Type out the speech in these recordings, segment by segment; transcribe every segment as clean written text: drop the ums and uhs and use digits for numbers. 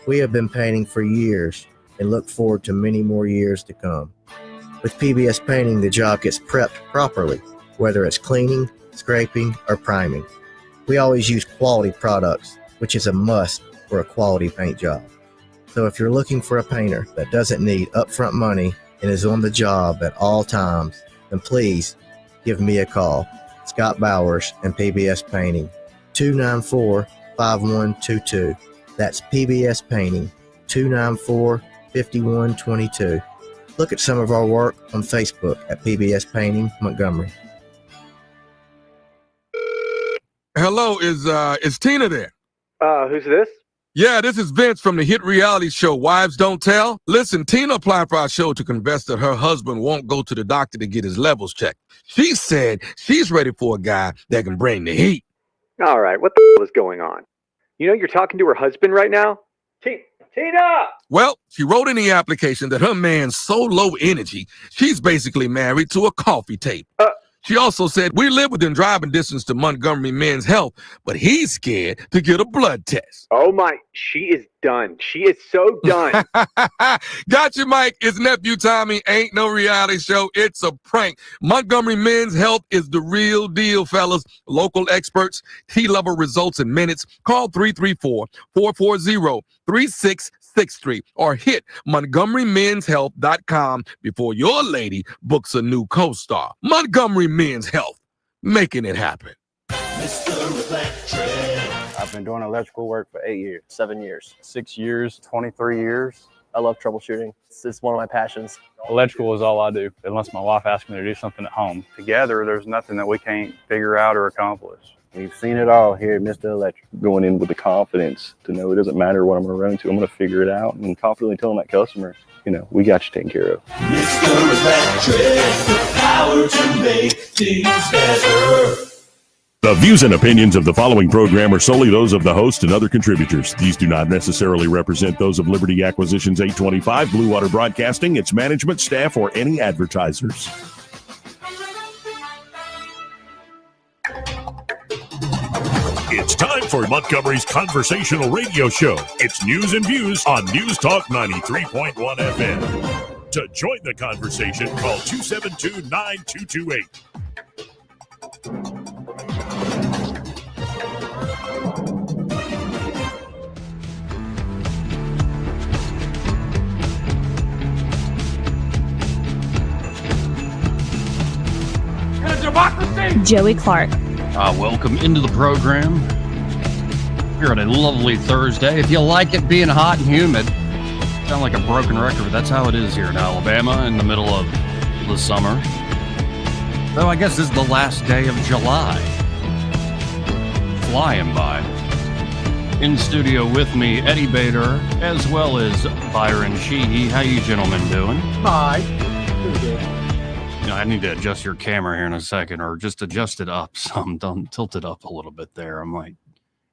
We have been painting for years and look forward to many more years to come. With PBS Painting, the job gets prepped properly, whether it's cleaning, scraping, or priming. We always use quality products, which is a must for a quality paint job. So if you're looking for a painter that doesn't need upfront money and is on the job at all times, then please give me a call. Scott Bowers and PBS Painting, 294-5122. That's PBS Painting, 294-5122. Look at some of our work on Facebook at PBS Painting Montgomery. Hello, is Tina there? Who's this? Yeah, this is Vince from the hit reality show Wives Don't Tell. Listen, Tina applied for our show to confess that her husband won't go to the doctor to get his levels checked. She said she's ready for a guy that can bring the heat. All right, what the hell is going on? You know you're talking to her husband right now? Tina! Well, she wrote in the application that her man's so low energy, she's basically married to a coffee tape. She also said, we live within driving distance to Montgomery Men's Health, but he's scared to get a blood test. Oh my, she is done. She is so done. Gotcha, Mike. It's nephew Tommy. Ain't no reality show. It's a prank. Montgomery Men's Health is the real deal, fellas. Local experts, T-level results in minutes. Call 334-440-3663 or hit MontgomeryMen'sHealth.com before your lady books a new co-star. Montgomery Men's Health, making it happen. Mr. Electric. I've been doing electrical work for 8 years, 7 years, 6 years, 23 years. I love troubleshooting. It's one of my passions. Electrical is all I do, unless my wife asks me to do something at home. Together, there's nothing that we can't figure out or accomplish. We've seen it all here at Mr. Electric. Going in with the confidence to know it doesn't matter what I'm going to run into, I'm going to figure it out, and confidently telling that customer, you know, we got you taken care of. Mr. Electric, the power to make things better. The views and opinions of the following program are solely those of the host and other contributors. These do not necessarily represent those of Liberty Acquisitions 825, Blue Water Broadcasting, its management, staff, or any advertisers. It's time for Montgomery's conversational radio show. It's news and views on News Talk 93.1 FM. To join the conversation, call 272-9228. Joey Clark. Welcome into the program. Here on a lovely Thursday. If you like it being hot and humid, sound like a broken record, but that's how it is here in Alabama in the middle of the summer. Though I guess this is the last day of July. Flying by. In studio with me, Eddie Bader, as well as Byron Sheehy. How you gentlemen doing? Hi. Pretty good. You know, I need to adjust your camera here in a second, or just adjust it up some. Don't tilt it up a little bit there. I'm like,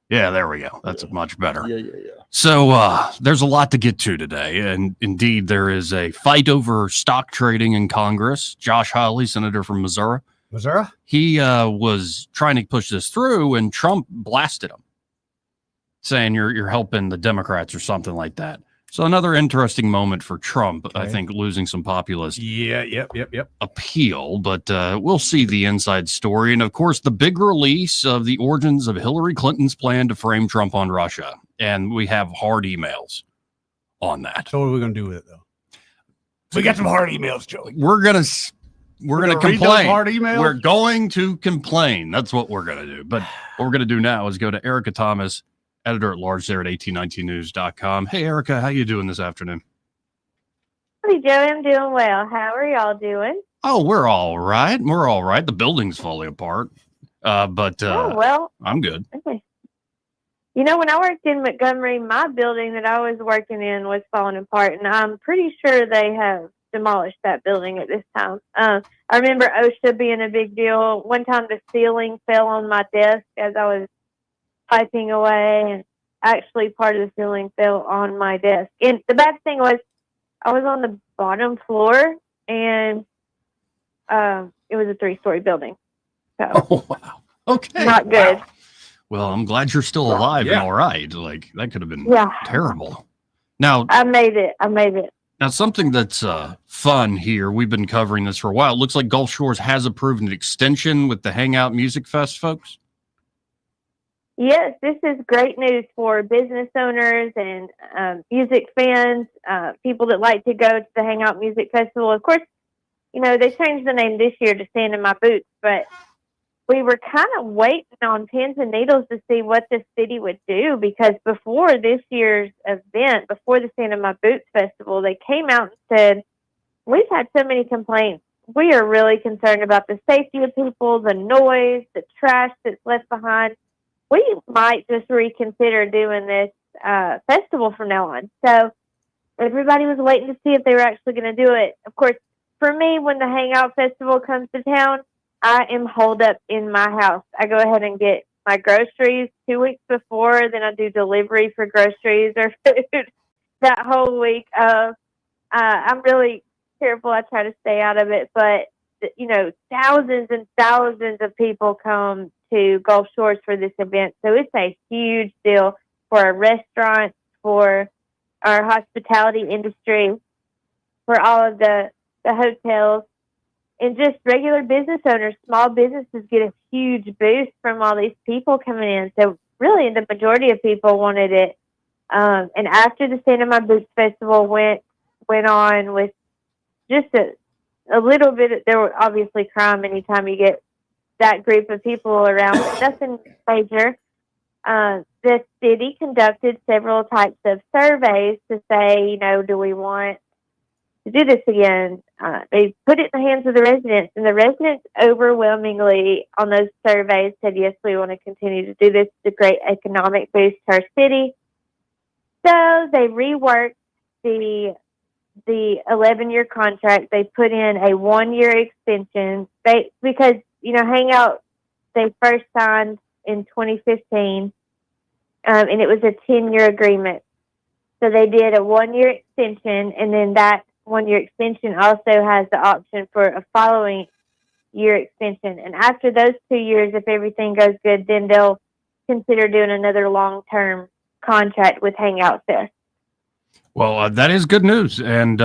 yeah, there we go. That's much better. Yeah. So there's a lot to get to today. And indeed, there is a fight over stock trading in Congress. Josh Hawley, senator from Missouri. He was trying to push this through, and Trump blasted him, saying you're helping the Democrats or something like that. So another interesting moment for Trump, okay. I think, losing some populist appeal, but we'll see the inside story. And, of course, the big release of the origins of Hillary Clinton's plan to frame Trump on Russia. And we have hard emails on that. So what are we going to do with it, though? We got some hard emails, Joey. We're going to complain. Hard emails? We're going to complain. That's what we're going to do. But what we're going to do now is go to Erica Thomas, editor-at-large there at 1819news.com. Hey, Erica, how you doing this afternoon? Hey, Joey, I'm doing well. How are y'all doing? Oh, we're all right. The building's falling apart, but I'm good. Okay. You know, when I worked in Montgomery, my building that I was working in was falling apart, and I'm pretty sure they have demolished that building at this time. I remember OSHA being a big deal. One time the ceiling fell on my desk as I was typing away, and actually part of the ceiling fell on my desk. And the bad thing was I was on the bottom floor, and it was a 3-story building. So, oh, wow. Okay. Not good. Wow. Well, I'm glad you're still alive and all right. Like, that could have been terrible. Now, I made it. Now, something that's fun here, we've been covering this for a while. It looks like Gulf Shores has approved an extension with the Hangout Music Fest, folks. Yes, this is great news for business owners and music fans, people that like to go to the Hangout Music Festival. Of course, they changed the name this year to Sand in My Boots, but we were kind of waiting on pins and needles to see what the city would do, because before this year's event, before the Sand in My Boots Festival, they came out and said, we've had so many complaints. We are really concerned about the safety of people, the noise, the trash that's left behind. We might just reconsider doing this festival from now on. So everybody was waiting to see if they were actually going to do it. Of course, for me, when the Hangout Festival comes to town, I am holed up in my house. I go ahead and get my groceries 2 weeks before, then I do delivery for groceries or food that whole week. I'm really careful. I try to stay out of it, but thousands and thousands of people come to Gulf Shores for this event, so it's a huge deal for our restaurants, for our hospitality industry, for all of the hotels, and just regular business owners. Small businesses get a huge boost from all these people coming in. So really, the majority of people wanted it. And after the Sand in My Boots Festival went on with just a little bit, there were obviously crime anytime you get that group of people around, but nothing major. The city conducted several types of surveys to say, do we want to do this again? They put it in the hands of the residents, and the residents overwhelmingly on those surveys said, yes, we want to continue to do this. It's a great economic boost to our city. So they reworked the 11-year contract. They put in a 1-year extension. Because Hangout, they first signed in 2015, and it was a 10-year agreement. So they did a 1-year extension, and then that 1-year extension also has the option for a following year extension. And after those 2 years, if everything goes good, then they'll consider doing another long-term contract with Hangout Fest. Well, that is good news. And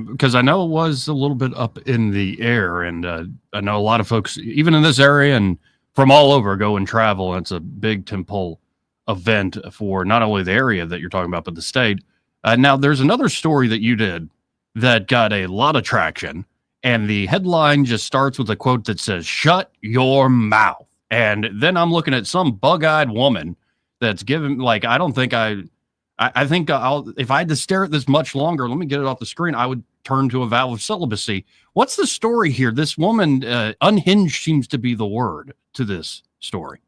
because I know it was a little bit up in the air, and I know a lot of folks, even in this area and from all over, go and travel. And it's a big temple event for not only the area that you're talking about, but the state. Now, there's another story that you did that got a lot of traction, and the headline just starts with a quote that says, "Shut your mouth." And then I'm looking at some bug-eyed woman that's given, I think if I had to stare at this much longer, let me get it off the screen, I would turn to a vow of celibacy. What's the story here? This woman, unhinged seems to be the word to this story.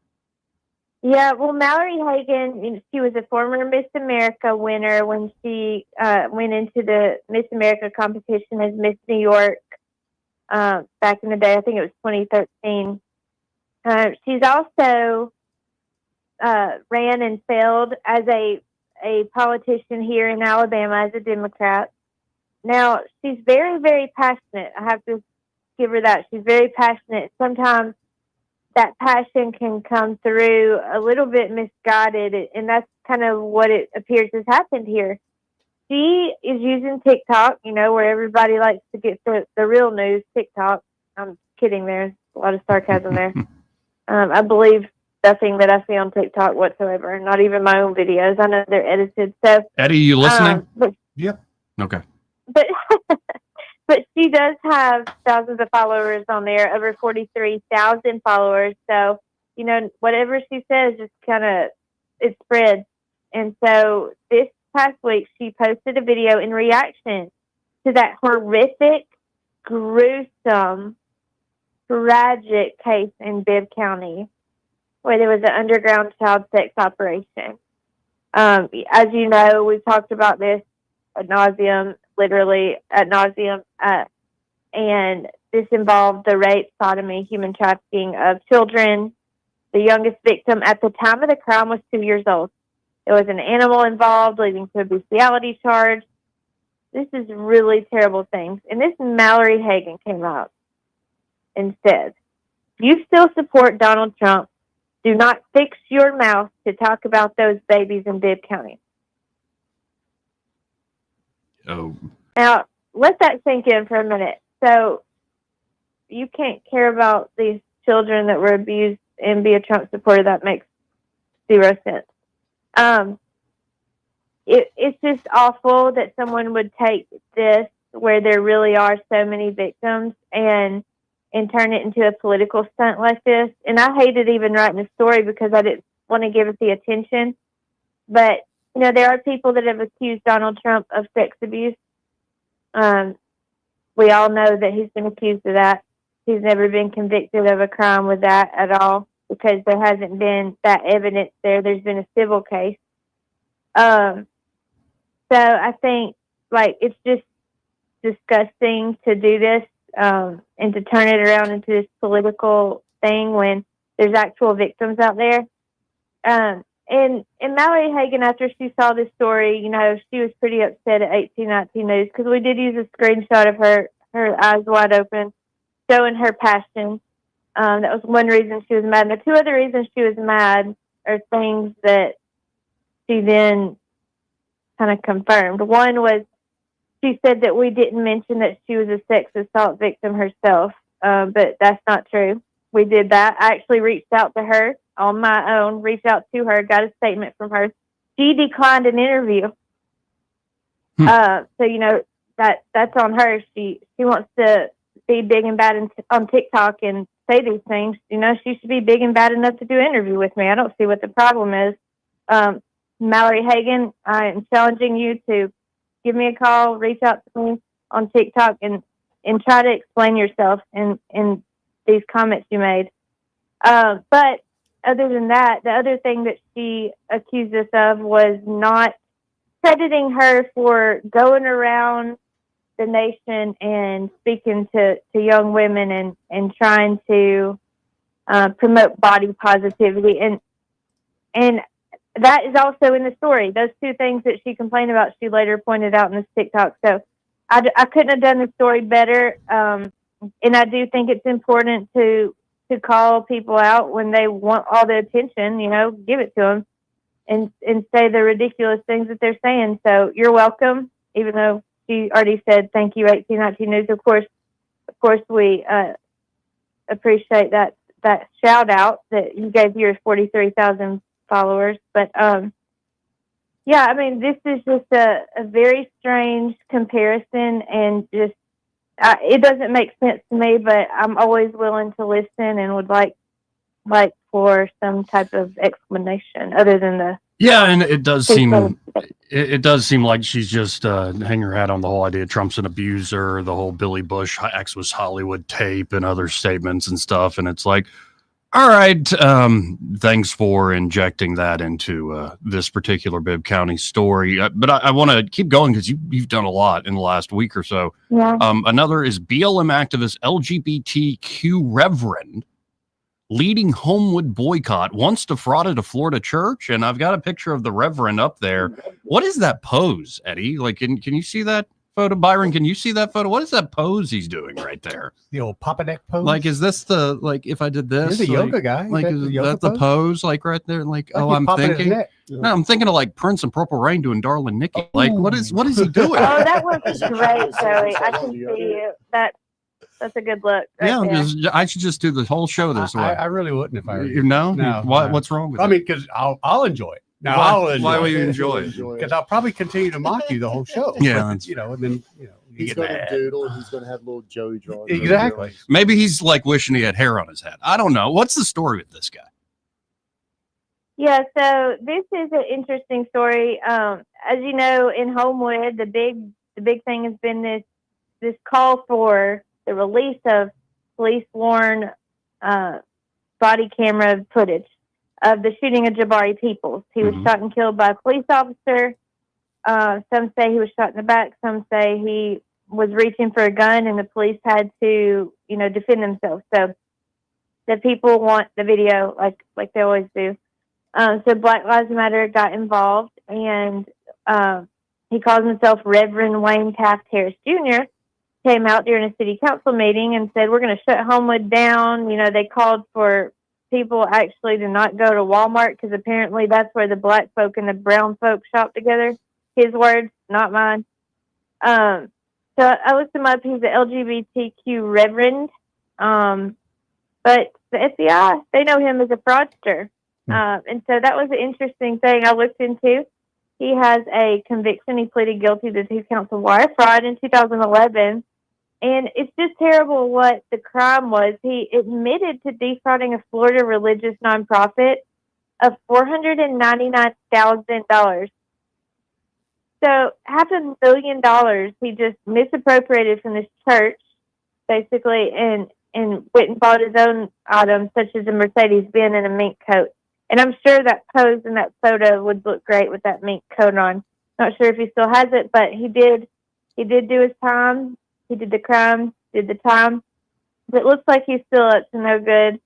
Yeah, well, Mallory Hagan, she was a former Miss America winner when she went into the Miss America competition as Miss New York back in the day. I think it was 2013. She's also ran and failed as a politician here in Alabama as a Democrat. Now, she's very, very passionate. I have to give her that. She's very passionate. Sometimes that passion can come through a little bit misguided, and that's kind of what it appears has happened here. She is using TikTok, where everybody likes to get the real news, TikTok. I'm kidding, there's a lot of sarcasm there. I believe nothing that I see on TikTok whatsoever, not even my own videos. I know they're edited. So, Eddie, you listening? Yeah. Okay. But she does have thousands of followers on there, over 43,000 followers. So, whatever she says, just it spreads. And so this past week, she posted a video in reaction to that horrific, gruesome, tragic case in Bibb County, where there was an underground child sex operation. As you know, we've talked about this ad nauseum, literally ad nauseum, and this involved the rape, sodomy, human trafficking of children. The youngest victim at the time of the crime was 2 years old. There was an animal involved, leading to a bestiality charge. This is really terrible things. And this Mallory Hagan came out and said, "You still support Donald Trump. Do not fix your mouth to talk about those babies in Bibb County." Oh, Now, let that sink in for a minute. So, you can't care about these children that were abused and be a Trump supporter. That makes zero sense. It's just awful that someone would take this, where there really are so many victims, and turn it into a political stunt like this. And I hated even writing a story because I didn't want to give it the attention. But, you know, there are people that have accused Donald Trump of sex abuse. We all know that he's been accused of that. He's never been convicted of a crime with that at all because there hasn't been that evidence there. There's been a civil case. So I think, like, it's just disgusting to do this and to turn it around into this political thing when there's actual victims out there. And Mallory Hagan, after she saw this story, you know, she was pretty upset at 1819 News because we did use a screenshot of her eyes wide open, showing her passion. That was one reason she was mad. And the two other reasons she was mad are things that she then kind of confirmed. One was she said that we didn't mention that she was a sex assault victim herself, but that's not true. We did that. I actually reached out to her on my own, got a statement from her. She declined an interview. So, you know, that's on her. She wants to be big and bad on TikTok and say these things. You know, she should be big and bad enough to do an interview with me. I don't see what the problem is. Mallory Hagan, I am challenging you to give me a call, reach out to me on TikTok and try to explain yourself in these comments you made. But other than that, the other thing that she accused us of was not crediting her for going around the nation and speaking to young women and trying to promote body positivity. And that is also in the story. Those two things that she complained about, she later pointed out in this TikTok. So I couldn't have done the story better. And I do think it's important to call people out when they want all the attention, you know, give it to them and say the ridiculous things that they're saying. So you're welcome, even though she already said thank you, 1819 News. Of course, we appreciate that shout out that you gave your 43,000 followers. But yeah, I mean, this is just a very strange comparison, and just it doesn't make sense to me. But I'm always willing to listen and would like for some type of explanation other than the. Yeah, and it does seem like she's just hanging her hat on the whole idea Trump's an abuser, the whole Billy Bush Access Hollywood tape and other statements and stuff. And it's like, all right, thanks for injecting that into this particular Bibb County story. But I want to keep going because you've done a lot in the last week or so. Yeah. Another is BLM activist LGBTQ Reverend leading Homewood boycott, once defrauded a Florida church. And I've got a picture of the Reverend up there. What is that pose, Eddie? Like, can you see that photo? Byron, can you see that photo? What is that pose he's doing right there? The old Papa Neck pose? Like, is this the, like, if I did this? He's a like, yoga guy. Like, is that the pose? Like, right there? Like, Like oh, I'm thinking. No, I'm thinking of, like, Prince and Purple Rain doing Darling Nikki. Like, what is he doing? Oh, that was great, Joey. I can see you. That's a good look. Right I should just do the whole show this way. I really wouldn't if I were you. No? No. What's wrong with it? I mean, because I'll enjoy it. Now, why will you enjoy it? Because I'll probably continue to mock you the whole show. Yeah, but, you know, and then he's going to doodle. He's going to have little Joey drawings. Exactly. Maybe he's like wishing he had hair on his head. I don't know. What's the story with this guy? Yeah, so this is an interesting story. As you know, in Homewood, the big thing has been this call for the release of police-worn body camera footage of the shooting of Jabari Peoples. He was shot and killed by a police officer. Some say he was shot in the back. Some say he was reaching for a gun and the police had to, defend themselves. So the people want the video like they always do. So Black Lives Matter got involved, and he calls himself Reverend Wayne Taft Harris Jr., came out during a city council meeting and said, we're going to shut Homewood down. They called for people actually to not go to Walmart because apparently that's where the black folk and the brown folk shop together. His words, not mine. So I looked him up. He's an LGBTQ reverend. But the FBI, they know him as a fraudster. And so that was an interesting thing I looked into. He has a conviction. He pleaded guilty to 2 counts of wire fraud in 2011. And it's just terrible what the crime was. He admitted to defrauding a Florida religious nonprofit of $499,000. So $500,000 he just misappropriated from this church, basically, and went and bought his own items, such as a Mercedes-Benz and a mink coat. And I'm sure that pose in that photo would look great with that mink coat on. Not sure if he still has it, but he did do his time. He did the crime, did the time. But it looks like he's still up to no good.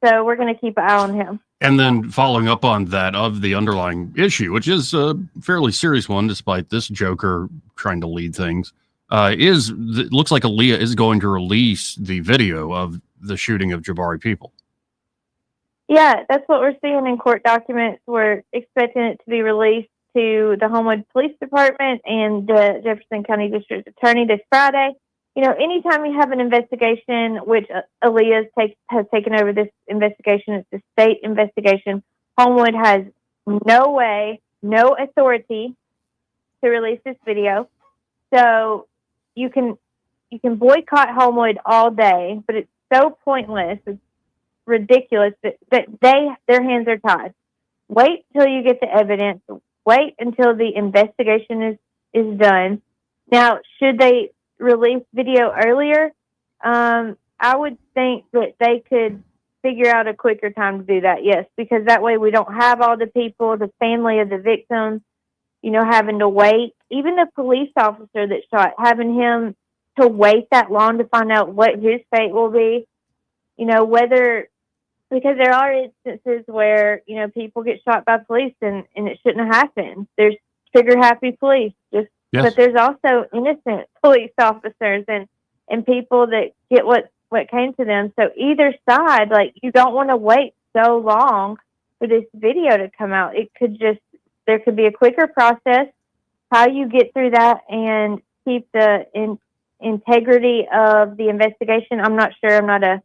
So we're going to keep an eye on him. And then following up on that of the underlying issue, which is a fairly serious one, despite this joker trying to lead things, it looks like Aaliyah is going to release the video of the shooting of Jabari people. Yeah, that's what we're seeing in court documents. We're expecting it to be released to the Homewood Police Department and the Jefferson County District Attorney this Friday. You know, anytime you have an investigation, which Aaliyah has taken over this investigation, it's a state investigation. Homewood has no authority to release this video. So you can boycott Homewood all day, but it's so pointless. It's ridiculous that their hands are tied. Wait till you get the evidence. Wait until the investigation is done. Now, should they release video earlier? I would think that they could figure out a quicker time to do that, yes, because that way we don't have all the people, the family of the victims, having to wait. Even the police officer that shot, having him to wait that long to find out what his fate will be, because there are instances where, people get shot by police and it shouldn't have happened. There's trigger-happy police, but there's also innocent police officers and people that get what came to them. So either side, you don't want to wait so long for this video to come out. There could be a quicker process. How you get through that and keep the integrity of the investigation, I'm not sure. I'm not an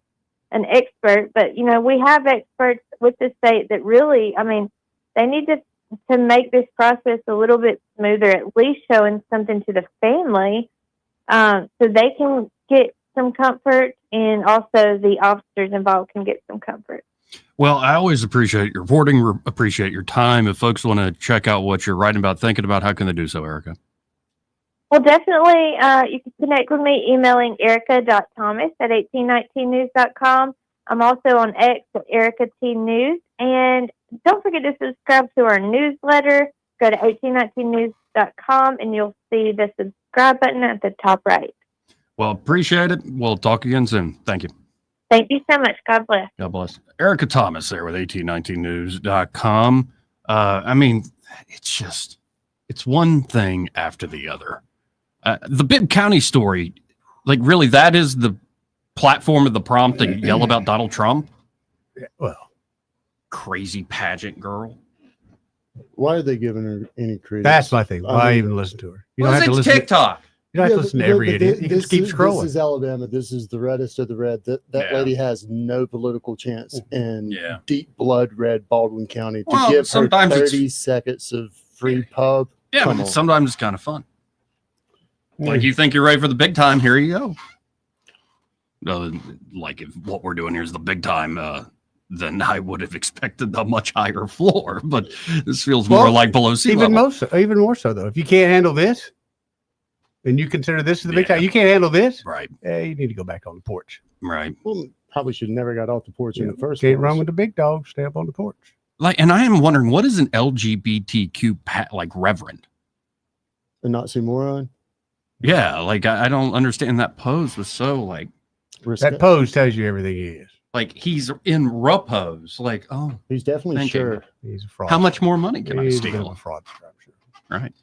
expert, but we have experts with the state that really, they need to make this process a little bit smoother, at least showing something to the family, so they can get some comfort, and also the officers involved can get some comfort. Well, I always appreciate your reporting, appreciate your time. If folks want to check out what you're writing about, thinking about, how can they do so, Erica? Well, definitely, you can connect with me emailing erica.thomas@1819news.com. I'm also on X at Erica T News. And don't forget to subscribe to our newsletter. Go to 1819news.com and you'll see the subscribe button at the top right. Well, appreciate it. We'll talk again soon. Thank you. Thank you so much. God bless. God bless. Erica Thomas there with 1819news.com. It's one thing after the other. The Bibb County story, really, that is the platform of the prompt to yell about Donald Trump? Well, crazy pageant girl. Why are they giving her any credit? That's my thing. Why even listen to her? You don't have to listen TikTok. You don't have to listen to every idiot. You can just keep scrolling. This is Alabama. This is the reddest of the red. That lady has no political chance in deep blood red Baldwin County to give her 30 seconds of free pub. Yeah, but sometimes it's kind of fun. You think you're ready for the big time, here you go. If what we're doing here is the big time, then I would have expected a much higher floor. But this feels more like Pelosi even more so, though. If you can't handle this, then you consider this the big time. You can't handle this, right? You need to go back on the porch, right? Well, probably should never got off the porch in the first place. Can't run with the big dog. Stay up on the porch. And I am wondering, what is an LGBTQ reverend? An oxymoron. Yeah, I don't understand. That pose was so that pose tells you everything he is. He's in repose. He's definitely sure. He's a fraud. How much more money can I steal? A fraud, I'm sure. Right.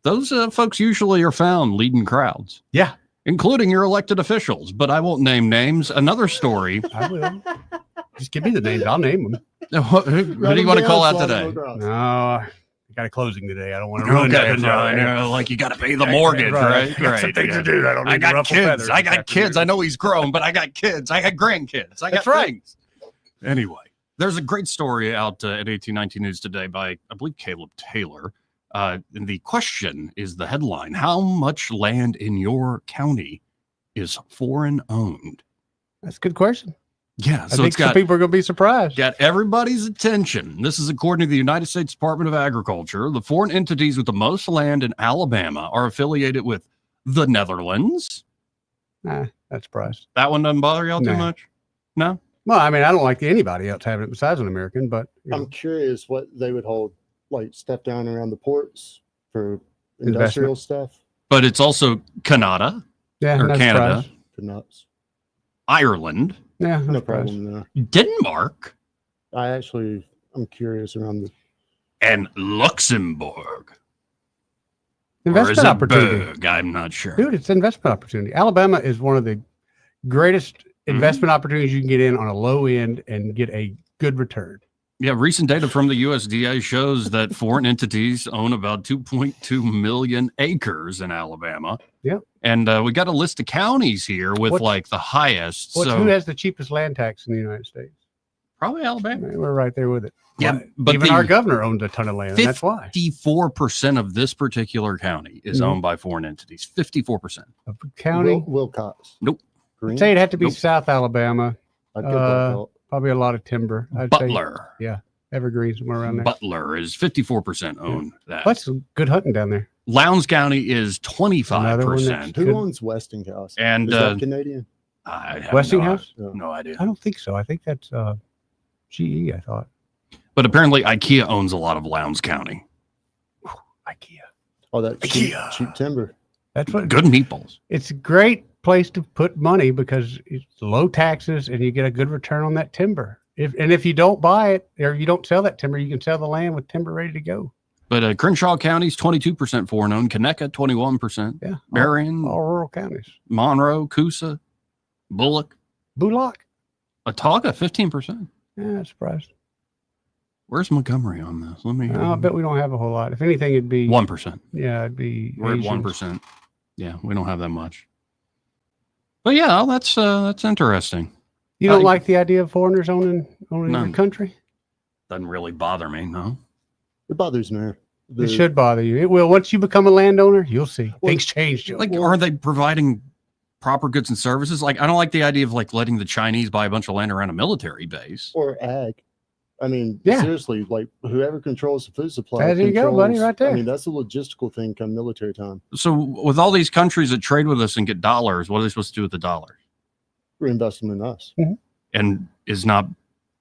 Those folks usually are found leading crowds. Yeah. Including your elected officials, but I won't name names. Another story. I will. Just give me the names. I'll name them. Who do you want to call out today? No, I got a closing today. I don't want to ruin Okay, that. I know, like you got to pay the mortgage, right? I got some things to do. I got ruffle kids. feathers I this got kids. afternoon. I know he's grown, but I got kids. I got grandkids. I got That's right. things. Anyway, there's a great story out at 1819 News today by, I believe, Caleb Taylor. And the question is the headline: how much land in your county is foreign owned? That's a good question. Yeah, I so think it's got some people are going to be surprised. Got everybody's attention. This is according to the United States Department of Agriculture. The foreign entities with the most land in Alabama are affiliated with the Netherlands. Not surprised. That one doesn't bother y'all too No. much? No? Well, I mean, I don't like anybody else having it besides an American, but you know, I'm curious what they would hold, like stuff down around the ports for industrial stuff. But it's also Canada yeah, or not Canada, surprised. For nuts. Ireland, Yeah, No surprised. problem there. Denmark, I'm curious around the and Luxembourg. Or is Investment it opportunity. Berg? I'm not sure. Dude, it's investment opportunity. Alabama is one of the greatest investment opportunities you can get in on a low end and get a good return. Yeah, recent data from the USDA shows that foreign entities own about 2.2 million acres in Alabama. Yep. And we got a list of counties here with What's- like the highest. Who So has the cheapest land tax in the United States? probably Alabama. We're right there with it. Yeah, Well, but even the our governor owns a ton of land. And that's why. 54% of this particular county is Mhm. owned by foreign entities. 54%. County. Wilcox. Nope. I'd say it'd have to be Nope. South Alabama. I'd go Black Belt. Probably a lot of timber. I'd Butler. Say, yeah. Evergreen, somewhere around there. Butler is 54% own that. That's some good hunting down there. Lowndes County is Another 25%. one Who owns Westinghouse? And Is that Canadian? I have Westinghouse? No idea. I don't think so. I think that's GE, I thought. But apparently IKEA owns a lot of Lowndes County. IKEA. Oh, that cheap timber. That's what Good meatballs. it's a great place to put money because it's low taxes and you get a good return on that timber. If you don't buy it or you don't sell that timber, you can sell the land with timber ready to go. But Crenshaw County's 22% foreign owned, Conecuh 21%, Yeah. Marion, All rural counties. Monroe, Coosa, Bullock, Bullock. Watauga 15%. Yeah, I'm surprised. Where's Montgomery on this? Let me. I bet we don't have a whole lot. If anything, it'd be 1%. Yeah, it'd be. We're at Asians. 1%. Yeah, we don't have that much. But yeah, that's interesting. You don't like the idea of foreigners owning No. your country? Doesn't really bother me, no. It bothers me. It should bother you. It will. Once you become a landowner, you'll see things change. Joe. Like, are they providing proper goods and services? Like, I don't like the idea of like letting the Chinese buy a bunch of land around a military base. Or ag. I mean, Yeah. seriously, like whoever controls the food supply. There you go, buddy, controls- right there. I mean, that's a logistical thing come military time. So, with all these countries that trade with us and get dollars, what are they supposed to do with the dollars? Reinvest them in us. And is not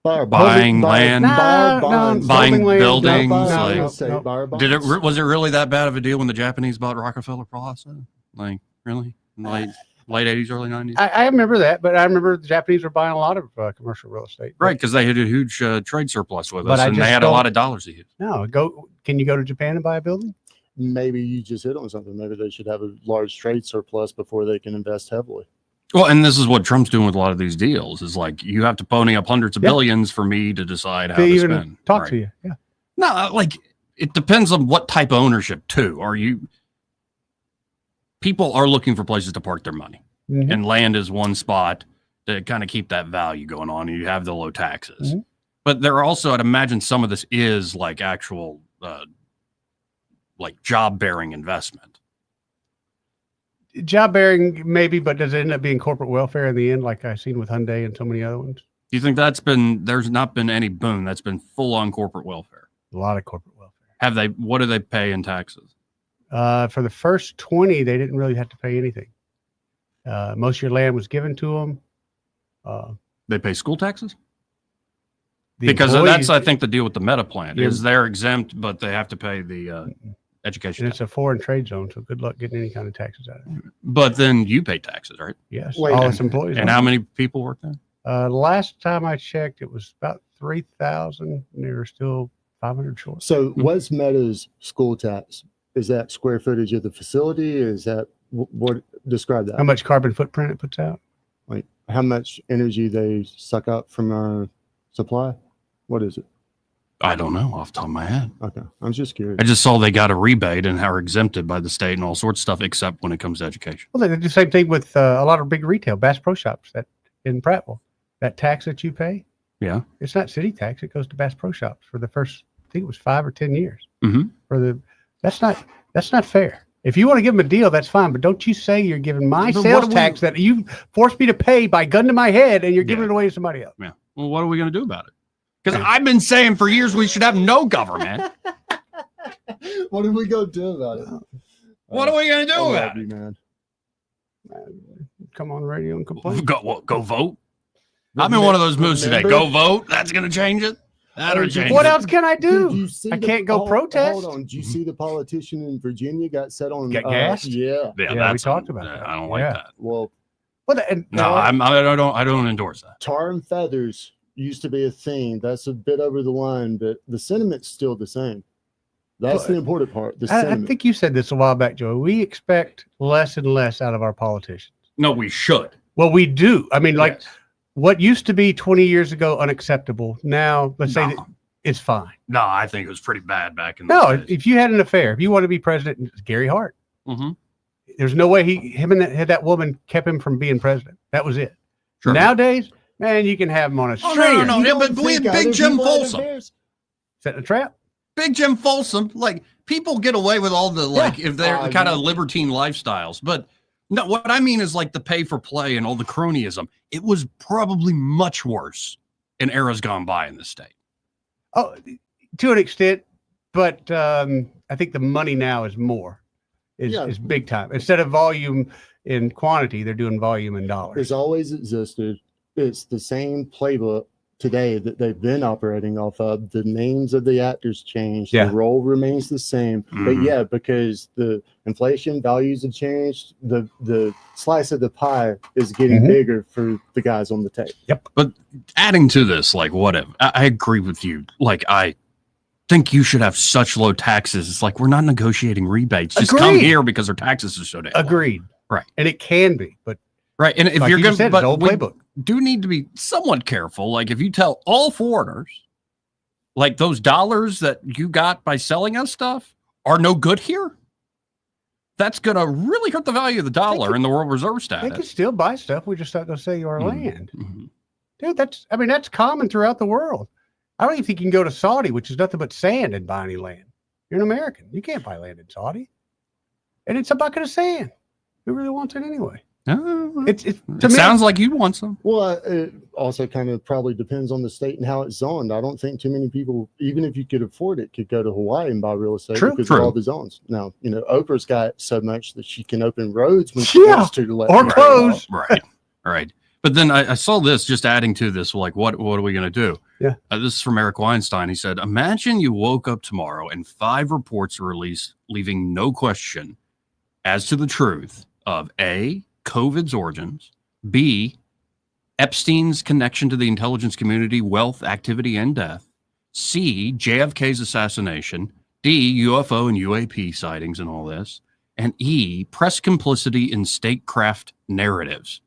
Buy our buying buy- land, buy our bonds. buying buildings. Buy- Like, say buy our did it? bonds. Was it really that bad of a deal when the Japanese bought Rockefeller Plaza? Like, really? In the late 80s, early 90s? I remember that, but I remember the Japanese were buying a lot of commercial real estate. Right, because they had a huge trade surplus with But us, I and they just had a don't- lot of dollars to use. No, can you go to Japan and buy a building? Maybe you just hit on something. Maybe they should have a large trade surplus before they can invest heavily. Well, and this is what Trump's doing with a lot of these deals. Is like you have to pony up hundreds of Yeah. billions for me to decide how To to even spend. talk Right. to you. Yeah. No, like it depends on what type of ownership too. People are looking for places to park their money, Mhm. and land is one spot to kind of keep that value going on. And you have the low taxes, Mhm. but there are also, I'd imagine, some of this is like actual, like job bearing investment. Job bearing, maybe, but does it end up being corporate welfare in the end, like I've seen with Hyundai and so many other ones? Do you think there's not been any boom? That's been full on corporate welfare. A lot of corporate welfare. Have they? What do they pay in taxes? For the first 20, they didn't really have to pay anything. Most of your land was given to them. They pay school taxes? The Because employees- that's, I think, the deal with the Meta plant Yeah. is they're exempt, but they have to pay the education and tax. it's a foreign trade zone, so good luck getting any kind of taxes out of it. But then you pay taxes, right? Yes, Wait, all and- its employees. And are. how many people work there? Last time I checked, it was about 3,000, and they were still 500 short. So, what's Meta's school tax? Is that square footage of the facility? Is that what describe that? How much carbon footprint it puts out? Like how much energy they suck up from our supply? What is it? I don't know off the top of my head. Okay, I'm just curious. I just saw they got a rebate and are exempted by the state and all sorts of stuff, except when it comes to education. Well, they do the same thing with a lot of big retail, Bass Pro Shops that in Prattville. That tax that you pay, yeah, it's not city tax. It goes to Bass Pro Shops for the first, I think it was 5 or 10 years. Mm-hmm. That's not fair. If you want to give them a deal, that's fine. But don't you say you're giving my sales tax that you forced me to pay by gun to my head, and you're giving it away to somebody else. Yeah. Well, what are we going to do about it? Because I've been saying for years we should have no government. What are we going to do about it? What are we going to do about it? Man. Come on the radio and complain. Go vote. I'm in one of those moods today. Go vote. That's going to change it. That'll change what it. else can I do? I can't go protest. Hold on. Did you see the politician in Virginia got set on? Get gassed? Yeah. We talked about that. I don't like that. Well, I don't endorse that. Tar and feathers used to be a thing. That's a bit over the line, but the sentiment's still the same. That's the important part. I think you said this a while back, Joey. We expect less and less out of our politicians. No, we should. Well, we do. I mean, like what used to be 20 years ago unacceptable. Now, let's say that it's fine. No, I think it was pretty bad back in the days. If you had an affair, if you want to be president, it's Gary Hart. Mm-hmm. There's no way him and that woman kept him from being president. That was it. Sure. Nowadays, man, you can have him on a string. No, but we had Big Jim Folsom. Setting a trap? Big Jim Folsom. Like, people get away with all the, if they're kind of libertine lifestyles. But no, what I mean is like the pay for play and all the cronyism. It was probably much worse in eras gone by in this state. Oh, to an extent. But I think the money now is more. Is big time. Instead of volume in quantity, they're doing volume in dollars. It's always existed. It's the same playbook today that they've been operating off of. The names of the actors changed. The role remains the same. Mm-hmm. But because the inflation values have changed, the slice of the pie is getting bigger for the guys on the tape. Yep. But adding to this, like, whatever, I agree with you. Like, I think you should have such low taxes. It's like, we're not negotiating rebates. Just come here because our taxes are so damn low. Agreed. Right. And it can be, but right. And if like you're going to, but old playbook. Do need to be somewhat careful. Like, if you tell all foreigners, like, those dollars that you got by selling us stuff are no good here, that's going to really hurt the value of the dollar and the world reserve status. They can still buy stuff. We're just not going to sell you our land. Dude, that's common throughout the world. I don't even think you can go to Saudi, which is nothing but sand, and buy any land. You're an American. You can't buy land in Saudi. And it's a bucket of sand. Who really wants it anyway? It sounds like you want some. Well, it also kind of probably depends on the state and how it's zoned. I don't think too many people, even if you could afford it, could go to Hawaii and buy real estate because of all the zones. Now, Oprah's got so much that she can open roads when she wants to let or close. Right. But then I saw this, just adding to this, like, what are we going to do? Yeah. This is from Eric Weinstein. He said, imagine you woke up tomorrow and 5 reports are released, leaving no question as to the truth of A, COVID's origins, B, Epstein's connection to the intelligence community, wealth, activity, and death, C, JFK's assassination, D, UFO and UAP sightings and all this, and E, press complicity in statecraft narratives.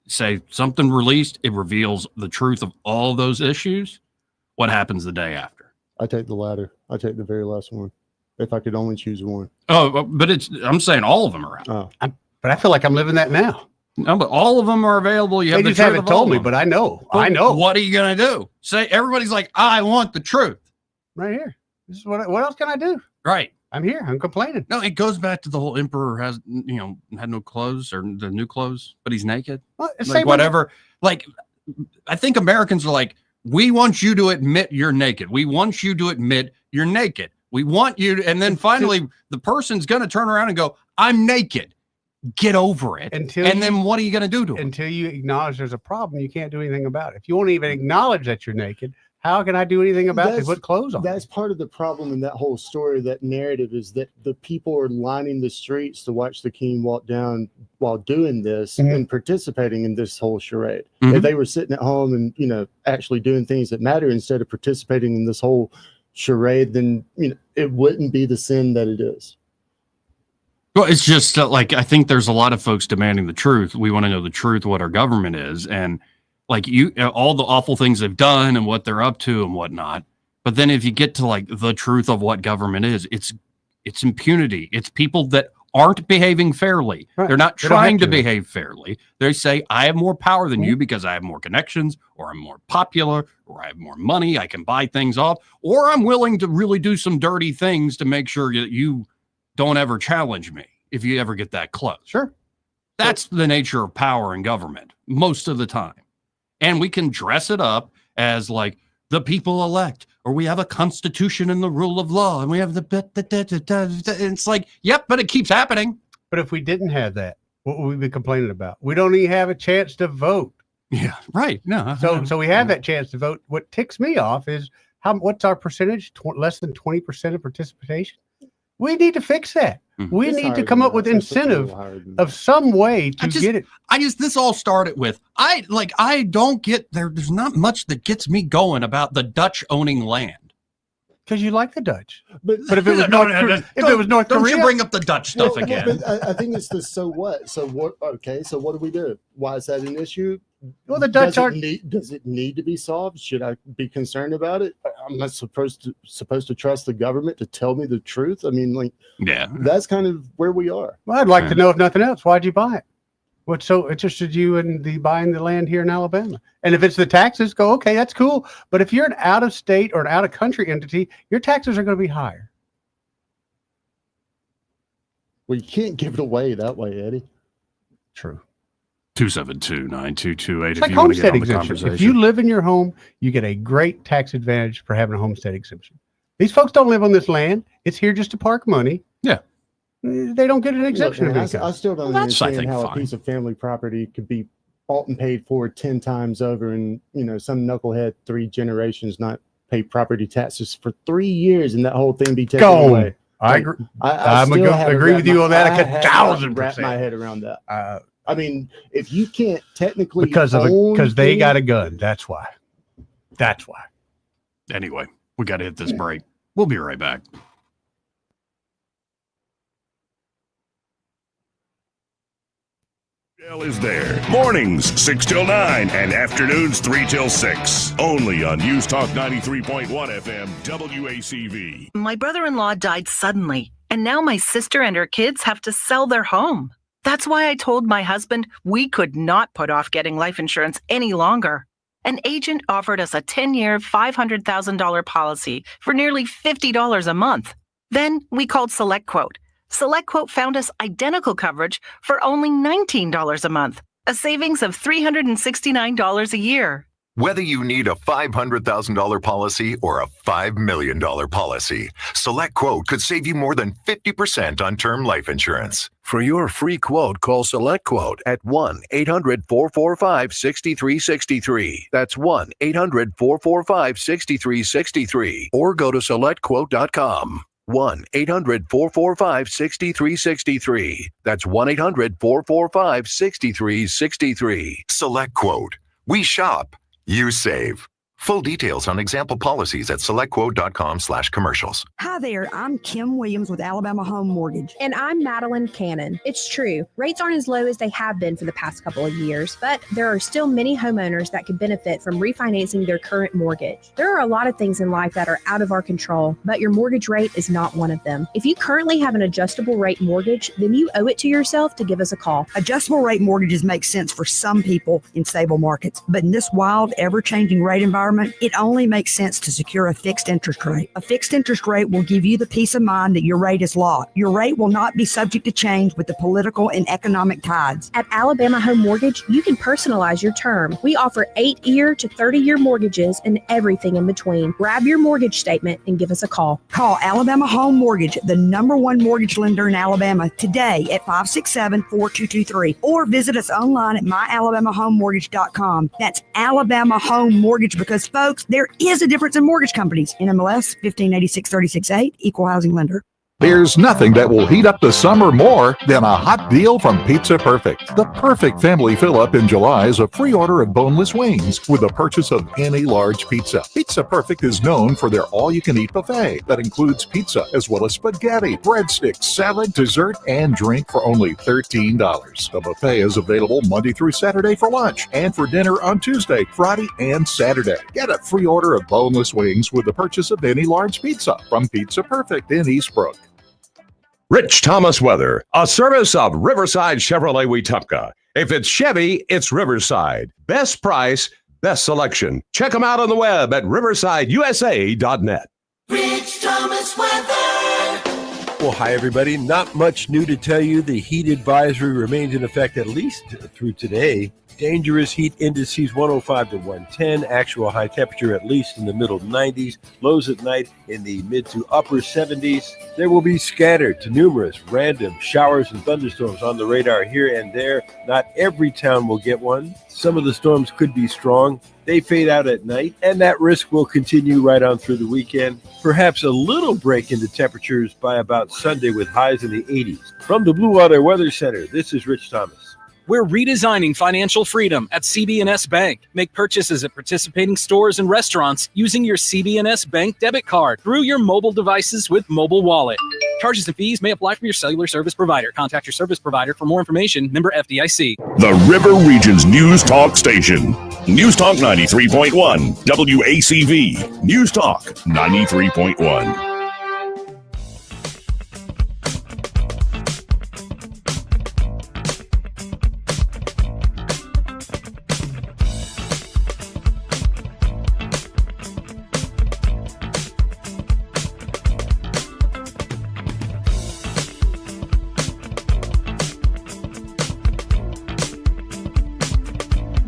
Say something released, it reveals the truth of all those issues. What happens the day after? I take the latter. I take the very last one. If I could only choose one. Oh, but I'm saying all of them are out. Oh. But I feel like I'm living that now. No, but all of them are available. You they have just haven't told me, but I know. I know. What are you going to do? Say everybody's like, I want the truth. Right here. This is what else can I do? Right. I'm here. I'm complaining. No, it goes back to the whole emperor had no clothes or the new clothes, but he's naked. Well, like whatever. Like, I think Americans are like, we want you to admit you're naked. We want you to admit you're naked. We want you to, and then finally the person's going to turn around and go, I'm naked. Get over it. Then what are you going to do to it? Until you acknowledge there's a problem, you can't do anything about it. If you won't even acknowledge that you're naked, how can I do anything about it? Put clothes on. That's part of the problem in that whole story, that narrative, is that the people are lining the streets to watch the king walk down while doing this and participating in this whole charade. If they were sitting at home and, actually doing things that matter instead of participating in this whole charade, then, it wouldn't be the sin that it is. Well, it's just like, I think there's a lot of folks demanding the truth. We want to know the truth, what our government is. And like all the awful things they've done and what they're up to and whatnot. But then if you get to like the truth of what government is, it's impunity. It's people that aren't behaving fairly. Right. They're not They don't trying have to behave fairly. They say, I have more power than you because I have more connections, or I'm more popular, or I have more money. I can buy things off, or I'm willing to really do some dirty things to make sure that you don't ever challenge me if you ever get that close. Sure. That's the nature of power in government most of the time. And we can dress it up as like the people elect, or we have a constitution and the rule of law, and we have it's like, yep, but it keeps happening. But if we didn't have that, what would we be complaining about? We don't even have a chance to vote. Yeah, right. No. So we have that chance to vote. What ticks me off is what's our percentage? Less than 20% of participation. We need to fix that. We need to come up with incentive of some way to get it. This all started with, I don't get there's not much that gets me going about the Dutch owning land. Because you like the Dutch. But if it was North Korea. Don't you bring up the Dutch stuff again. I think it's the so what. So what? Okay, so what do we do? Why is that an issue? Well, the Dutch does it need to be solved? Should I be concerned about it? I'm not supposed to trust the government to tell me the truth. I mean, that's kind of where we are. Well, I'd like to know, if nothing else, why'd you buy it? What so interested you in buying the land here in Alabama? And if it's the taxes, go, okay, that's cool. But if you're an out of state or an out of country entity, your taxes are going to be higher. Well, you can't give it away that way, Eddie. True. 272-9228. It's like homestead exemption. If you live in your home, you get a great tax advantage for having a homestead exemption. These folks don't live on this land. It's here just to park money. Yeah. They don't get an exemption. Look, man, I still don't understand how a piece of family property could be bought and paid for 10 times over, and some knucklehead 3 generations not pay property taxes for 3 years, and that whole thing be taken away. I agree. I agree with you on that. I could 1,000% wrap my head around that. I mean, if you can't technically because they got a gun, that's why. Anyway, we got to hit this break. We'll be right back. Is there mornings 6 till 9 and afternoons 3 till 6, only on News Talk 93.1 FM WACV. My brother-in-law died suddenly, and now my sister and her kids have to sell their home. That's why I told my husband we could not put off getting life insurance any longer. An agent offered us a 10-year, $500,000 policy for nearly $50 a month. Then we called SelectQuote. SelectQuote found us identical coverage for only $19 a month, a savings of $369 a year. Whether you need a $500,000 policy or a $5 million policy, SelectQuote could save you more than 50% on term life insurance. For your free quote, call SelectQuote at 1-800-445-6363. That's 1-800-445-6363. Or go to SelectQuote.com. 1-800-445-6363. That's 1-800-445-6363. SelectQuote. We shop. You save. Full details on example policies at selectquote.com/commercials. Hi there, I'm Kim Williams with Alabama Home Mortgage. And I'm Madeline Cannon. It's true, rates aren't as low as they have been for the past couple of years, but there are still many homeowners that could benefit from refinancing their current mortgage. There are a lot of things in life that are out of our control, but your mortgage rate is not one of them. If you currently have an adjustable rate mortgage, then you owe it to yourself to give us a call. Adjustable rate mortgages make sense for some people in stable markets, but in this wild, ever-changing rate environment, it only makes sense to secure a fixed interest rate. A fixed interest rate will give you the peace of mind that your rate is locked. Your rate will not be subject to change with the political and economic tides. At Alabama Home Mortgage, you can personalize your term. We offer 8-year to 30-year mortgages and everything in between. Grab your mortgage statement and give us a call. Call Alabama Home Mortgage, the #1 mortgage lender in Alabama, today at 567-4223, or visit us online at myalabamahomemortgage.com. That's Alabama Home Mortgage, because folks, there is a difference in mortgage companies. NMLS 158636A, Equal Housing Lender. There's nothing that will heat up the summer more than a hot deal from Pizza Perfect. The perfect family fill-up in July is a free order of boneless wings with the purchase of any large pizza. Pizza Perfect is known for their all-you-can-eat buffet that includes pizza as well as spaghetti, breadsticks, salad, dessert, and drink for only $13. The buffet is available Monday through Saturday for lunch and for dinner on Tuesday, Friday, and Saturday. Get a free order of boneless wings with the purchase of any large pizza from Pizza Perfect in Eastbrook. Rich Thomas Weather, a service of Riverside Chevrolet Wetumpka. If it's Chevy, it's Riverside. Best price, best selection. Check them out on the web at riversideusa.net. Rich Thomas Weather. Well, hi, everybody. Not much new to tell you. The heat advisory remains in effect at least through today. Dangerous heat indices 105 to 110. Actual high temperature at least in the middle 90s. Lows at night in the mid to upper 70s. There will be scattered to numerous random showers and thunderstorms on the radar here and there. Not every town will get one. Some of the storms could be strong. They fade out at night, and that risk will continue right on through the weekend. Perhaps a little break in the temperatures by about Sunday with highs in the 80s. From the Blue Water Weather Center, this is Rich Thomas. We're redesigning financial freedom at CB&S Bank. Make purchases at participating stores and restaurants using your CB&S Bank debit card through your mobile devices with Mobile Wallet. Charges and fees may apply from your cellular service provider. Contact your service provider for more information. Member FDIC. The River Region's News Talk Station. News Talk 93.1. WACV. News Talk 93.1.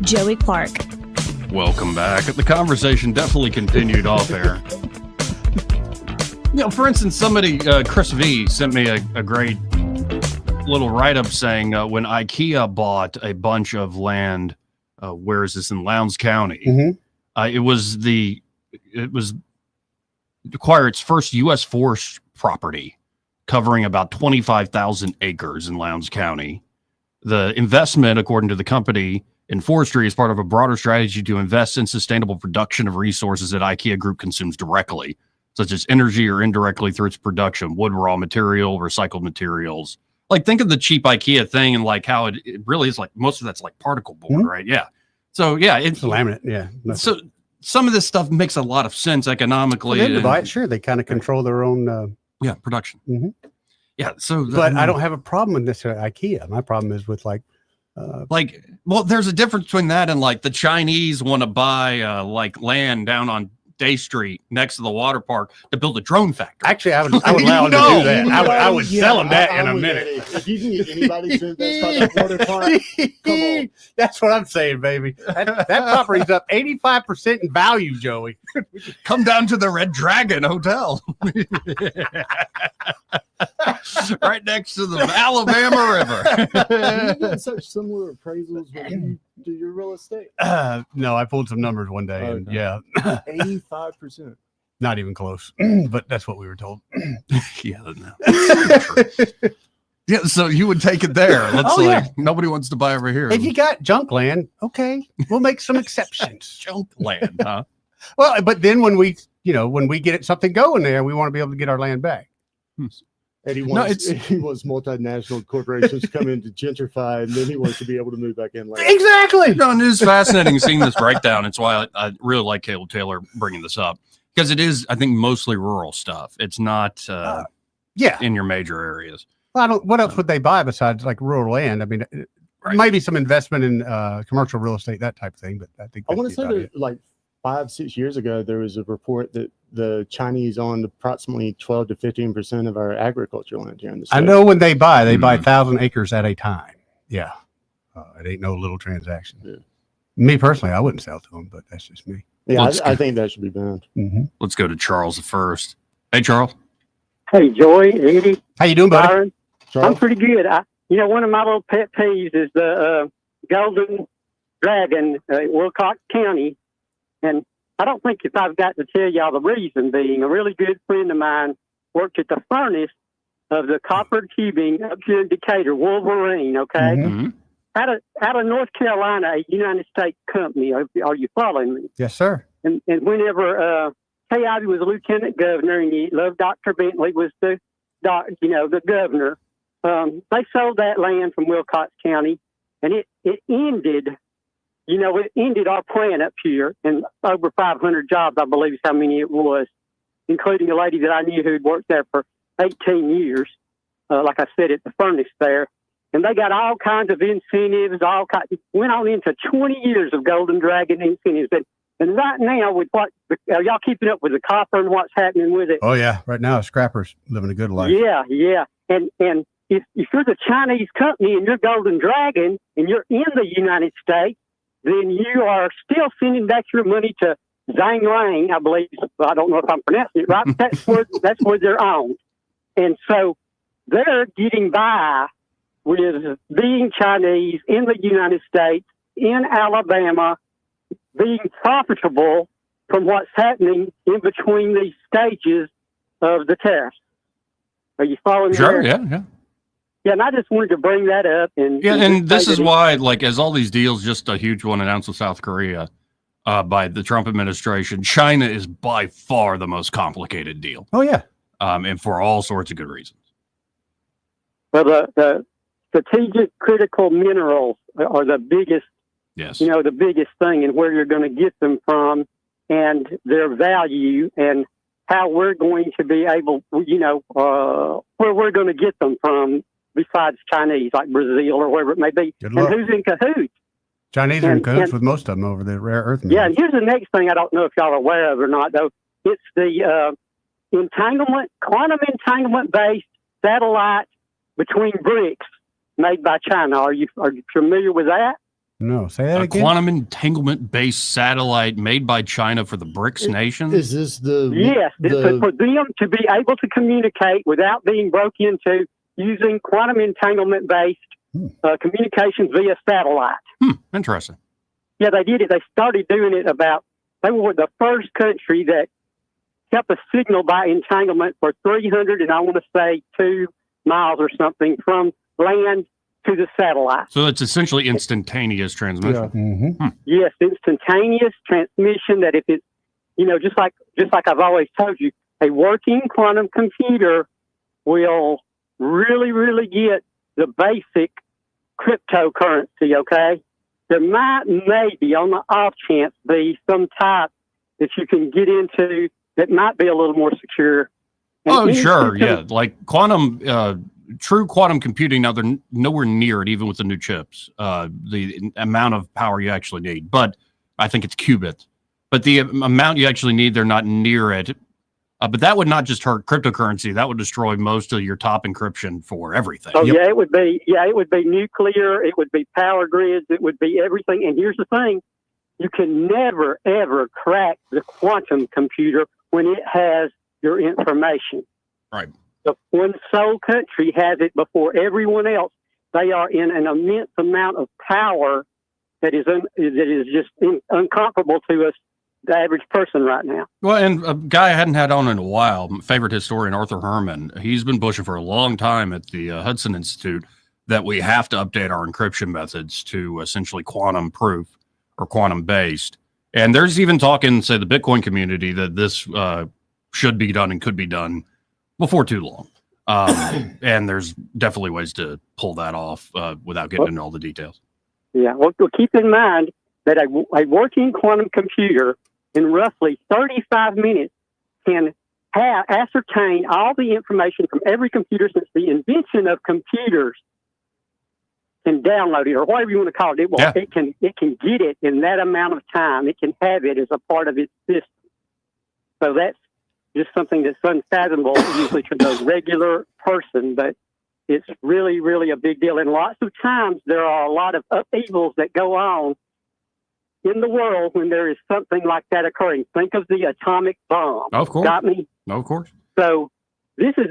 Joey Clark. Welcome back. The conversation definitely continued off air. For instance, somebody, Chris V, sent me a great little write-up saying when IKEA bought a bunch of land, where is this, in Lowndes County? It was acquire its first U.S. forest property covering about 25,000 acres in Lowndes County. The investment, according to the company, in forestry is part of a broader strategy to invest in sustainable production of resources that IKEA Group consumes directly, such as energy or indirectly through its production, wood raw material, recycled materials. Like, think of the cheap IKEA thing and like how it really is like most of that's like particle board, right? Yeah. So yeah, it's laminate. Yeah. So some of this stuff makes a lot of sense economically. Well, they buy it, sure. They kind of control their own production. Mm-hmm. Yeah. So but I don't have a problem with this IKEA. My problem is with well, there's a difference between that and like the Chinese want to buy like land down on Day Street next to the water park to build a drone factory. Actually, I would allow them to do that. I would sell them that in a minute. If you can get anybody to invest on that water park, come on. That's what I'm saying, baby. That property's up 85% in value, Joey. Come down to the Red Dragon Hotel. Right next to the Alabama River. You get such similar appraisals when you do your real estate. No, I pulled some numbers one day, and 85%. Not even close. But that's what we were told. Yeah, yeah. So you would take it there. Nobody wants to buy over here. If you got junk land, okay, we'll make some exceptions. Junk land, huh? Well, but then when we get something going there, we want to be able to get our land back. And he wants multinational corporations to come in to gentrify, and then he wants to be able to move back in later. Exactly. No, and it is fascinating seeing this breakdown. It's why I really like Caleb Taylor bringing this up, because it is, I think, mostly rural stuff. It's not in your major areas. Well, what else would they buy besides like rural land? I mean, maybe some investment in commercial real estate, that type of thing. But I think I want to say that like 5-6 years ago, there was a report that the Chinese owned approximately 12 to 15% of our agricultural land here in the state. I know when they buy 1,000 acres at a time. Yeah. It ain't no little transaction. Yeah. Me personally, I wouldn't sell to them, but that's just me. Yeah, I think that should be banned. Mm-hmm. Let's go to Charles first. Hey, Charles. Hey, Joey, Eddie. How you doing, buddy? Byron. I'm pretty good. One of my little pet peeves is the Golden Dragon, Wilcox County. And I don't think if I've got to tell y'all the reason being, a really good friend of mine worked at the furnace of the copper tubing up here in Decatur, Wolverine, okay? Mm-hmm. Out of North Carolina, a United States company. Are you following me? Yes, sir. And whenever Kay Ivey was a lieutenant governor, and he loved Dr. Bentley was the governor, they sold that land from Wilcox County, and it ended. It ended our plant up here, and over 500 jobs, I believe, is how many it was, including a lady that I knew who'd worked there for 18 years. Like I said, at the furnace there. And they got all kinds of incentives, went on into 20 years of Golden Dragon incentives. And right now, with are y'all keeping up with the copper and what's happening with it? Oh, yeah. Right now, Scrapper's living a good life. Yeah. And if you're the Chinese company and you're Golden Dragon and you're in the United States, then you are still sending back your money to Zhang Lang, I believe. I don't know if I'm pronouncing it right, but that's where they're owned. And so they're getting by with being Chinese in the United States, in Alabama, being profitable from what's happening in between these stages of the tariffs. Are you following me? Sure, there? yeah. Yeah, and I just wanted to bring that up. And this is why, like, as all these deals, just a huge one announced with South Korea by the Trump administration, China is by far the most complicated deal. Oh, yeah. And for all sorts of good reasons. Well, the strategic critical minerals are the biggest, the biggest thing, and where you're going to get them from and their value and how we're going to be able, where we're going to get them from besides Chinese, like Brazil or wherever it may be. Good And luck. who's in cahoots? Chinese are in cahoots with most of them over the rare earth minerals. Yeah, and here's the next thing I don't know if y'all are aware of or not, though. It's the quantum entanglement-based satellite between bricks made by China. Are you familiar with that? No, say that A again. quantum entanglement-based satellite made by China for the BRICS nation? Is this the... Yes, it's for them to be able to communicate without being broke into using quantum entanglement-based communications via satellite. Interesting. Yeah, they did it. They started doing it they were the first country that kept a signal by entanglement for 300 and I want to say 2 miles or something from land to the satellite. So it's essentially instantaneous transmission. Yes, instantaneous transmission. That if it's, just like I've always told you, a working quantum computer will really, really get the basic cryptocurrency. Okay, there might maybe on the off chance be some type that you can get into that might be a little more secure. Oh, sure, yeah. Like true quantum computing, now they're nowhere near it, even with the new chips, the amount of power you actually need. But I think it's qubits. But the amount you actually need, they're not near it. But that would not just hurt cryptocurrency. That would destroy most of your top encryption for everything. Oh, yeah, it would be nuclear. It would be power grids. It would be everything. And here's the thing. You can never, ever crack the quantum computer when it has your information. Right. The one sole country has it before everyone else. They are in an immense amount of power that is just incomparable to us, the average person right now. Well, and a guy I hadn't had on in a while, my favorite historian, Arthur Herman, he's been pushing for a long time at the Hudson Institute that we have to update our encryption methods to essentially quantum proof or quantum based. And there's even talk in, say, the Bitcoin community that this should be done and could be done before too long. And there's definitely ways to pull that off without getting into all the details. Yeah, well, keep in mind that a working quantum computer in roughly 35 minutes can ascertain all the information from every computer since the invention of computers, can download it or whatever you want to call it. It can get it in that amount of time. It can have it as a part of its system. So that's just something that's unfathomable usually to the regular person, but it's really, really a big deal. And lots of times there are a lot of upheavals that go on in the world when there is something like that occurring. Think of the atomic bomb. Of course. Got me? Of course. So this is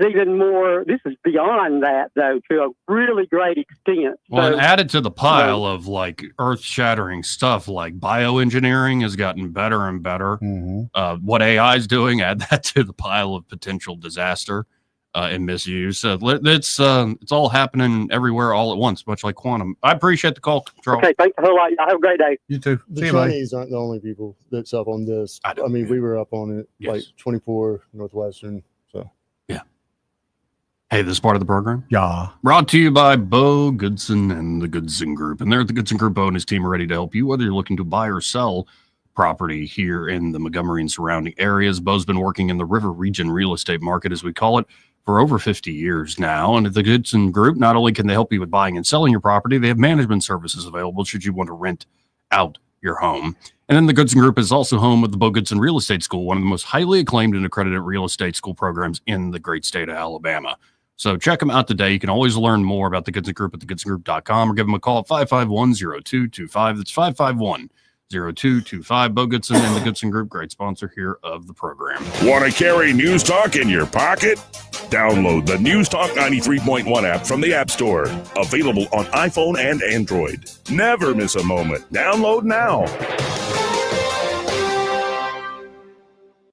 beyond that, though, to a really great extent. Well, so, and added to the pile of like earth-shattering stuff, like bioengineering has gotten better and better. What AI is doing, add that to the pile of potential disaster. and misuse. It's all happening everywhere all at once, much like quantum. I appreciate the call, Charles. Okay, thanks a whole lot. Y'all have a great day. You too. The Chinese aren't the only people that's up on this. I mean, we were up on it, like 24 Northwestern. So, yeah. Hey, this is part of the program. Yeah. Brought to you by Bo Goodson and the Goodson Group. And they're the Goodson Group Bo and his team are ready to help you, whether you're looking to buy or sell property here in the Montgomery and surrounding areas. Bo's been working in the River Region real estate market, as we call it, for over 50 years now. And at the Goodson Group, not only can they help you with buying and selling your property, they have management services available should you want to rent out your home. And then the Goodson Group is also home of the Bo Goodson Real Estate School, one of the most highly acclaimed and accredited real estate school programs in the great state of Alabama. So check them out today. You can always learn more about the Goodson Group at thegoodsongroup.com or give them a call at 551-0225. That's 551-0225. Bo Goodson and the Goodson Group, great sponsor here of the program. Want to carry News Talk in your pocket? Download the News Talk 93.1 app from the App Store. Available on iPhone and Android. Never miss a moment. Download now.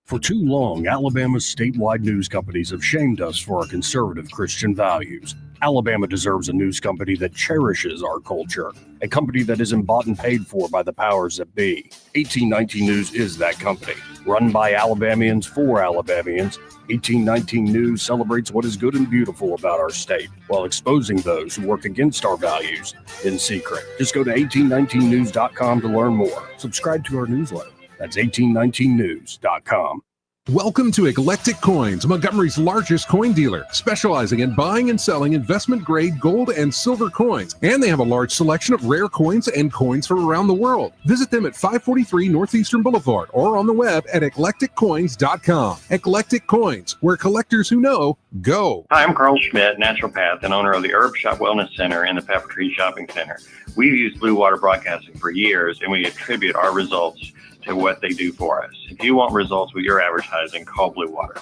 For too long, Alabama's statewide news companies have shamed us for our conservative Christian values. Alabama deserves a news company that cherishes our culture, a company that isn't bought and paid for by the powers that be. 1819 News is that company. Run by Alabamians for Alabamians, 1819 News celebrates what is good and beautiful about our state, while exposing those who work against our values in secret. Just go to 1819news.com to learn more. Subscribe to our newsletter. That's 1819news.com. Welcome to Eclectic Coins, Montgomery's largest coin dealer, specializing in buying and selling investment-grade gold and silver coins. And they have a large selection of rare coins and coins from around the world. Visit them at 543 Northeastern Boulevard or on the web at eclecticcoins.com. Eclectic Coins, where collectors who know go. Hi, I'm Carl Schmidt, naturopath and owner of the Herb Shop Wellness Center and the Pepper Tree Shopping Center. We've used Blue Water Broadcasting for years, and we attribute our results to what they do for us. If you want results with your advertising, call Blue Water.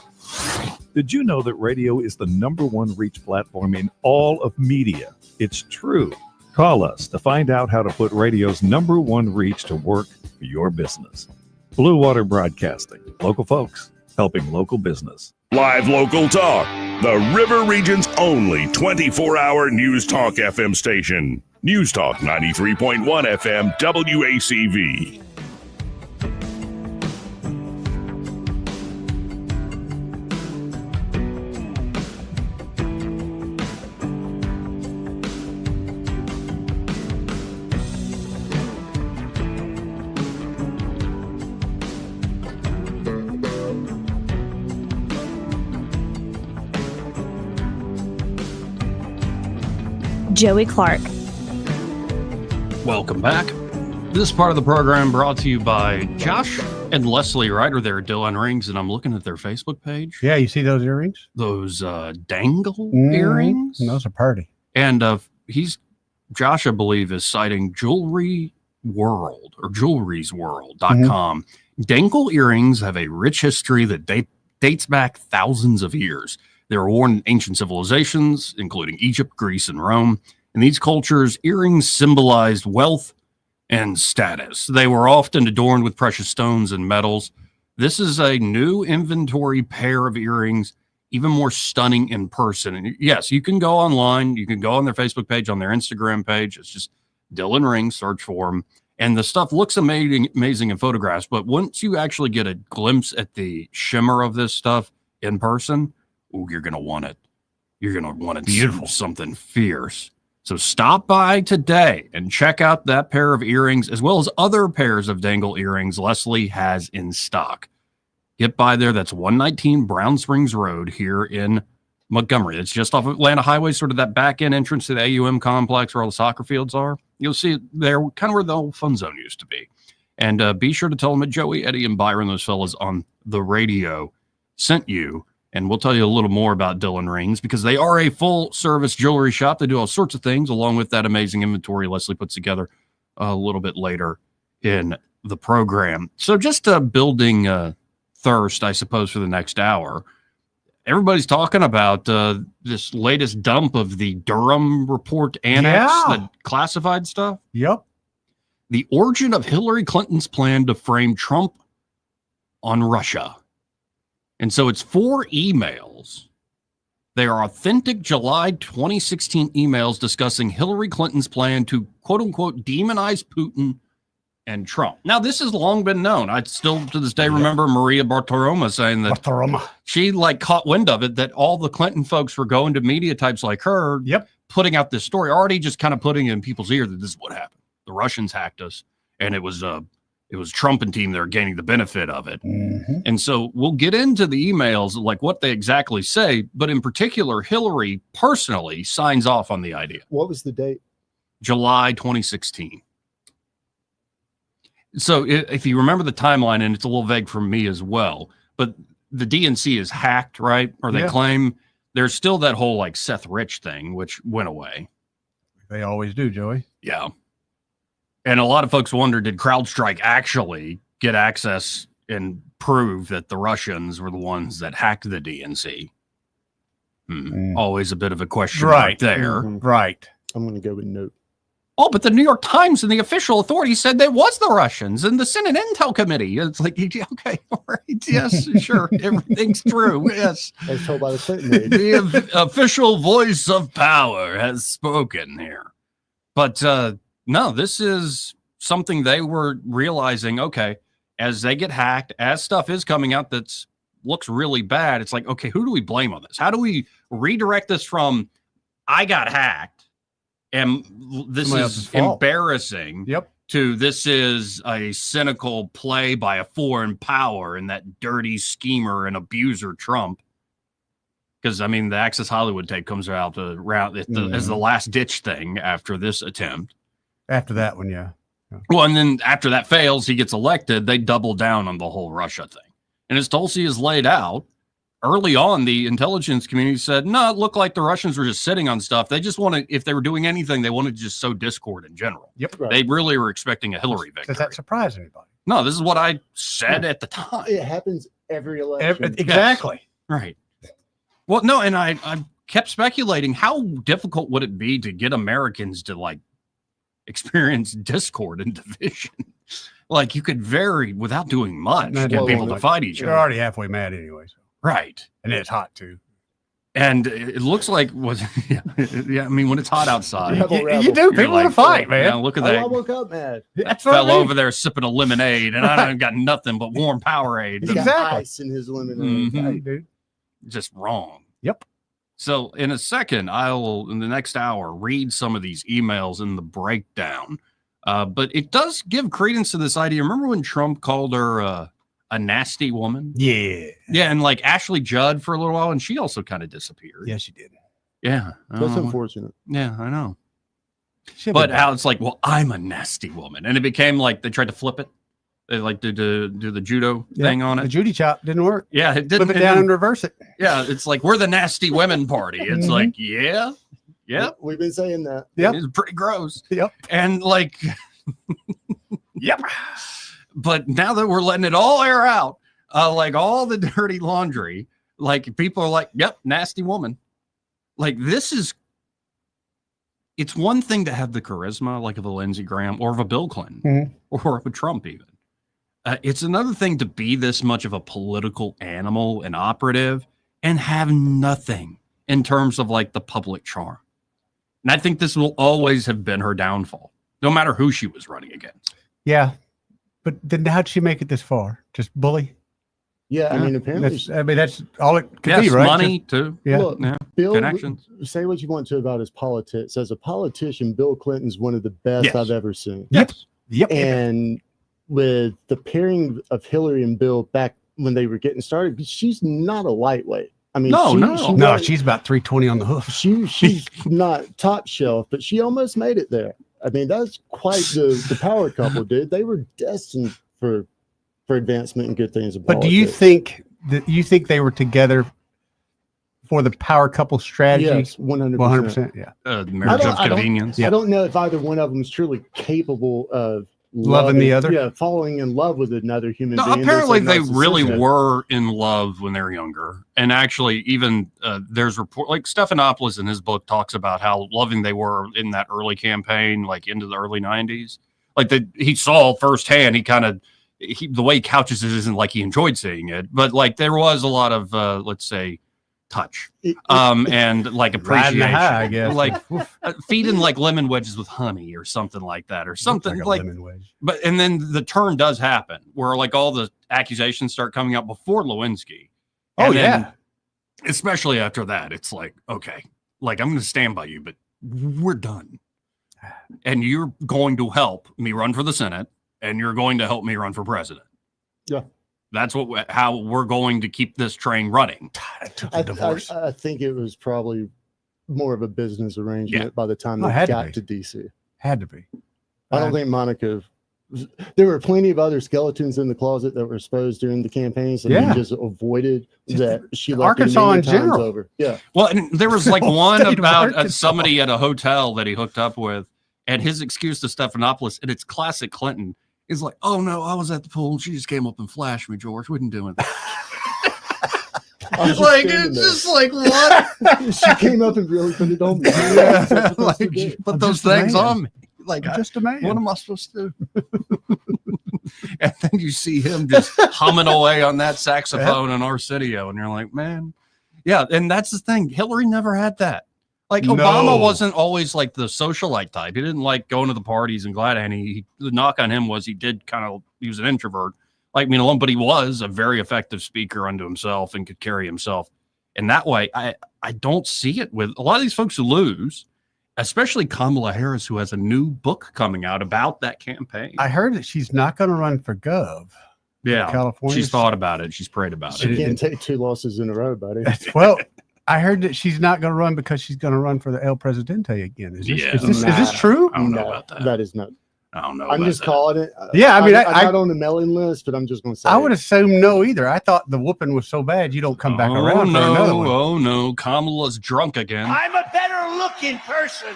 Did you know that radio is the #1 reach platform in all of media? It's true. Call us to find out how to put radio's #1 reach to work for your business. Blue Water Broadcasting. Local folks helping local business. Live local talk. The River Region's only 24-hour News Talk FM station. News Talk 93.1 FM WACV. Joey Clark. Welcome back. This part of the program brought to you by Josh and Leslie Ryder there at Dylan Rings, and I'm looking at their Facebook page. Yeah, you see those earrings? Those dangle earrings? Those are party. And Josh, I believe, is citing Jewelry World or jewelriesworld.com. Dangle earrings have a rich history that dates back thousands of years. They were worn in ancient civilizations, including Egypt, Greece, and Rome. In these cultures, earrings symbolized wealth and status. They were often adorned with precious stones and metals. This is a new inventory pair of earrings, even more stunning in person. And yes, you can go online. You can go on their Facebook page, on their Instagram page. It's just Dylan Rings, search for them. And the stuff looks amazing in photographs. But once you actually get a glimpse at the shimmer of this stuff in person, ooh, you're going to want it. You're going to want it. Beautiful. Something fierce. So stop by today and check out that pair of earrings as well as other pairs of dangle earrings Leslie has in stock. Get by there. That's 119 Brown Springs Road here in Montgomery. It's just off of Atlanta Highway, sort of that back end entrance to the AUM complex where all the soccer fields are. You'll see it there, kind of where the old fun zone used to be. And be sure to tell them that Joey, Eddie, and Byron, those fellas on the radio, sent you. And we'll tell you a little more about Dylan Rings because they are a full-service jewelry shop. They do all sorts of things along with that amazing inventory Leslie puts together a little bit later in the program. So just building thirst, I suppose, for the next hour. Everybody's talking about this latest dump of the Durham report annex, the classified stuff. Yep. The origin of Hillary Clinton's plan to frame Trump on Russia. And so it's 4 emails They are authentic July 2016 emails discussing Hillary Clinton's plan to quote-unquote demonize Putin and Trump. Now, this has long been known. I still, to this day, remember Maria Bartiromo saying that she caught wind of it, that all the Clinton folks were going to media types like her, putting out this story, already just kind of putting it in people's ear that this is what happened. The Russians hacked us, and it was Trump and team that are gaining the benefit of it. And so we'll get into the emails, like what they exactly say, but in particular, Hillary personally signs off on the idea. What was the date? July 2016. So if you remember the timeline, and it's a little vague for me as well, but the DNC is hacked, right? Or they claim there's still that whole Seth Rich thing, which went away. They always do, Joey. Yeah. And a lot of folks wonder, did CrowdStrike actually get access and prove that the Russians were the ones that hacked the DNC? Always a bit of a question right there. Right. I'm going to go with no. Oh, but the New York Times and the official authority said that it was the Russians and the Senate Intel Committee. It's like, okay, all right, yes, sure, everything's true. Yes, as told by the Clinton. The official voice of power has spoken here. But no, this is something they were realizing. Okay, as they get hacked, as stuff is coming out that's looks really bad, it's like, okay, who do we blame on this? How do we redirect this from I got hacked and this is embarrassing to this is a cynical play by a foreign power and that dirty schemer and abuser Trump? Because, I mean, the Access Hollywood tape comes out as the last ditch thing after this attempt. After that one, yeah. Well, and then after that fails, he gets elected, they double down on the whole Russia thing. And as Tulsi has laid out, early on, the intelligence community said, no, it looked like the Russians were just sitting on stuff. They just wanted, if they were doing anything, they wanted to just sow discord in general. Yep. Right. They really were expecting a Hillary victory. Does that surprise anybody? No, this is what I said at the time. It happens every election. Exactly. Yes. Right. Well, no, and I kept speculating, how difficult would it be to get Americans to experience discord and division? You could without doing much, get people to fight each other. They're already halfway mad anyway. So. Right. And it's hot too. And it looks like I mean, when it's hot outside, you do. People want to fight, man. Yeah, look at that. I woke up mad. That's fell over there sipping a lemonade, and I don't got nothing but warm Powerade. He's got ice in his lemonade. Hey, dude. Just wrong. Yep. So in a second, I will, in the next hour, read some of these emails in the breakdown. But it does give credence to this idea. Remember when Trump called her a nasty woman? Yeah. Yeah, and Ashley Judd for a little while, and she also kind of disappeared. Yeah, she did. Yeah. That's unfortunate. Yeah, I know. But how it's well, I'm a nasty woman. And it became they tried to flip it. They do the judo thing on it. The Judy chop didn't work. Yeah, it didn't. Flip it down and reverse it. Yeah, it's we're the nasty women party. It's yeah. Yep. We've been saying that. Yep. It's pretty gross. Yep. And yep. But now that we're letting it all air out, all the dirty laundry, people are yep, nasty woman. It's one thing to have the charisma of a Lindsey Graham or of a Bill Clinton or of a Trump even. It's another thing to be this much of a political animal and operative and have nothing in terms of the public charm. And I think this will always have been her downfall, no matter who she was running against. Yeah. But then how'd she make it this far? Just bully? Yeah, I mean, apparently. That's all it could be, right? Money, too. Yeah. Look, Bill, connections. Say what you want to about his politics. As a politician, Bill Clinton's one of the best I've ever seen. Yep. And with the pairing of Hillary and Bill back when they were getting started, she's not a lightweight. I mean, she's about 320 on the hoof. She's not top shelf, but she almost made it there. I mean, that's quite the power couple, dude. They were destined for advancement and good things. But do you think they were together for the power couple strategy? Yes, 100%. 100%. Yeah. Marriage of convenience. I don't know if either one of them is truly capable of loving the other. Yeah, falling in love with another human being. Apparently, they really were in love when they were younger. And actually, even there's report Stephanopoulos in his book talks about how loving they were in that early campaign, into the early 90s. He saw firsthand. The way he couches it isn't he enjoyed seeing it, but there was a lot of let's say touch, and like appreciation, high, I guess. like feeding like lemon wedges with honey or something like that, or something like lemon wedge. But and then the turn does happen where like all the accusations start coming out before Lewinsky. Oh, then, especially after that, it's like, okay, like I'm going to stand by you, but we're done. And you're going to help me run for the Senate, and you're going to help me run for president. Yeah. That's how we're going to keep this train running. I think it was probably more of a business arrangement by the time they got to DC. Had to be. I don't think Monica. There were plenty of other skeletons in the closet that were exposed during the campaigns, and they just avoided that. She left Arkansas in times general. over. Yeah. Well, and there was like one about somebody at a hotel that he hooked up with, and his excuse to Stephanopoulos, and it's classic Clinton. He's like, oh no, I was at the pool and she just came up and flashed me, George. We didn't do anything. Like it's just like what? She came up and really put it on me. Like, put those things on me. Like just a man. What am I supposed to do? And then you see him just humming away on that saxophone in Arsenio, and you're like, man, yeah. And that's the thing. Hillary never had that. Like Obama wasn't always like the socialite type. He didn't like going to the parties and glad. And the knock on him was he was an introvert, like me alone, but he was a very effective speaker unto himself and could carry himself. And that way, I don't see it with a lot of these folks who lose, especially Kamala Harris, who has a new book coming out about that campaign. I heard that she's not going to run for gov. Yeah, California. She's thought about it. She's prayed about She it. can't take 2 losses in a row, buddy. Well, I heard that she's not going to run because she's going to run for the El Presidente again. Is this true? I don't know about that. That is not. I don't know. I'm just calling it. Yeah, I mean, I'm not on the mailing list, but I'm just going to say. I would assume no either. I thought the whooping was so bad you don't come back around for another one. Oh no, Kamala's drunk again. I'm a better looking person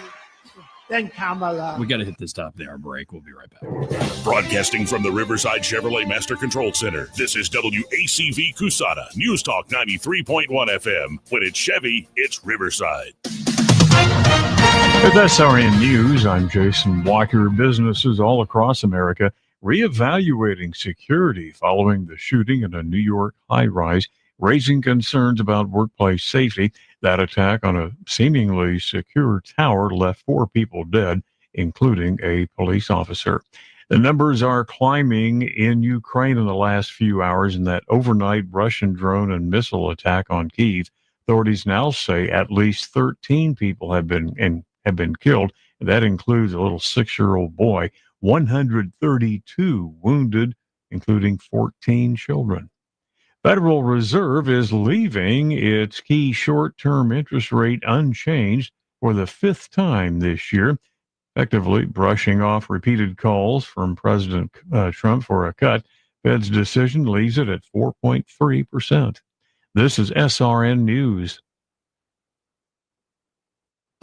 than Kamala. We got to hit this top of the hour break. We'll be right back. Broadcasting from the Riverside Chevrolet Master Control Center, this is WACV Cusada, News Talk 93.1 FM. When it's Chevy, it's Riverside. With SRN News, I'm Jason Walker. Businesses all across America reevaluating security following the shooting in a New York high-rise, raising concerns about workplace safety. That attack on a seemingly secure tower left 4 people dead, including a police officer. The numbers are climbing in Ukraine in the last few hours in that overnight Russian drone and missile attack on Kyiv. Authorities now say at least 13 people have been killed. That includes a little 6-year-old boy, 132 wounded, including 14 children. Federal Reserve is leaving its key short-term interest rate unchanged for the 5th time this year, effectively brushing off repeated calls from President Trump for a cut. Fed's decision leaves it at 4.3%. This is SRN News.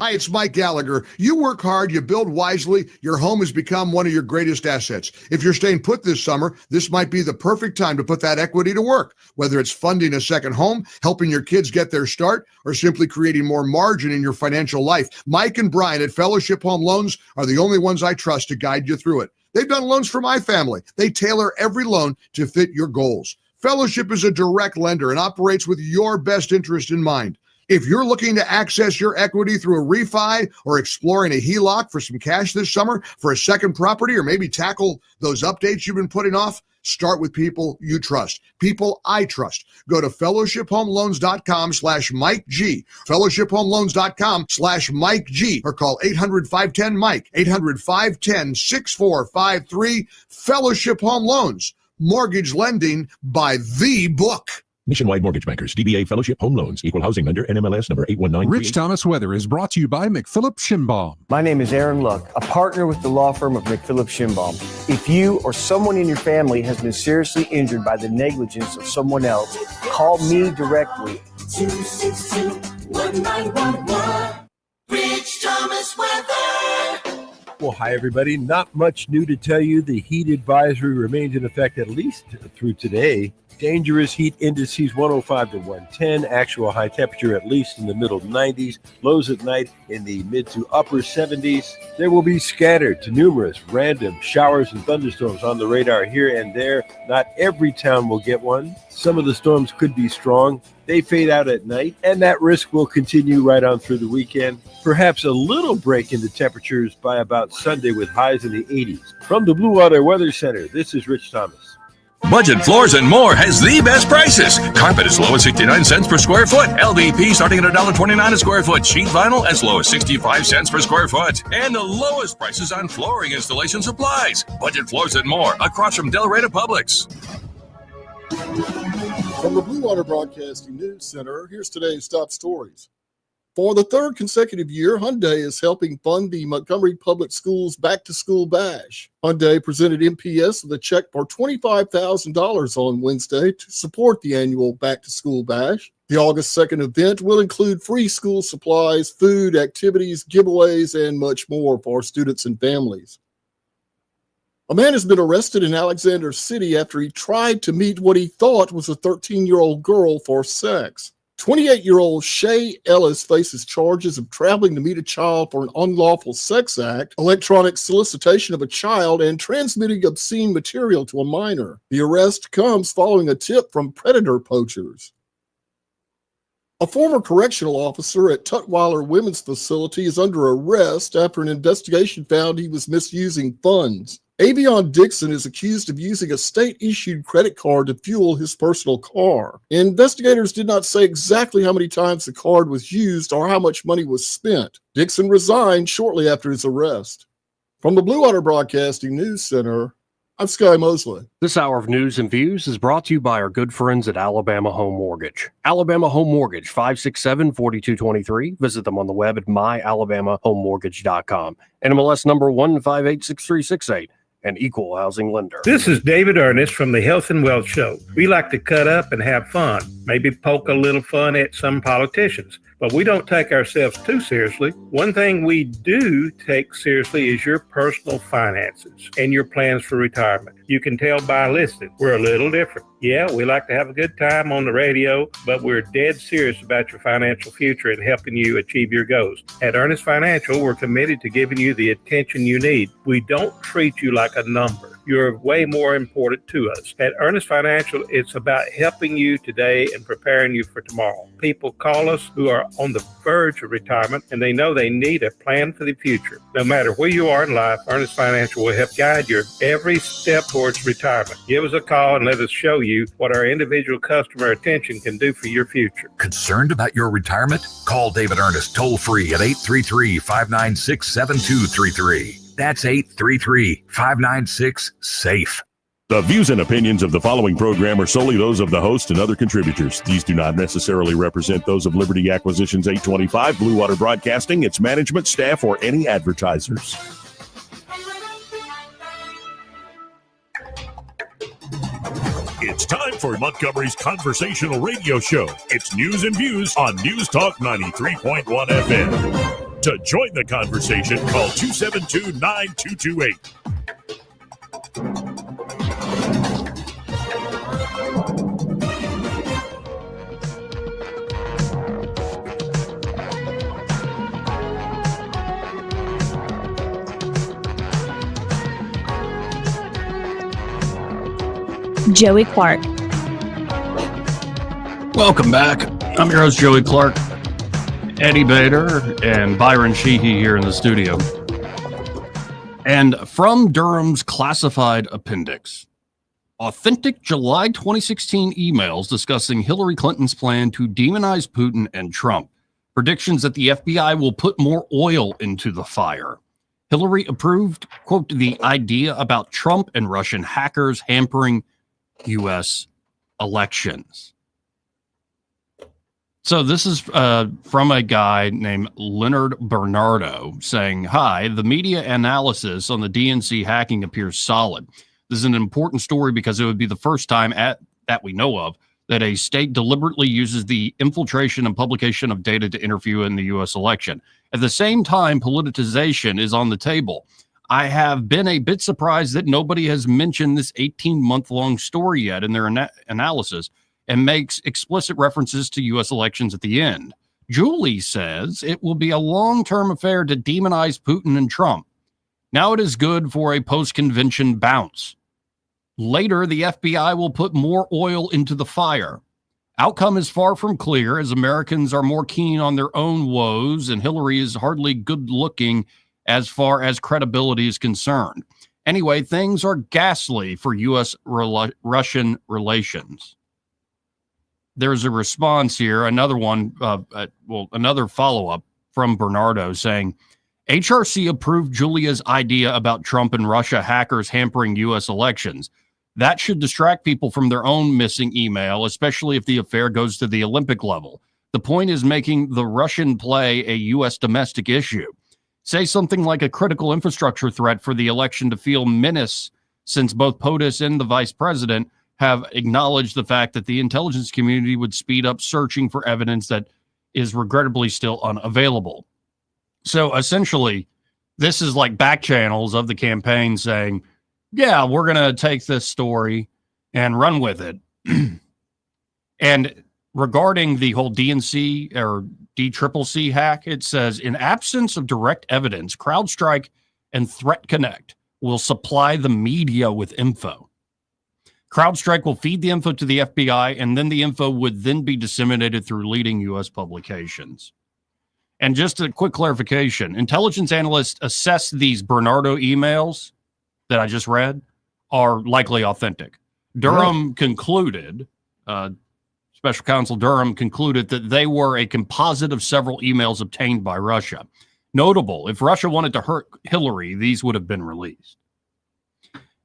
Hi, it's Mike Gallagher. You work hard, you build wisely, your home has become one of your greatest assets. If you're staying put this summer, this might be the perfect time to put that equity to work, whether it's funding a second home, helping your kids get their start, or simply creating more margin in your financial life. Mike and Brian at Fellowship Home Loans are the only ones I trust to guide you through it. They've done loans for my family. They tailor every loan to fit your goals. Fellowship is a direct lender and operates with your best interest in mind. If you're looking to access your equity through a refi or exploring a HELOC for some cash this summer for a second property, or maybe tackle those updates you've been putting off, start with people you trust, people I trust. Go to fellowshiphomeloans.com/Mike G, fellowshiphomeloans.com/Mike G, or call 800-510-MIKE, 800-510-6453. Fellowship Home Loans, mortgage lending by the book. Nationwide Mortgage Bankers, DBA Fellowship Home Loans, Equal Housing Lender, NMLS number 819. Rich Thomas Weather is brought to you by McPhillip Schimbaum. My name is Aaron Luck, a partner with the law firm of McPhillip Schimbaum. If you or someone in your family has been seriously injured by the negligence of someone else, call me directly. 262-1911. Rich Thomas Weather. Well, hi, everybody. Not much new to tell you. The heat advisory remains in effect at least through today. Dangerous heat indices 105 to 110. Actual high temperature at least in the middle 90s. Lows at night in the mid to upper 70s. There will be scattered to numerous random showers and thunderstorms on the radar here and there. Not every town will get one. Some of the storms could be strong. They fade out at night, and that risk will continue right on through the weekend. Perhaps a little break in the temperatures by about Sunday with highs in the 80s. From the Blue Water Weather Center, this is Rich Thomas. Budget Floors and More has the best prices. Carpet as low as 69 cents per square foot. LVP starting at $1.29 a square foot. Sheet vinyl as low as 65 cents per square foot. And the lowest prices on flooring installation supplies. Budget Floors and More across from Delray Publix. From the Blue Water Broadcasting News Center, here's today's top stories. For the third consecutive year, Hyundai is helping fund the Montgomery Public Schools Back to School Bash. Hyundai presented MPS with a check for $25,000 on Wednesday to support the annual Back to School Bash. The August 2nd event will include free school supplies, food, activities, giveaways, and much more for students and families. A man has been arrested in Alexander City after he tried to meet what he thought was a 13-year-old girl for sex. 28-year-old Shay Ellis faces charges of traveling to meet a child for an unlawful sex act, electronic solicitation of a child, and transmitting obscene material to a minor. The arrest comes following a tip from predator poachers. A former correctional officer at Tutwiler Women's Facility is under arrest after an investigation found he was misusing funds. Avion Dixon is accused of using a state-issued credit card to fuel his personal car. Investigators did not say exactly how many times the card was used or how much money was spent. Dixon resigned shortly after his arrest. From the Blue Water Broadcasting News Center, I'm Sky Mosley. This hour of news and views is brought to you by our good friends at Alabama Home Mortgage. Alabama Home Mortgage, 567-4223. Visit them on the web at myalabamahomemortgage.com. NMLS number 1586368. An equal housing lender. This is David Ernest from the Health and Wealth Show. We like to cut up and have fun, maybe poke a little fun at some politicians, but we don't take ourselves too seriously. One thing we do take seriously is your personal finances and your plans for retirement. You can tell by listening, we're a little different. Yeah, we like to have a good time on the radio, but we're dead serious about your financial future and helping you achieve your goals. At Ernest Financial, we're committed to giving you the attention you need. We don't treat you like a number. You're way more important to us. At Ernest Financial, it's about helping you today and preparing you for tomorrow. People call us who are on the verge of retirement, and they know they need a plan for the future. No matter where you are in life, Ernest Financial will help guide your every step towards retirement. Give us a call and let us show you what our individual customer attention can do for your future. Concerned about your retirement? Call David Ernest toll-free at 833-596-7233. That's 833-596-SAFE. The views and opinions of the following program are solely those of the host and other contributors. These do not necessarily represent those of Liberty Acquisitions 825, Blue Water Broadcasting, its management, staff, or any advertisers. It's time for Montgomery's conversational radio show. It's news and views on News Talk 93.1 FM. To join the conversation, call 272-9228. Joey Clark. Welcome back. I'm your host, Joey Clark. Eddie Bader and Byron Sheehy here in the studio. And from Durham's classified appendix, authentic July 2016 emails discussing Hillary Clinton's plan to demonize Putin and Trump. Predictions that the FBI will put more oil into the fire. Hillary approved, quote, the idea about Trump and Russian hackers hampering U.S. elections. So this is from a guy named Leonard Bernardo saying, hi, the media analysis on the DNC hacking appears solid. This is an important story because it would be the first time that we know of that a state deliberately uses the infiltration and publication of data to interfere in the U.S. election. At the same time, politicization is on the table. I have been a bit surprised that nobody has mentioned this 18-month-long story yet in their analysis and makes explicit references to U.S. elections at the end. Julie says it will be a long-term affair to demonize Putin and Trump. Now it is good for a post-convention bounce. Later, the FBI will put more oil into the fire. Outcome is far from clear, as Americans are more keen on their own woes, and Hillary is hardly good-looking as far as credibility is concerned. Anyway, things are ghastly for U.S.-Russian relations. There's a response here, another one, another follow-up from Bernardo saying, HRC approved Julia's idea about Trump and Russia hackers hampering U.S. elections. That should distract people from their own missing email, especially if the affair goes to the Olympic level. The point is making the Russian play a U.S. domestic issue. Say something like a critical infrastructure threat for the election to feel menace, since both POTUS and the vice president have acknowledged the fact that the intelligence community would speed up searching for evidence that is regrettably still unavailable. So essentially, this is like back channels of the campaign saying, yeah, we're going to take this story and run with it. And regarding the whole DNC or DCCC hack, it says, in absence of direct evidence, CrowdStrike and Threat Connect will supply the media with info. CrowdStrike will feed the info to the FBI, and then the info would then be disseminated through leading U.S. publications. And just a quick clarification, intelligence analysts assess these Bernardo emails that I just read are likely authentic. Durham concluded, Special Counsel Durham concluded that they were a composite of several emails obtained by Russia. Notable, if Russia wanted to hurt Hillary, these would have been released.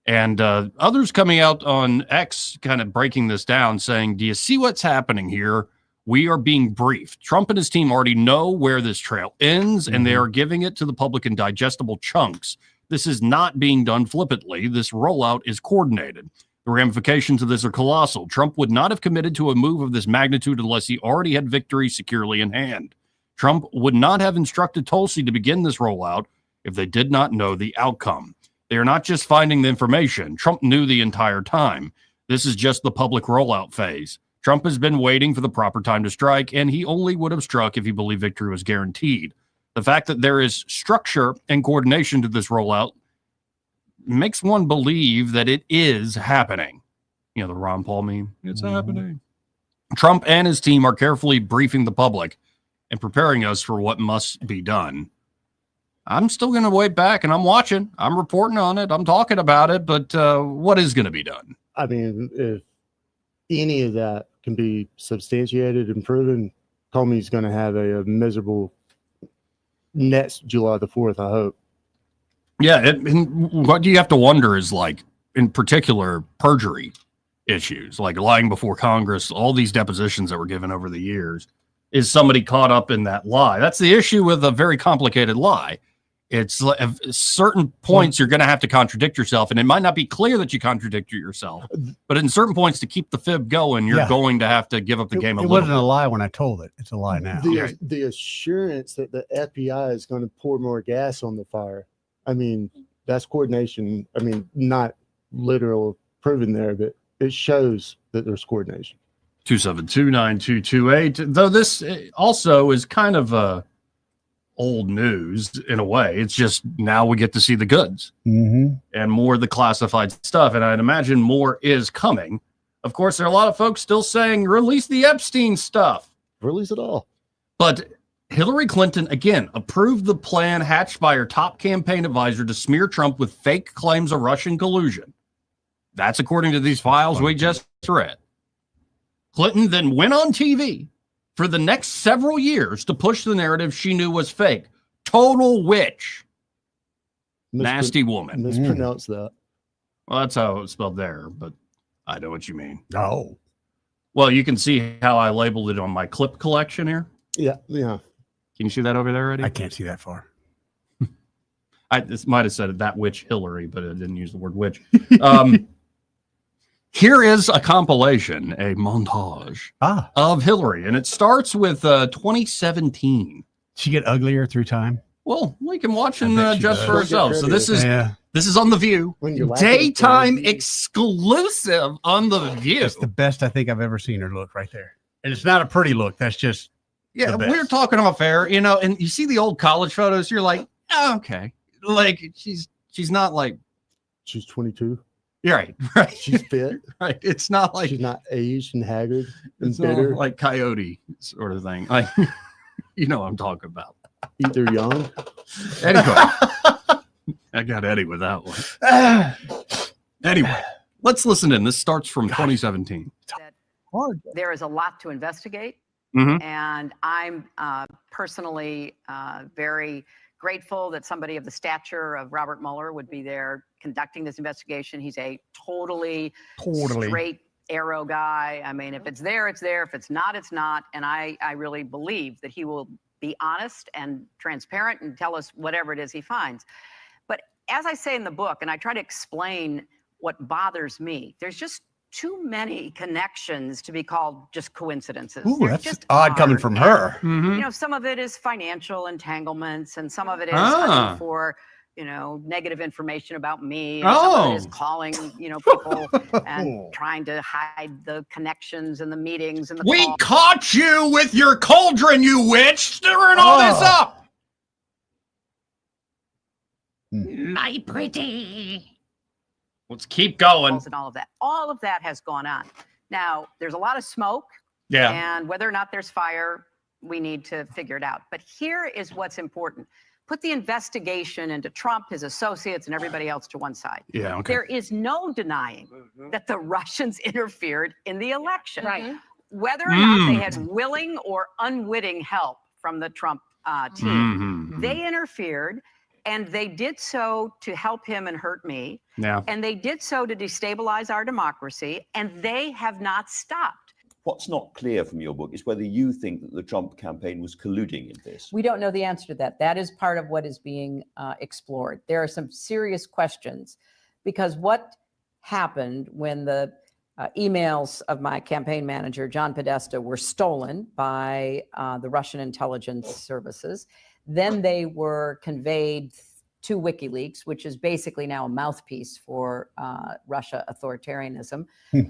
And others coming out on X kind of breaking this down, saying, do you see what's happening here? We are being briefed. Trump and his team already know where this trail ends, and they are giving it to the public in digestible chunks. This is not being done flippantly. This rollout is coordinated. The ramifications of this are colossal. Trump would not have committed to a move of this magnitude unless he already had victory securely in hand. Trump would not have instructed Tulsi to begin this rollout if they did not know the outcome. They are not just finding the information. Trump knew the entire time. This is just the public rollout phase. Trump has been waiting for the proper time to strike, and he only would have struck if he believed victory was guaranteed. The fact that there is structure and coordination to this rollout makes one believe that it is happening. You know, the Ron Paul meme, it's happening. Trump and his team are carefully briefing the public and preparing us for what must be done. I'm still going to wait back, and I'm watching. I'm reporting on it. I'm talking about it, but what is going to be done? I mean, if any of that can be substantiated and proven, Comey's going to have a miserable next July the 4th, I hope. Yeah, and what you have to wonder is, like, in particular, perjury issues, like lying before Congress, all these depositions that were given over the years. Is somebody caught up in that lie? That's the issue with a very complicated lie. It's at certain points you're going to have to contradict yourself, and it might not be clear that you contradict yourself, but in certain points to keep the fib going, you're going to have to give up the game a little bit. It wasn't a lie when I told it. It's a lie now. The assurance that the FBI is going to pour more gas on the fire. I mean, that's coordination. I mean, not literal proven there, but it shows that there's coordination. 272-9228. Though this also is kind of old news in a way. It's just now we get to see the goods and more of the classified stuff. And I'd imagine more is coming. Of course, there are a lot of folks still saying, release the Epstein stuff. Release it all. But Hillary Clinton, again, approved the plan hatched by her top campaign advisor to smear Trump with fake claims of Russian collusion. That's according to these files we just read. Clinton then went on TV for the next several years to push the narrative she knew was fake. Total witch. Nasty woman. Mispronounce that. Well, that's how it's spelled there, but I know what you mean. No. Well, you can see how I labeled it on my clip collection here. Yeah. Can you see that over there already? I can't see that far. This might have said that witch Hillary, but it didn't use the word witch. Here is a compilation, a montage of Hillary, and it starts with 2017. She get uglier through time? Well, we can watch and bet she judge does. for ourselves. So this is on The View. When you're laughing at Daytime things. exclusive on The View. It's the best I think I've ever seen her look right there. And it's not a pretty look. That's just Yeah, the best. we're talking off air, and you see the old college photos, you're like, oh, okay. Like she's not like She's 22. you're right. She's fit. Right. It's not like She's not aged and haggard and it's not bitter. like Coyote sort of thing. Like you know what I'm talking about. Either young. Anyway, I got Eddie with that one. Anyway, let's listen in. This starts from 2017. There is a lot to investigate, Mhm. and I'm personally very grateful that somebody of the stature of Robert Mueller would be there conducting this investigation. He's a totally straight arrow guy. I mean, if it's there, it's there. If it's not, it's not. And I really believe that he will be honest and transparent and tell us whatever it is he finds. But as I say in the book, and I try to explain what bothers me, there's just too many connections to be called just coincidences. Ooh, There that's just odd coming are. from her. You know, some of it is financial entanglements, and some of it is hunting for, negative information about me. And some of it is calling, people and trying to hide the connections and the meetings and the We calls. caught you with your cauldron, you witch, stirring all this up. My pretty. Let's keep going. And all of that. All of that has gone on. Now, there's a lot of smoke. Yeah. And whether or not there's fire, we need to figure it out. But here is what's important. Put the investigation into Trump, his associates, and everybody else to one side. Yeah, okay. There is no denying that the Russians interfered in the election. Right. Whether or not they had willing or unwitting help from the Trump team, they interfered. And they did so to help him and hurt me. Yeah. And they did so to destabilize our democracy. And they have not stopped. What's not clear from your book is whether you think that the Trump campaign was colluding in this. We don't know the answer to that. That is part of what is being explored. There are some serious questions because what happened when the emails of my campaign manager, John Podesta, were stolen by the Russian intelligence services. Then they were conveyed to WikiLeaks, which is basically now a mouthpiece for Russia authoritarianism.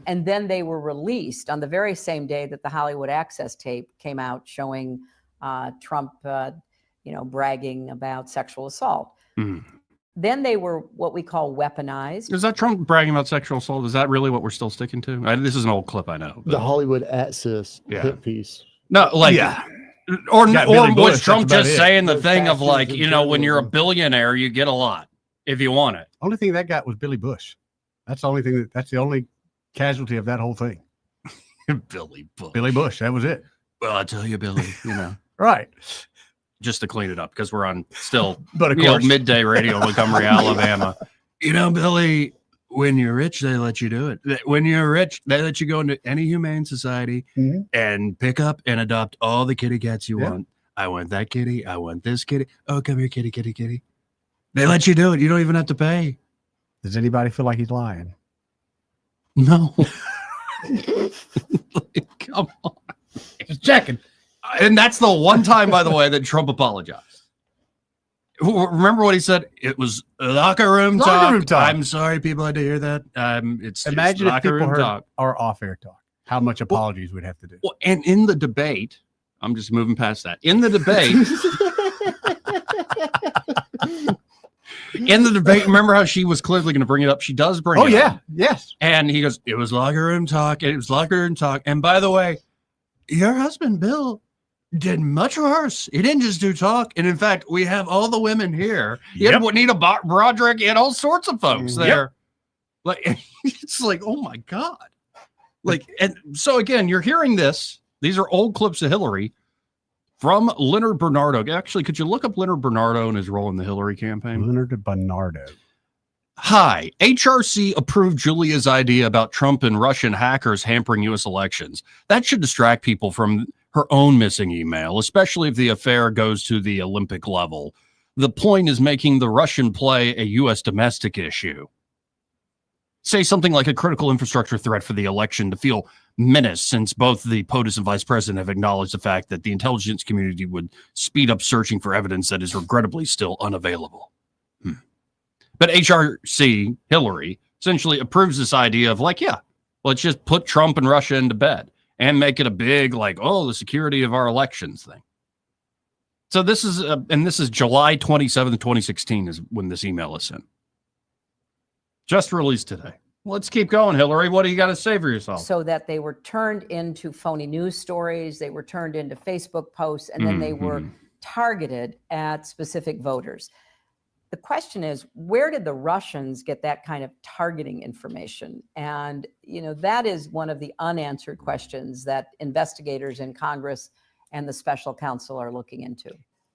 And then they were released on the very same day that the Hollywood Access tape came out showing Trump, bragging about sexual assault. Then they were what we call weaponized. Is that Trump bragging about sexual assault? Is that really what we're still sticking to? This is an old clip, I know. The Hollywood Access hit piece. No, like, or Billy Bush, was Trump that's about just it. saying the thing of like, when you're a billionaire, you get a lot if you want it. Only thing that got was Billy Bush. That's the only thing that's the only casualty of that whole thing. Billy Bush. Billy Bush. That was it. Well, I tell you, Billy, Right. Just to clean it up because we're on still But of course. midday radio in Montgomery, Alabama. Billy, when you're rich, they let you do it. When you're rich, they let you go into any humane society and pick up and adopt all the kitty cats you want. I want that kitty. I want this kitty. Oh, come here, kitty, kitty, kitty. They let you do it. You don't even have to pay. Does anybody feel like he's lying? No. Come on. Just checking. And that's the one time, by the way, that Trump apologized. Remember what he said? It was locker room talk. I'm sorry people had to hear that. It's Imagine if locker people room heard talk. our off-air talk. How much apologies we'd have to do. Well, and in the debate, I'm just moving past that. In the debate, remember how she was clearly going to bring it up? She does bring it up. Yes. And he goes, it was locker room talk. It was locker room talk. And by the way, your husband, Bill, did much worse. He didn't just do talk. And in fact, we have all the women here. You had Nita Broderick and all sorts of folks there. Like, it's like, oh my God. Like, and so again, you're hearing this. These are old clips of Hillary from Leonard Bernardo. Actually, could you look up Leonard Bernardo and his role in the Hillary campaign? Leonard Bernardo. Hi, HRC approved Julia's idea about Trump and Russian hackers hampering U.S. elections. That should distract people from her own missing email, especially if the affair goes to the Olympic level. The point is making the Russian play a U.S. domestic issue. Say something like a critical infrastructure threat for the election to feel minutes since both the POTUS and vice president have acknowledged the fact that the intelligence community would speed up searching for evidence that is regrettably still unavailable. But HRC, Hillary, essentially approves this idea of like, yeah, let's just put Trump and Russia into bed and make it a big, like, oh, the security of our elections thing. So this is, and this is July 27th, 2016 is when this email is sent. Just released today. Let's keep going, Hillary. What do you got to say for yourself? So that they were turned into phony news stories, they were turned into Facebook posts, and then they were targeted at specific voters. The question is, where did the Russians get that kind of targeting information? And, you know, that is one of the unanswered questions that investigators in Congress and the special counsel are looking into.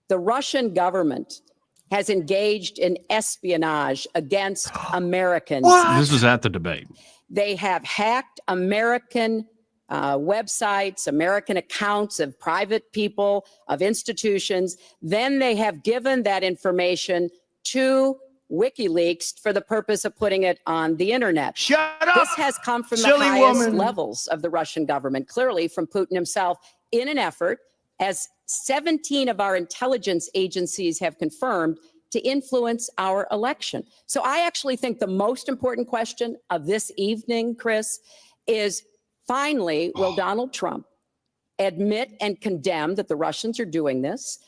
The Russian government has engaged in espionage against Americans. This was at the debate. They have hacked American websites, American accounts of private people, of institutions. Then they have given that information to WikiLeaks for the purpose of putting it on the internet. Shut up! This has come from the Silly highest woman. levels of the Russian government, clearly from Putin himself, in an effort, as 17 of our intelligence agencies have confirmed, to influence our election. So I actually think the most important question of this evening, Chris, is finally, will Donald Trump admit and condemn that the Russians are doing this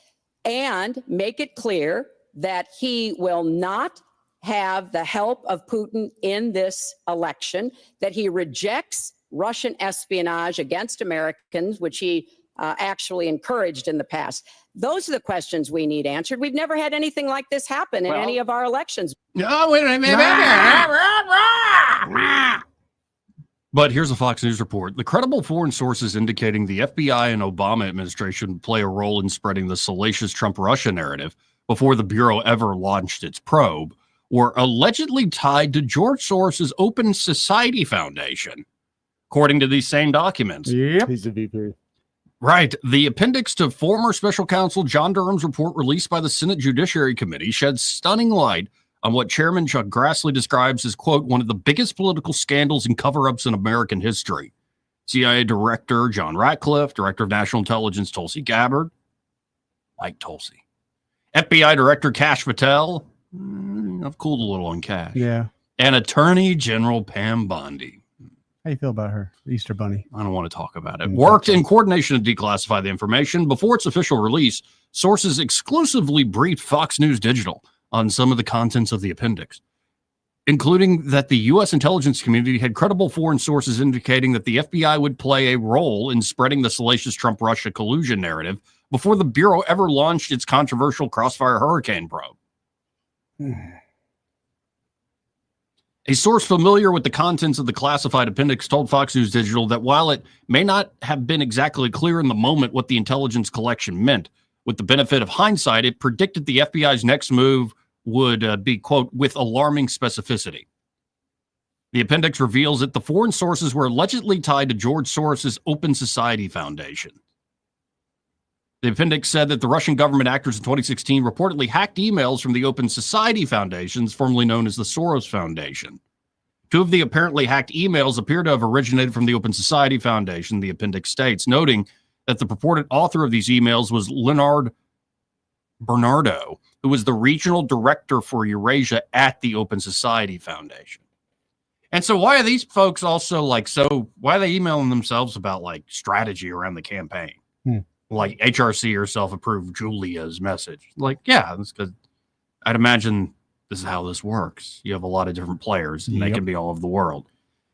and make it clear that he will not have the help of Putin in this election, that he rejects Russian espionage against Americans, which he actually encouraged in the past. Those are the questions we need answered. We've never had anything like this happen in any of our elections. No, wait a minute. But here's a Fox News report. The credible foreign sources indicating the FBI and Obama administration play a role in spreading the salacious Trump-Russia narrative before the Bureau ever launched its probe were allegedly tied to George Soros's Open Society Foundation, according to these same documents. Yep. He's the VP. Right. The appendix to former special counsel John Durham's report released by the Senate Judiciary Committee sheds stunning light on what Chairman Chuck Grassley describes as, quote, one of the biggest political scandals and cover-ups in American history. CIA Director John Ratcliffe, Director of National Intelligence Tulsi Gabbard, Mike Tulsi, FBI Director Kash Patel, I've cooled a little on Kash, Yeah. and Attorney General Pam Bondi. How you feel about her, the Easter Bunny? I don't want to talk about it. Worked in coordination to declassify the information. Before its official release, sources exclusively briefed Fox News Digital on some of the contents of the appendix, including that the U.S. intelligence community had credible foreign sources indicating that the FBI would play a role in spreading the salacious Trump-Russia collusion narrative before the Bureau ever launched its controversial Crossfire Hurricane probe. A source familiar with the contents of the classified appendix told Fox News Digital that while it may not have been exactly clear in the moment what the intelligence collection meant, with the benefit of hindsight, it predicted the FBI's next move would be, quote, with alarming specificity. The appendix reveals that the foreign sources were allegedly tied to George Soros's Open Society Foundation. The appendix said that the Russian government actors in 2016 reportedly hacked emails from the Open Society Foundations, formerly known as the Soros Foundation. Two of the apparently hacked emails appear to have originated from the Open Society Foundation, the appendix states, noting that the purported author of these emails was Leonard Bernardo, who was the regional director for Eurasia at the Open Society Foundation. And so why are these folks also like, so why are they emailing themselves about like strategy around the campaign? Like HRC herself approved Julia's message. Like, yeah, that's because I'd imagine this is how this works. You have a lot of different players and they can be all over the world.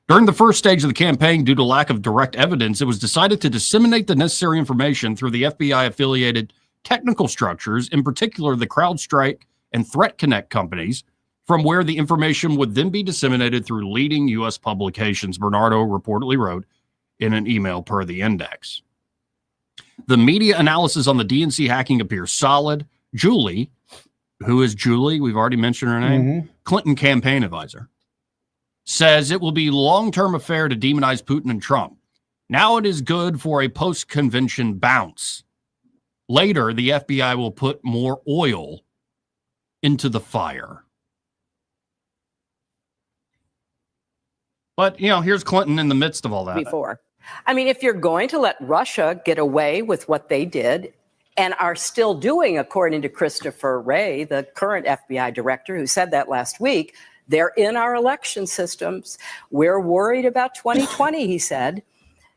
During the first stage of the campaign, due to lack of direct evidence, it was decided to disseminate the necessary information through the FBI-affiliated technical structures, in particular the CrowdStrike and Threat Connect companies, from where the information would then be disseminated through leading U.S. publications, Bernardo reportedly wrote in an email per the index. The media analysis on the DNC hacking appears solid. Julie, who is Julie? We've already mentioned her name. Clinton campaign advisor, says it will be a long-term affair to demonize Putin and Trump. Now it is good for a post-convention bounce. Later, the FBI will put more oil into the fire. But, you know, here's Clinton in the midst of all that. Before. I mean, if you're going to let Russia get away with what they did and are still doing, according to Christopher Wray, the current FBI director who said that last week, they're in our election systems. We're worried about 2020, he said.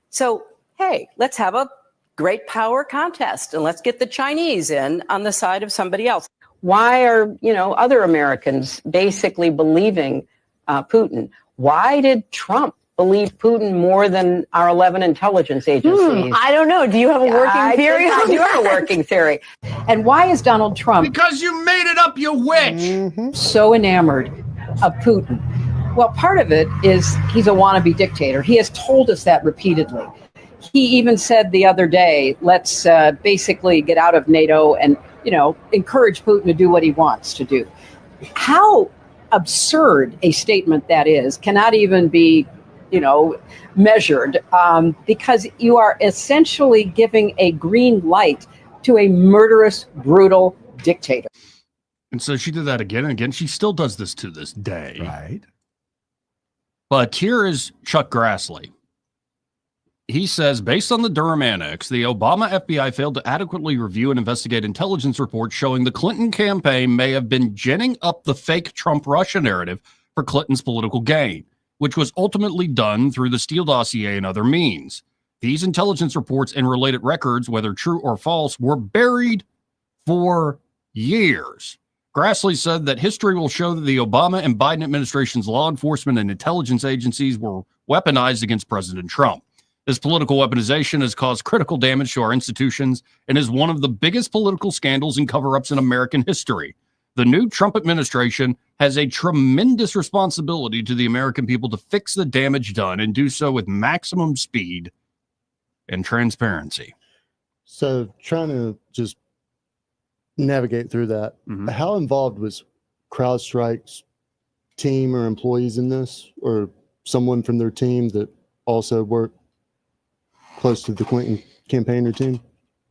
So, hey, let's have a great power contest and let's get the Chinese in on the side of somebody else. Why are, other Americans basically believing Putin? Why did Trump believe Putin more than our 11 intelligence agencies? I don't know. Do you have a working theory? I do have a working theory. And why is Donald Trump Because you made it up, you witch. so enamored of Putin? Well, part of it is he's a wannabe dictator. He has told us that repeatedly. He even said the other day, let's basically get out of NATO and, encourage Putin to do what he wants to do. How absurd a statement that is cannot even be, measured, because you are essentially giving a green light to a murderous, brutal dictator. And so she did that again and again. She still does this to this day. Right. But here is Chuck Grassley. He says, based on the Durham Annex, the Obama FBI failed to adequately review and investigate intelligence reports showing the Clinton campaign may have been ginning up the fake Trump-Russia narrative for Clinton's political gain, which was ultimately done through the Steele dossier and other means. These intelligence reports and related records, whether true or false, were buried for years. Grassley said that history will show that the Obama and Biden administration's law enforcement and intelligence agencies were weaponized against President Trump. This political weaponization has caused critical damage to our institutions and is one of the biggest political scandals and cover-ups in American history. The new Trump administration has a tremendous responsibility to the American people to fix the damage done and do so with maximum speed and transparency. So trying to just navigate through that, how involved was CrowdStrike's team or employees in this, or someone from their team that also worked close to the Clinton campaign or team?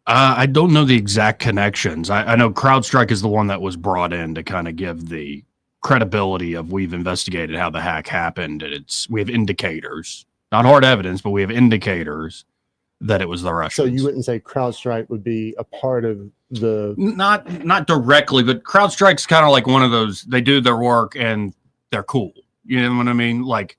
I don't know the exact connections. I know CrowdStrike is the one that was brought in to kind of give the credibility of we've investigated how the hack happened. And we have indicators, not hard evidence, but we have indicators that it was the Russians. So you wouldn't say CrowdStrike would be a part of the... Not directly, but CrowdStrike's kind of like one of those, they do their work and they're cool. You know what I mean? Like,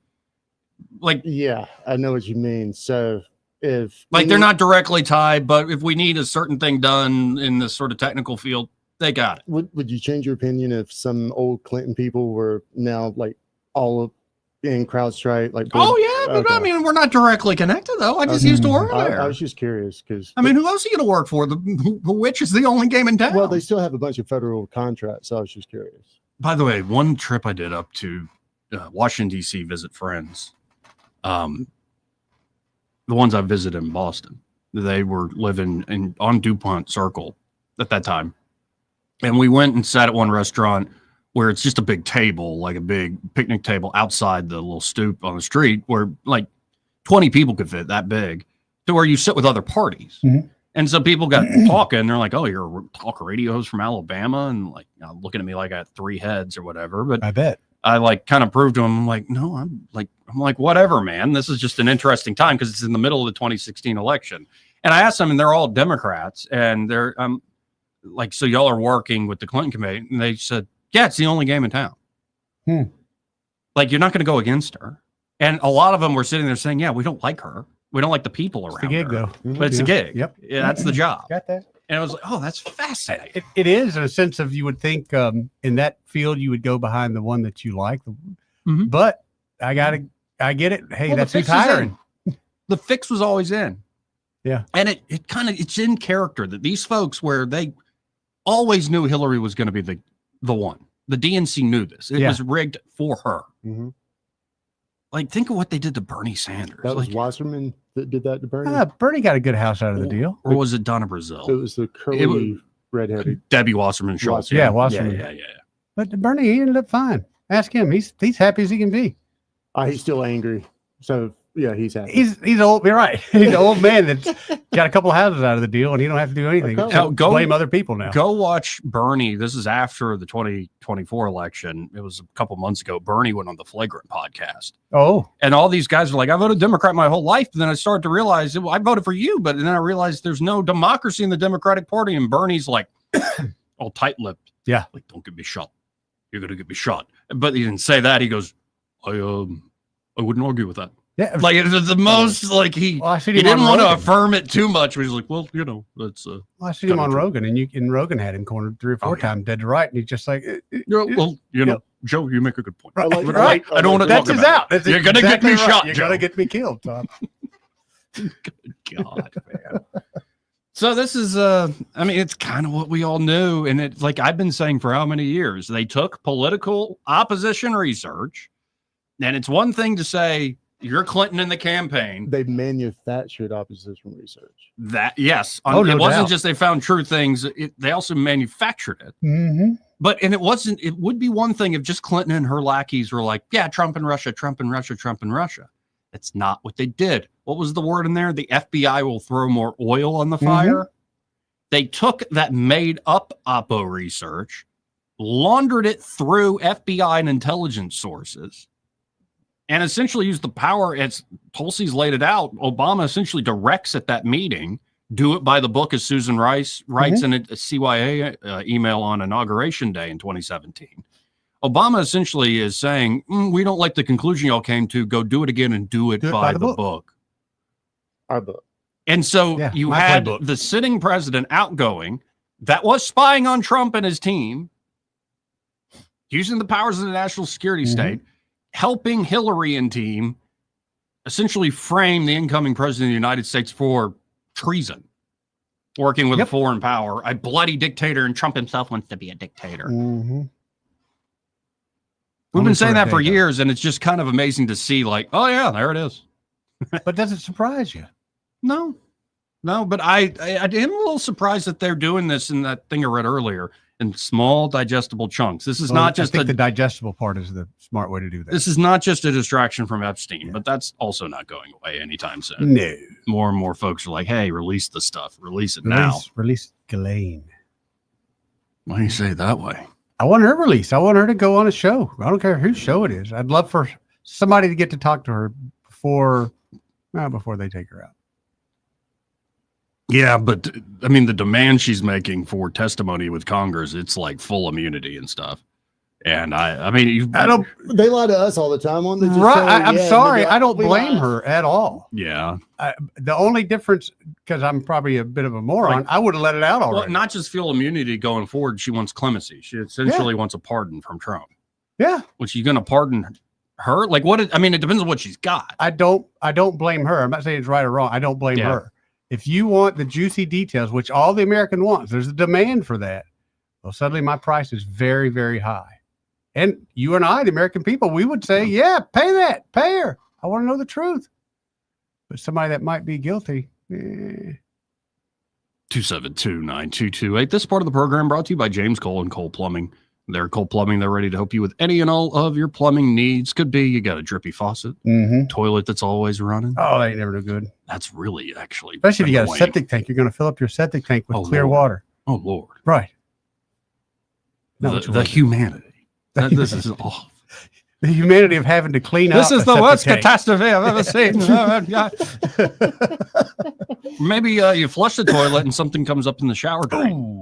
yeah, I know what you mean. So if they're not directly tied, but if we need a certain thing done in this sort of technical field, they got it. Would you change your opinion if some old Clinton people were now like all in CrowdStrike? Like, oh yeah, but I mean, we're not directly connected though. I just used to work there. I was just curious because I mean, who else are you going to work for? The Witch is the only game in town. Well, they still have a bunch of federal contracts, so I was just curious. By the way, one trip I did up to Washington D.C. visit friends. The ones I visited in Boston, they were living on DuPont Circle at that time. And we went and sat at one restaurant where it's just a big table, like a big picnic table outside the little stoop on the street where like 20 people could fit, that big, to where you sit with other parties. And so people got talking. They're like, oh, you're a talk radio host from Alabama. And like, looking at me like I had 3 heads or whatever. But I bet. I like kind of proved to him, I'm like, no, I'm like, whatever, man. This is just an interesting time because it's in the middle of the 2016 election. And I asked them, and they're all Democrats. And they're like, so y'all are working with the Clinton campaign? And they said, yeah, it's the only game in town. Like, you're not going to go against her. And a lot of them were sitting there saying, yeah, we don't like her. We don't like the people around the gig, her. though. But it's a gig. Yep. Yeah, that's the job. Got that. And I was like, oh, that's fascinating. It is in a sense of you would think in that field you would go behind the one that you like. But I get it. Hey, Well, that's the who's fix was hiring. The fix was always in. Yeah. And it's in character that these folks where they always knew Hillary was going to be the one. The DNC knew this. It was rigged for her. Like, think of what they did to Bernie Sanders. That was Wasserman that did that to Bernie? Bernie got a good house out of the deal. Or was it Donna Brazil? It was the curly redheaded Debbie Wasserman Schultz. Yeah, Wasserman. Yeah. But Bernie, he ended up fine. Ask him. He's happy as he can be. He's still angry. So Yeah, he's happy. He's old. You're right. He's an old man that's got a couple of houses out of the deal, and he don't have to do anything. Now, Blame other people now. Go watch Bernie. This is after the 2024 election. It was a couple months ago. Bernie went on the Flagrant podcast. Oh. And all these guys are like, I voted Democrat my whole life. And then I started to realize, well, I voted for you. But then I realized there's no democracy in the Democratic Party. And Bernie's like, all tight-lipped. Yeah. Like, don't get me shot. You're going to get me shot. But he didn't say that. He goes, I wouldn't argue with that. Yeah, like it was the most like he didn't want to affirm it too much. But he's like, well, that's. Well, I see him on Rogan, and Rogan had him cornered 3 or 4 times, dead to right, and he's just like, well, Joe, you make a good point. Right. I don't want to talk about it. You're gonna get me shot. You're gonna get me killed, Tom. Good God, man. So this is, I mean, it's kind of what we all knew, and it's like I've been saying for how many years. They took political opposition research, and it's one thing to say. You're Clinton in the campaign. They manufactured opposition research. That yes, no it wasn't doubt. just they found true things. They also manufactured it. Mm-hmm. But and it wasn't. It would be one thing if just Clinton and her lackeys were like, "Yeah, Trump and Russia, Trump and Russia, Trump and Russia." That's not what they did. What was the word in there? The FBI will throw more oil on the fire. They took that made-up Oppo research, laundered it through FBI and intelligence sources. And essentially use the power, as Tulsi's laid it out. Obama essentially directs at that meeting, do it by the book, as Susan Rice writes in a CYA email on Inauguration Day in 2017. Obama essentially is saying, we don't like the conclusion y'all came to, go do it again and do it by the book. Our book. And so you had the sitting president outgoing that was spying on Trump and his team, using the powers of the national security state, helping Hillary and team essentially frame the incoming president of the United States for treason, working with a foreign power, a bloody dictator, and Trump himself wants to be a dictator. We've been saying that for years, and it's just kind of amazing to see, like, oh, yeah, there it is. But does it surprise you? No, but I am a little surprised that they're doing this in that thing I read earlier. In small digestible chunks. This is not just I think the digestible part is the smart way to do that. This is not just a distraction from Epstein, but that's also not going away anytime soon. No. More and more folks are like, hey, release the stuff. Release it now. Release Ghislaine. Why do you say it that way? I want her released. I want her to go on a show. I don't care whose show it is. I'd love for somebody to get to talk to her before they take her out. Yeah, but I mean, the demand she's making for testimony with Congress, it's like full immunity and stuff. And I mean, They lie to us all the time. On the I'm sorry, I don't blame her at all. Yeah. The only difference, because I'm probably a bit of a moron, I would have let it out already. Well, not just full immunity going forward. She wants clemency. She essentially wants a pardon from Trump. Yeah. Was she going to pardon her? Like what? I mean, it depends on what she's got. I don't blame her. I'm not saying it's right or wrong. I don't blame her. If you want the juicy details, which all the American wants, there's a demand for that. Well, suddenly my price is very, very high. And you and I, the American people, we would say, yeah, pay that, pay her. I want to know the truth. But somebody that might be guilty. 272-9228. This part of the program brought to you by James Cole and Cole Plumbing. They're Cole Plumbing. They're ready to help you with any and all of your plumbing needs. Could be you got a drippy faucet, toilet that's always running. Oh, that ain't never no good. That's really actually. Especially if you got a septic tank. You're going to fill up your septic tank with clear water. Oh, Lord. Right. The humanity. This is awful. The humanity of having to clean up. This is the worst catastrophe I've ever seen. Maybe you flush the toilet and something comes up in the shower drain.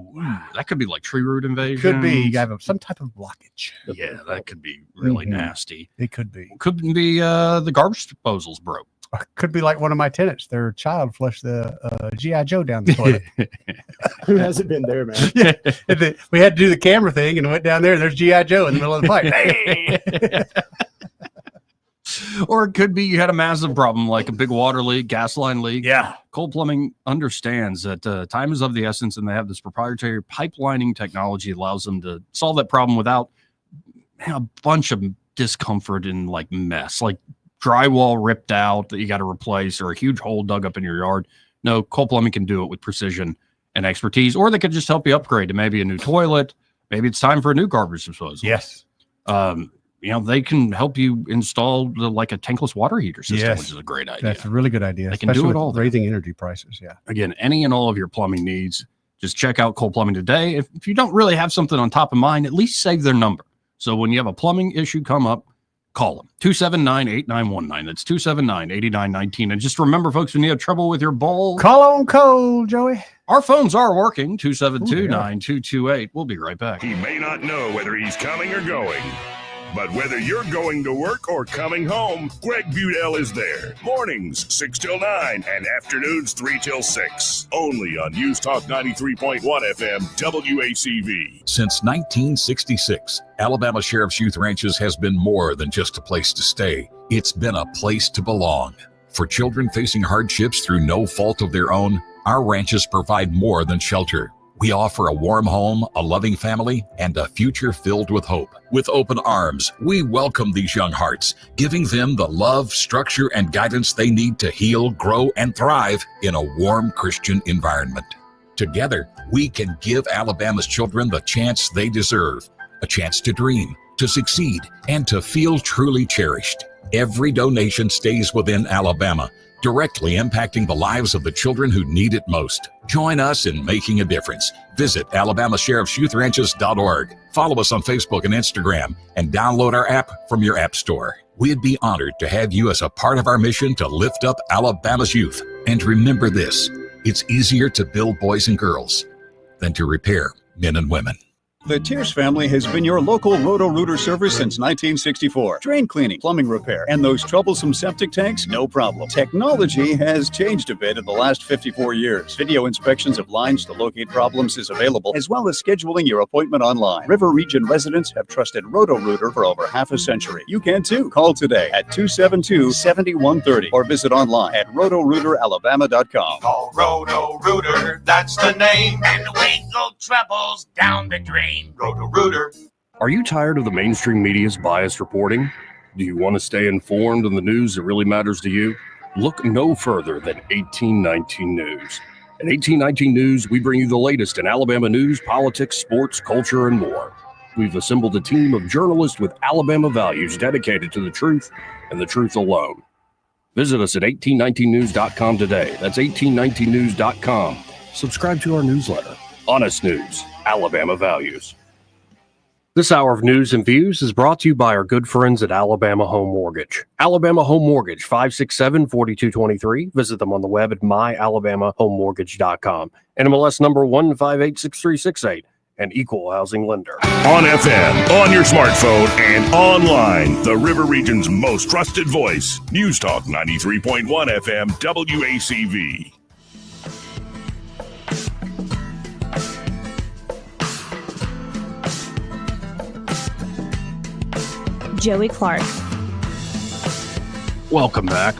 That could be like tree root invasion. Could be. You have some type of blockage. Yeah, that could be really nasty. It could be. Could be the garbage disposal's broke. Could be like one of my tenants. Their child flushed the G.I. Joe down the toilet. Who hasn't been there, man? Yeah. We had to do the camera thing and went down there. And there's G.I. Joe in the middle of the pipe. Hey! Or it could be you had a massive problem like a big water leak, gas line leak. Yeah. Cole Plumbing understands that time is of the essence, and they have this proprietary pipelining technology that allows them to solve that problem without a bunch of discomfort and like mess, like drywall ripped out that you got to replace or a huge hole dug up in your yard. No, Cole Plumbing can do it with precision and expertise, or they could just help you upgrade to maybe a new toilet. Maybe it's time for a new garbage disposal. Yes. they can help you install like a tankless water heater system, Yes. which is a great idea. That's a really good idea. They can do especially it with all there. raising energy prices. Yeah. Again, any and all of your plumbing needs, just check out Cole Plumbing today. If you don't really have something on top of mind, at least save their number. So when you have a plumbing issue come up, call them. 279-8919. That's 279-8919. And just remember, folks, when you have trouble with your bowl, call on Cole, Joey. Our phones are working. 272-9228. We'll be right back. He may not know whether he's coming or going, but whether you're going to work or coming home, Greg Budell is there. Mornings 6 till 9 and afternoons 3 till 6. Only on News Talk 93.1 FM WACV. Since 1966, Alabama Sheriff's Youth Ranches has been more than just a place to stay. It's been a place to belong. For children facing hardships through no fault of their own, our ranches provide more than shelter. We offer a warm home, a loving family, and a future filled with hope. With open arms, we welcome these young hearts, giving them the love, structure, and guidance they need to heal, grow, and thrive in a warm Christian environment. Together, we can give Alabama's children the chance they deserve, a chance to dream, to succeed, and to feel truly cherished. Every donation stays within Alabama, directly impacting the lives of the children who need it most. Join us in making a difference. Visit AlabamaSheriffsYouthRanches.org. Follow us on Facebook and Instagram, and download our app from your app store. We'd be honored to have you as a part of our mission to lift up Alabama's youth. And remember this, it's easier to build boys and girls than to repair men and women. The Tears family has been your local Roto-Rooter service since 1964. Drain cleaning, plumbing repair, and those troublesome septic tanks, no problem. Technology has changed a bit in the last 54 years. Video inspections of lines to locate problems is available, as well as scheduling your appointment online. River Region residents have trusted Roto-Rooter for over half a century. You can too. Call today at 272-7130 or visit online at rotorooteralabama.com. Call Roto-Rooter, that's the name, and away go troubles down the drain. Roto-Rooter. Are you tired of the mainstream media's biased reporting? Do you want to stay informed on the news that really matters to you? Look no further than 1819 News. At 1819 News, we bring you the latest in Alabama news, politics, sports, culture, and more. We've assembled a team of journalists with Alabama values dedicated to the truth and the truth alone. Visit us at 1819news.com today. That's 1819news.com. Subscribe to our newsletter. Honest News, Alabama Values. This hour of news and views is brought to you by our good friends at Alabama Home Mortgage. Alabama Home Mortgage, 567-4223. Visit them on the web at myalabamahomemortgage.com. NMLS number 1586368. An equal housing lender. On FM, on your smartphone, and online, the River Region's most trusted voice. News Talk 93.1 FM WACV. Joey Clark. Welcome back.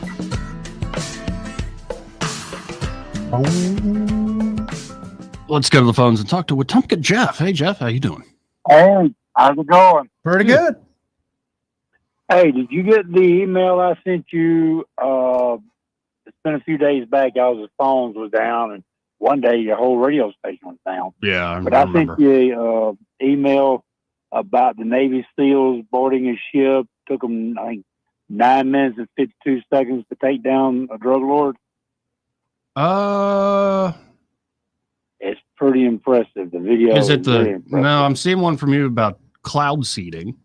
Let's go to the phones and talk to Wetumpka Jeff. Hey, Jeff, how you doing? Hey, how's it going? Pretty good. Hey, did you get the email I sent you? It's been a few days back. The phones was down, and one day your whole radio station was down. Yeah, I But I sent you an email about the Navy SEALs boarding a ship. Took them, I think, 9 minutes and 52 seconds to take down a drug lord. It's pretty impressive. The video is it very the? impressive. No, I'm seeing one from you about cloud seeding.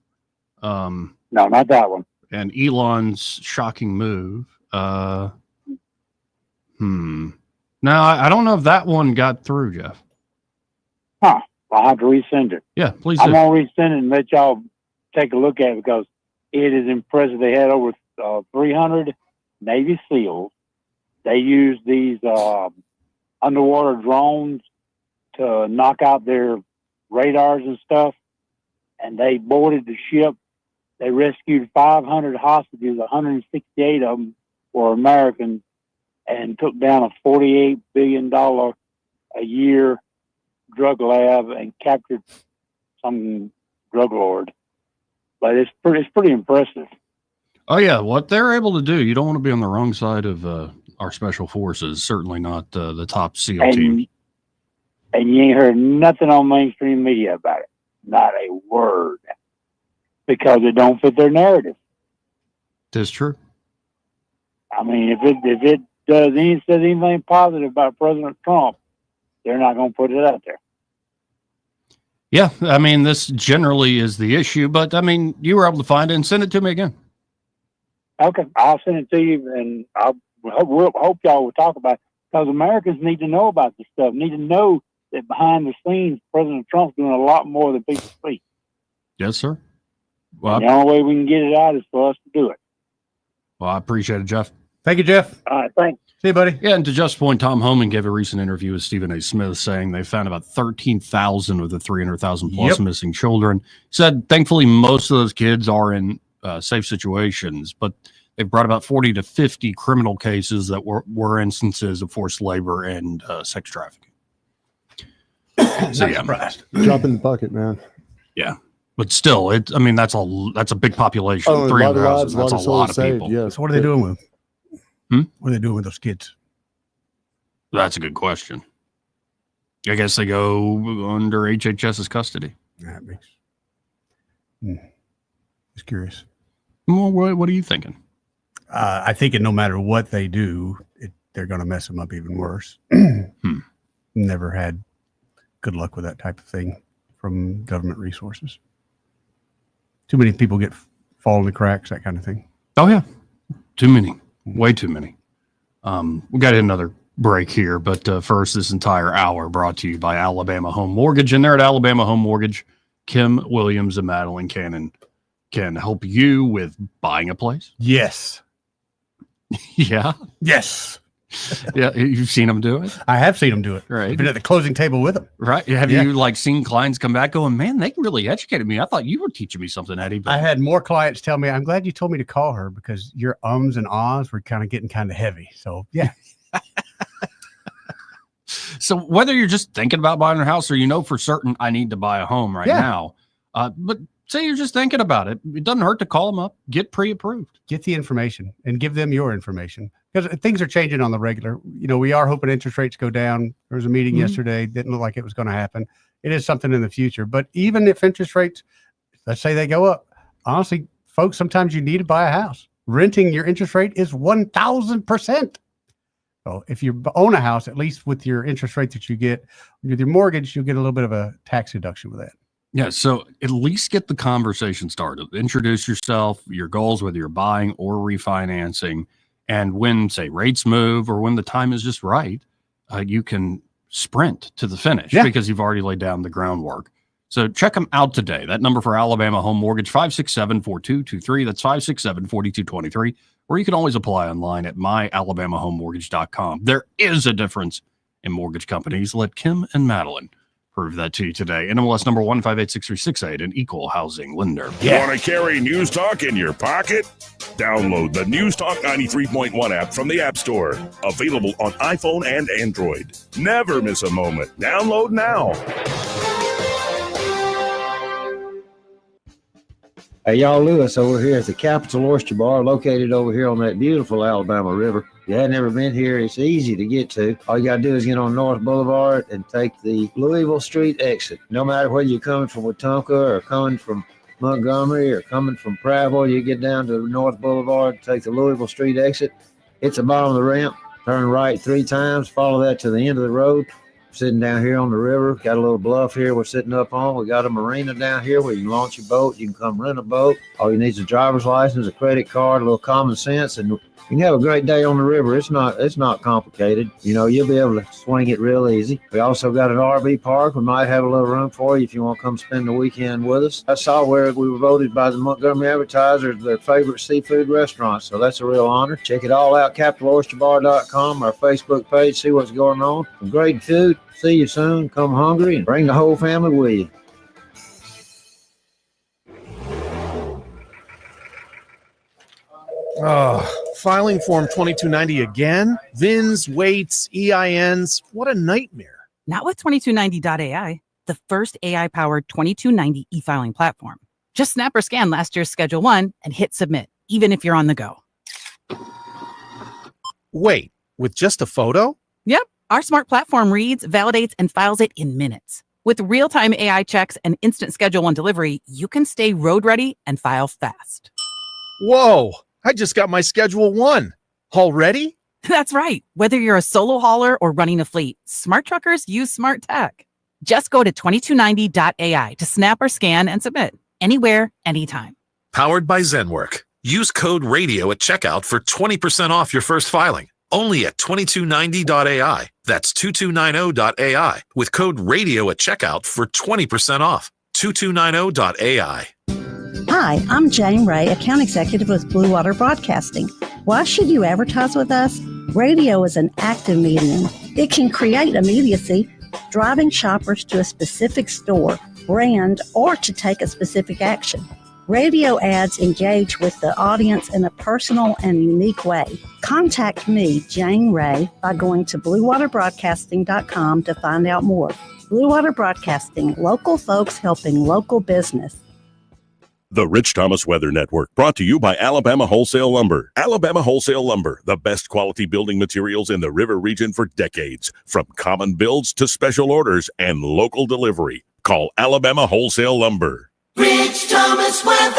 No, not that one. And Elon's shocking move. No, I don't know if that one got through, Jeff. Huh. I'll have to resend it. Yeah, please I'm do. going to resend it and let y'all take a look at it because it is impressive. They had over 300 Navy SEALs. They used these underwater drones to knock out their radars and stuff, and they boarded the ship. They rescued 500 hostages. 168 of them were Americans, and took down a $48 billion a year drug lab and captured some drug lord. But it's pretty impressive. Oh yeah, what they're able to do. You don't want to be on the wrong side of our special forces. Certainly not the top SEAL team. And you ain't heard nothing on mainstream media about it. Not a word. because it don't fit their narrative. That's true. I mean, if it says anything positive about President Trump, they're not going to put it out there. Yeah, I mean, this generally is the issue, but I mean, you were able to find it and send it to me again. Okay, I'll send it to you, and we'll hope y'all will talk about it, because Americans need to know about this stuff. Need to know that behind the scenes, President Trump's doing a lot more than people speak. Yes, sir. Well, The only way we can get it out is for us to do it. Well, I appreciate it, Jeff. Thank you, Jeff. All right, thanks. See you, buddy. Yeah, and to Jeff's point, Tom Homan gave a recent interview with Stephen A. Smith saying they found about 13,000 of the 300,000 plus missing children. He said, thankfully, most of those kids are in safe situations, but they've brought about 40 to 50 criminal cases that were instances of forced labor and sex trafficking. So, yeah. Drop in the bucket, man. Yeah. But still, that's a big population. Oh, 300,000. That's a lot of people. Yes. So what are they doing with them? Hmm? What are they doing with those kids? That's a good question. I guess they go under HHS's custody. That makes. Just curious. Well, what are you thinking? I think no matter what they do, they're going to mess them up even worse. Never had good luck with that type of thing from government resources. Too many people fall in the cracks, that kind of thing. Oh, yeah. Too many. Way too many. We got another break here, but first, this entire hour brought to you by Alabama Home Mortgage. And there at Alabama Home Mortgage, Kim Williams and Madeline Cannon can help you with buying a place. Yes. Yeah. Yes. Yeah, you've seen them do it? I have seen them do it. Right. I've been at the closing table with them. Right. Have you seen clients come back going, man, they really educated me. I thought you were teaching me something, Eddie. But I had more clients tell me, I'm glad you told me to call her because your ums and ahs were getting kind of heavy. So, yeah. So whether you're just thinking about buying a house or for certain I need to buy a home right now, but say you're just thinking about it, it doesn't hurt to call them up, get pre-approved. Get the information and give them your information because things are changing on the regular. We are hoping interest rates go down. There was a meeting yesterday. Didn't look like it was going to happen. It is something in the future. But even if interest rates, let's say they go up, honestly, folks, sometimes you need to buy a house. Renting, your interest rate is 1,000%. So if you own a house, at least with your interest rate that you get with your mortgage, you'll get a little bit of a tax deduction with that. Yeah, so at least get the conversation started. Introduce yourself, your goals, whether you're buying or refinancing. And when, say, rates move or when the time is just right, you can sprint to the finish because you've already laid down the groundwork. So check them out today. That number for Alabama Home Mortgage, 567-4223. That's 567-4223. Or you can always apply online at myalabamahomemortgage.com. There is a difference in mortgage companies. Let Kim and Madeline prove that to you today. NMLS number 1586368, an equal housing lender. Want to carry News Talk in your pocket? Download the News Talk 93.1 app from the App Store. Available on iPhone and Android. Never miss a moment. Download now. Hey, y'all, Lewis over here at the Capital Oyster Bar, located over here on that beautiful Alabama River. If you had never been here, it's easy to get to. All you got to do is get on North Boulevard and take the Louisville Street exit. No matter whether you're coming from Wetumpka or coming from Montgomery or coming from Prattville, you get down to North Boulevard, take the Louisville Street exit. It's the bottom of the ramp. Turn right 3 times, follow that to the end of the road. Sitting down here on the river, got a little bluff here we're sitting up on. We got a marina down here where you can launch your boat. You can come rent a boat. All you need is a driver's license, a credit card, a little common sense, and you can have a great day on the river. It's not complicated. You'll be able to swing it real easy. We also got an RV park. We might have a little room for you if you want to come spend the weekend with us. I saw where we were voted by the Montgomery Advertiser as their favorite seafood restaurant, so that's a real honor. Check it all out, CapitalOysterBar.com, our Facebook page, see what's going on. Some great food. See you soon. Come hungry and bring the whole family with you. Filing Form 2290 again? VINs, weights, EINs. What a nightmare. Not with 2290.ai, the first AI-powered 2290 e-filing platform. Just snap or scan last year's Schedule 1 and hit submit, even if you're on the go. Wait, with just a photo? Yep. Our smart platform reads, validates, and files it in minutes. With real-time AI checks and instant Schedule One delivery, you can stay road ready and file fast. Whoa, I just got my Schedule One. Already? That's right. Whether you're a solo hauler or running a fleet, smart truckers use smart tech. Just go to 2290.ai to snap or scan and submit anywhere, anytime. Powered by ZenWork. Use code RADIO at checkout for 20% off your first filing. Only at 2290.ai. That's 2290.ai with code RADIO at checkout for 20% off. 2290.ai. Hi, I'm Jane Ray, account executive with Blue Water Broadcasting. Why should you advertise with us? Radio is an active medium. It can create immediacy, driving shoppers to a specific store, brand, or to take a specific action. Radio ads engage with the audience in a personal and unique way. Contact me, Jane Ray, by going to bluewaterbroadcasting.com to find out more. Blue Water Broadcasting, local folks helping local business. The Rich Thomas Weather Network, brought to you by Alabama Wholesale Lumber. Alabama Wholesale Lumber, the best quality building materials in the river region for decades. From common builds to special orders and local delivery. Call Alabama Wholesale Lumber. Rich Thomas Weather.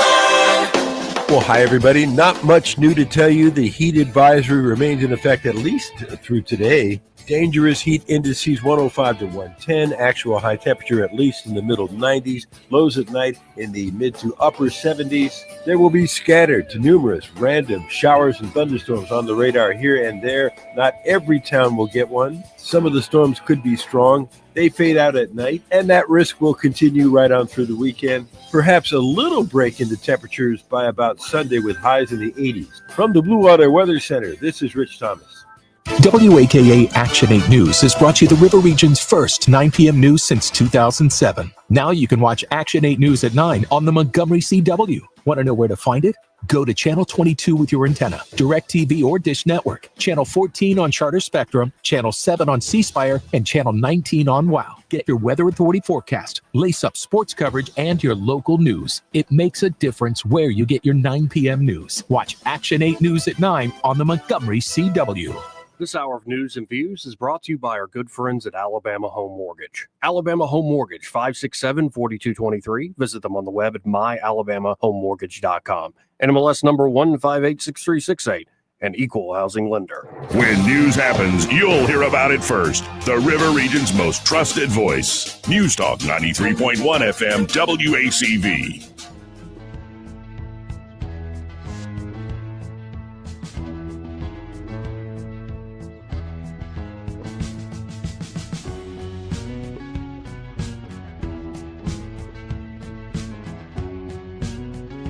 Well, hi, everybody. Not much new to tell you. The heat advisory remains in effect at least through today. Dangerous heat indices 105 to 110. Actual high temperature at least in the middle 90s. Lows at night in the mid to upper 70s. There will be scattered to numerous random showers and thunderstorms on the radar here and there. Not every town will get one. Some of the storms could be strong. They fade out at night, and that risk will continue right on through the weekend. Perhaps a little break in the temperatures by about Sunday with highs in the 80s. From the Blue Water Weather Center, this is Rich Thomas. WAKA Action 8 News has brought you the River Region's first 9 p.m. news since 2007. Now you can watch Action 8 News at 9 on the Montgomery CW. Want to know where to find it? Go to Channel 22 with your antenna, DirecTV or Dish Network, Channel 14 on Charter Spectrum, Channel 7 on C Spire, and Channel 19 on WOW. Get your Weather Authority forecast, lace up sports coverage, and your local news. It makes a difference where you get your 9 p.m. news. Watch Action 8 News at 9 on the Montgomery CW. This hour of news and views is brought to you by our good friends at Alabama Home Mortgage. Alabama Home Mortgage, 567-4223. Visit them on the web at myalabamahomemortgage.com. NMLS number 1586368, an equal housing lender. When news happens, you'll hear about it first. The River Region's most trusted voice. News Talk 93.1 FM WACV.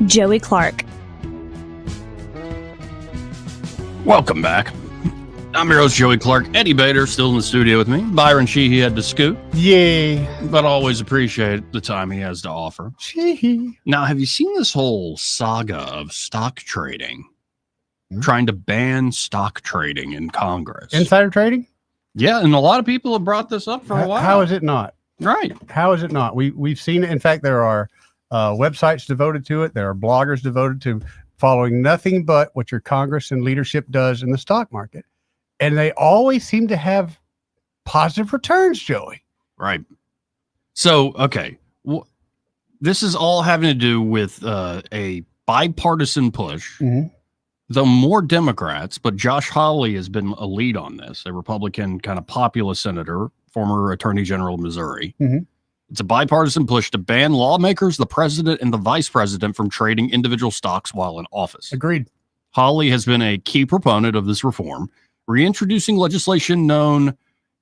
Joey Clark. Welcome back. I'm your host, Joey Clark. Eddie Bader still in the studio with me. Byron Sheehy had to scoot. Yay. But always appreciate the time he has to offer. Sheehy. Now, have you seen this whole saga of stock trading? Trying to ban stock trading in Congress. Insider trading? Yeah, and a lot of people have brought this up for a while. How is it not? Right. How is it not? We've seen it. In fact, there are websites devoted to it. There are bloggers devoted to following nothing but what your Congress and leadership does in the stock market. And they always seem to have positive returns, Joey. Right. So, okay. This is all having to do with a bipartisan push, though more Democrats, but Josh Hawley has been a lead on this, a Republican kind of populist senator, former Attorney General of Missouri. It's a bipartisan push to ban lawmakers, the president, and the vice president from trading individual stocks while in office. Agreed. Hawley has been a key proponent of this reform, reintroducing legislation known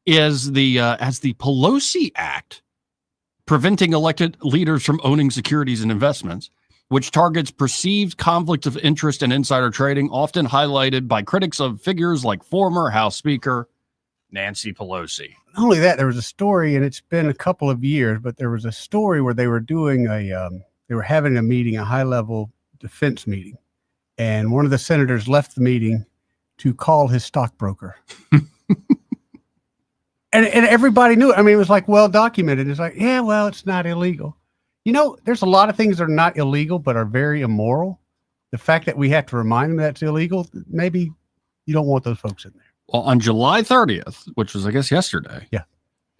as the Pelosi Act, preventing elected leaders from owning securities and investments, which targets perceived conflict of interest and insider trading, often highlighted by critics of figures like former House Speaker Nancy Pelosi. Not only that, there was a story, and it's been a couple of years, but there was a story where they were doing they were having a meeting, a high-level defense meeting, and one of the senators left the meeting to call his stockbroker. and everybody knew it. I mean, it was like well documented. It's like, yeah, well, it's not illegal. You know, there's a lot of things that are not illegal, but are very immoral. The fact that we have to remind them that's illegal, maybe you don't want those folks in there. Well, on July 30th, which was, I guess, yesterday,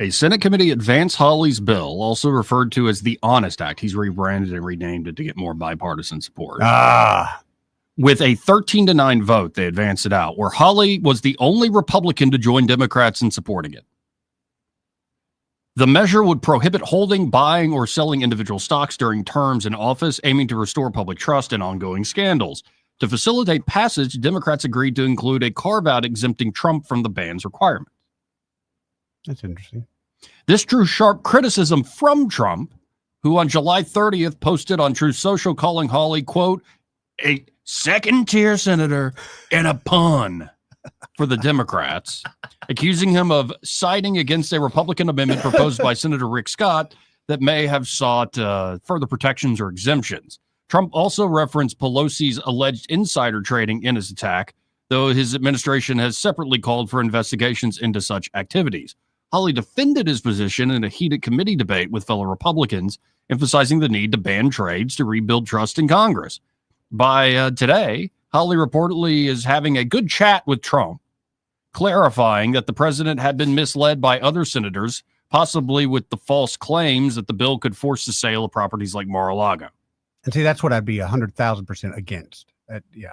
A Senate committee advanced Hawley's bill, also referred to as the Honest Act. He's rebranded and renamed it to get more bipartisan support. With a 13-9 vote, they advanced it out, where Hawley was the only Republican to join Democrats in supporting it. The measure would prohibit holding, buying, or selling individual stocks during terms in office, aiming to restore public trust in ongoing scandals. To facilitate passage, Democrats agreed to include a carve-out exempting Trump from the ban's requirements. That's interesting. This drew sharp criticism from Trump, who on July 30th posted on Truth Social calling Hawley, quote, a second-tier senator and a pawn for the Democrats, accusing him of siding against a Republican amendment proposed by Senator Rick Scott that may have sought further protections or exemptions. Trump also referenced Pelosi's alleged insider trading in his attack, though his administration has separately called for investigations into such activities. Hawley defended his position in a heated committee debate with fellow Republicans, emphasizing the need to ban trades to rebuild trust in Congress. By today, Hawley reportedly is having a good chat with Trump, clarifying that the president had been misled by other senators, possibly with the false claims that the bill could force the sale of properties like Mar-a-Lago. And see, that's what I'd be 100,000% against. Yeah.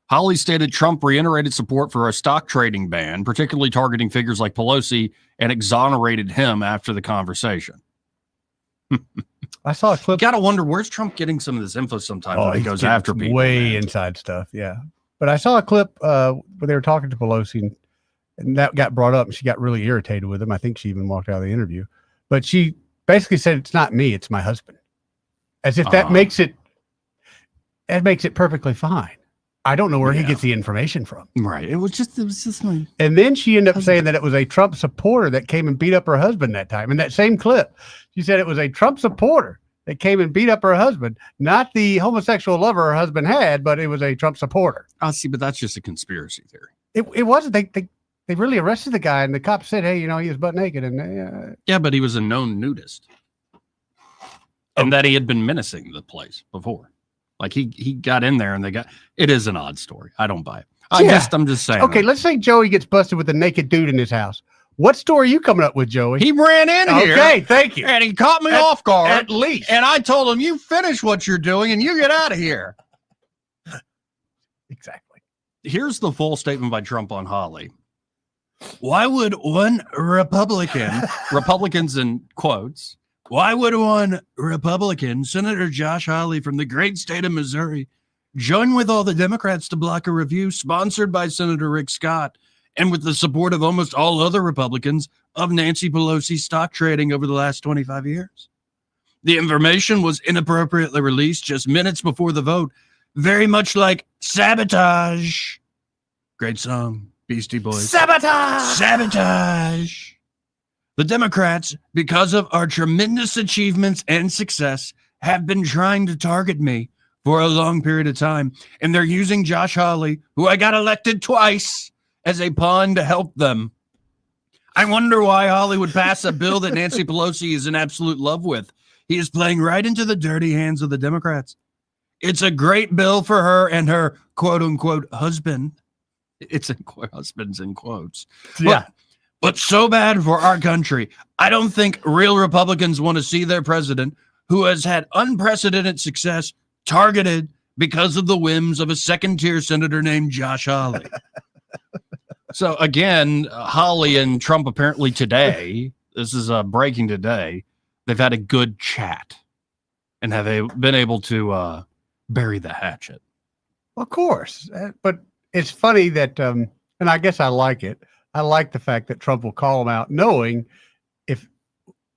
Hawley stated Trump reiterated support for a stock trading ban, particularly targeting figures like Pelosi, and exonerated him after the conversation. I saw a clip. Got to wonder, where's Trump getting some of this info sometimes when he goes after people? Way inside stuff, yeah. But I saw a clip where they were talking to Pelosi, and that got brought up, and she got really irritated with him. I think she even walked out of the interview. But she basically said, it's not me, it's my husband. As if that makes it perfectly fine. I don't know where he gets the information from. Right. It was just my... And then she ended up saying that it was a Trump supporter that came and beat up her husband that time. In that same clip, she said it was a Trump supporter that came and beat up her husband, not the homosexual lover her husband had, but it was a Trump supporter. I see, but that's just a conspiracy theory. It wasn't. They really arrested the guy, and the cops said, hey, he was butt naked. And yeah, but he was a known nudist. And that he had been menacing the place before. Like he got in there and it is an odd story. I don't buy it. I'm just saying. Okay, let's say Joey gets busted with a naked dude in his house. What story are you coming up with, Joey? He ran in here. Okay, thank you. And he caught me off guard. At least. And I told him, you finish what you're doing and you get out of here. Exactly. Here's the full statement by Trump on Hawley. Why would one Republicans in quotes, why would one Republican, Senator Josh Hawley from the great state of Missouri, join with all the Democrats to block a review sponsored by Senator Rick Scott and with the support of almost all other Republicans of Nancy Pelosi's stock trading over the last 25 years? The information was inappropriately released just minutes before the vote, very much like Sabotage. Great song, Beastie Boys. Sabotage! Sabotage! The Democrats, because of our tremendous achievements and success, have been trying to target me for a long period of time, and they're using Josh Hawley, who I got elected twice, as a pawn to help them. I wonder why Hawley would pass a bill that Nancy Pelosi is in absolute love with. He is playing right into the dirty hands of the Democrats. It's a great bill for her and her quote-unquote husband. It's husbands in quotes. Yeah. But so bad for our country. I don't think real Republicans want to see their president, who has had unprecedented success, targeted because of the whims of a second-tier senator named Josh Hawley. So again, Hawley and Trump apparently today, this is breaking today, they've had a good chat and have been able to bury the hatchet. Of course. But it's funny that, and I guess I like it. I like the fact that Trump will call him out, knowing if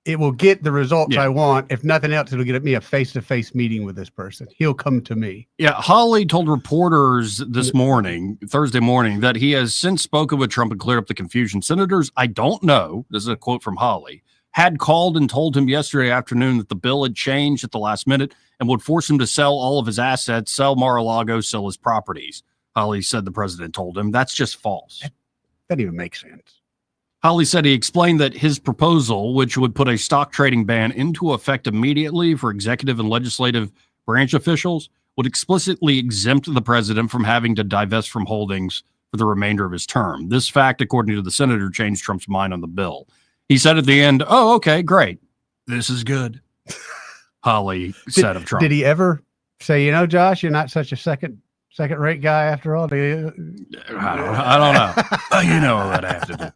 it will get the results I want. If nothing else, it'll get me a face-to-face meeting with this person. He'll come to me. Yeah, Hawley told reporters this morning, Thursday morning, that he has since spoken with Trump and cleared up the confusion. Senators, I don't know, this is a quote from Hawley, had called and told him yesterday afternoon that the bill had changed at the last minute and would force him to sell all of his assets, sell Mar-a-Lago, sell his properties. Hawley said the president told him. That's just false. That doesn't even make sense. Hawley said he explained that his proposal, which would put a stock trading ban into effect immediately for executive and legislative branch officials, would explicitly exempt the president from having to divest from holdings for the remainder of his term. This fact, according to the senator, changed Trump's mind on the bill. He said at the end, "Oh, okay, great. This is good." Holly said of Trump. Did he ever say, Josh, you're not such a second-rate guy after all? I don't know. You know what I have to do.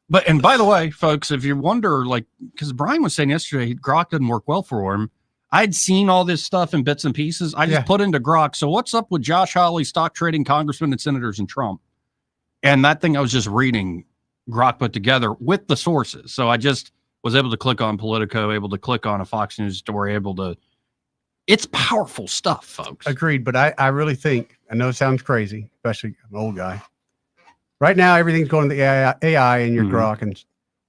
But, and by the way, folks, if you wonder, because Brian was saying yesterday, Grok didn't work well for him. I'd seen all this stuff in bits and pieces. I just put into Grok. So what's up with Josh Hawley, stock trading congressmen and senators and Trump? And that thing I was just reading, Grok put together with the sources. So I just was able to click on Politico, able to click on a Fox News story, it's powerful stuff, folks. Agreed. But I really think, I know it sounds crazy, especially an old guy. Right now, everything's going to the AI in your Grok, and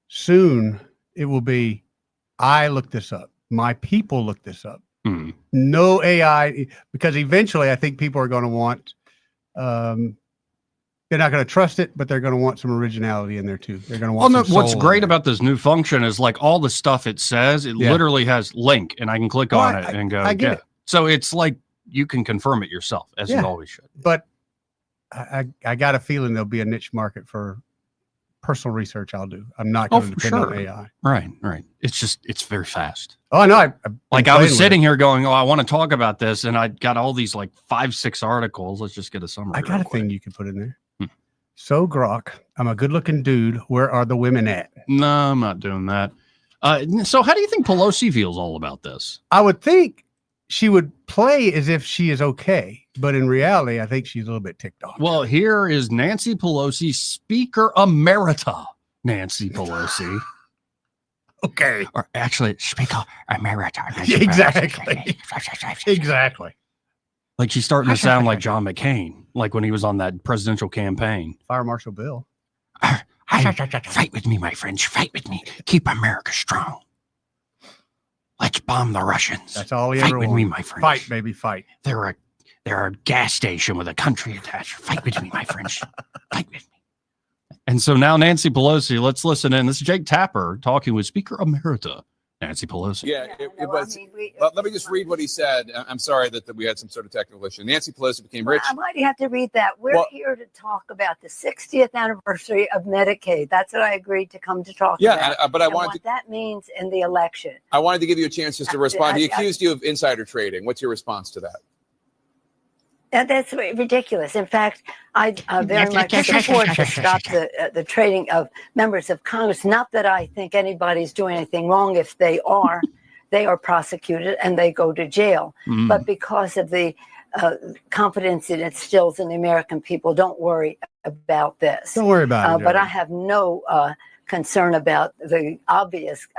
soon it will be, I looked this up. My people looked this up. No AI, because eventually I think people are going to want, they're not going to trust it, but they're going to want some originality in there too. They're going to want what's great about this new function is all the stuff it says, it literally has link, and I can click on it and go, I get it. So it's like you can confirm it yourself, as you always should. But I got a feeling there'll be a niche market for personal research I'll do. I'm not going to depend on AI. Right. It's very fast. Oh, I know. I was sitting here going, I want to talk about this, and I got all these 5-6 articles. Let's just get a summary. I got a thing you can put in there. So Grok, I'm a good-looking dude. Where are the women at? No, I'm not doing that. So how do you think Pelosi feels all about this? I would think she would play as if she is okay, but in reality, I think she's a little bit ticked off. Well, here is Nancy Pelosi, Speaker Emerita Nancy Pelosi. Okay. Or actually, Speaker Emerita. Exactly. Exactly. She's starting to sound like John McCain, when he was on that presidential campaign. Fire Marshal Bill. Fight with me, my friends. Fight with me. Keep America strong. Let's bomb the Russians. That's all he Fight ever with wanted. me, my friends. Fight, baby, fight. They're a gas station with a country attached. Fight with me, my friends. Fight with me. And so now Nancy Pelosi, let's listen in. This is Jake Tapper talking with Speaker Emerita Nancy Pelosi. Yeah, it was. Let me just read what he said. I'm sorry that we had some sort of technical issue. Nancy Pelosi became rich. Why do you have to read that? We're here to talk about the 60th anniversary of Medicaid. That's what I agreed to come to talk about. Yeah, but I and wanted what that means in the election. I wanted to give you a chance just to respond. He accused you of insider trading. What's your response to that? That's ridiculous. In fact, I very much support to stop the trading of members of Congress. Not that I think anybody's doing anything wrong. If they are prosecuted and they go to jail. But because of the confidence it instills in the American people, don't worry about this. Don't worry about it. But I have no concern about the obvious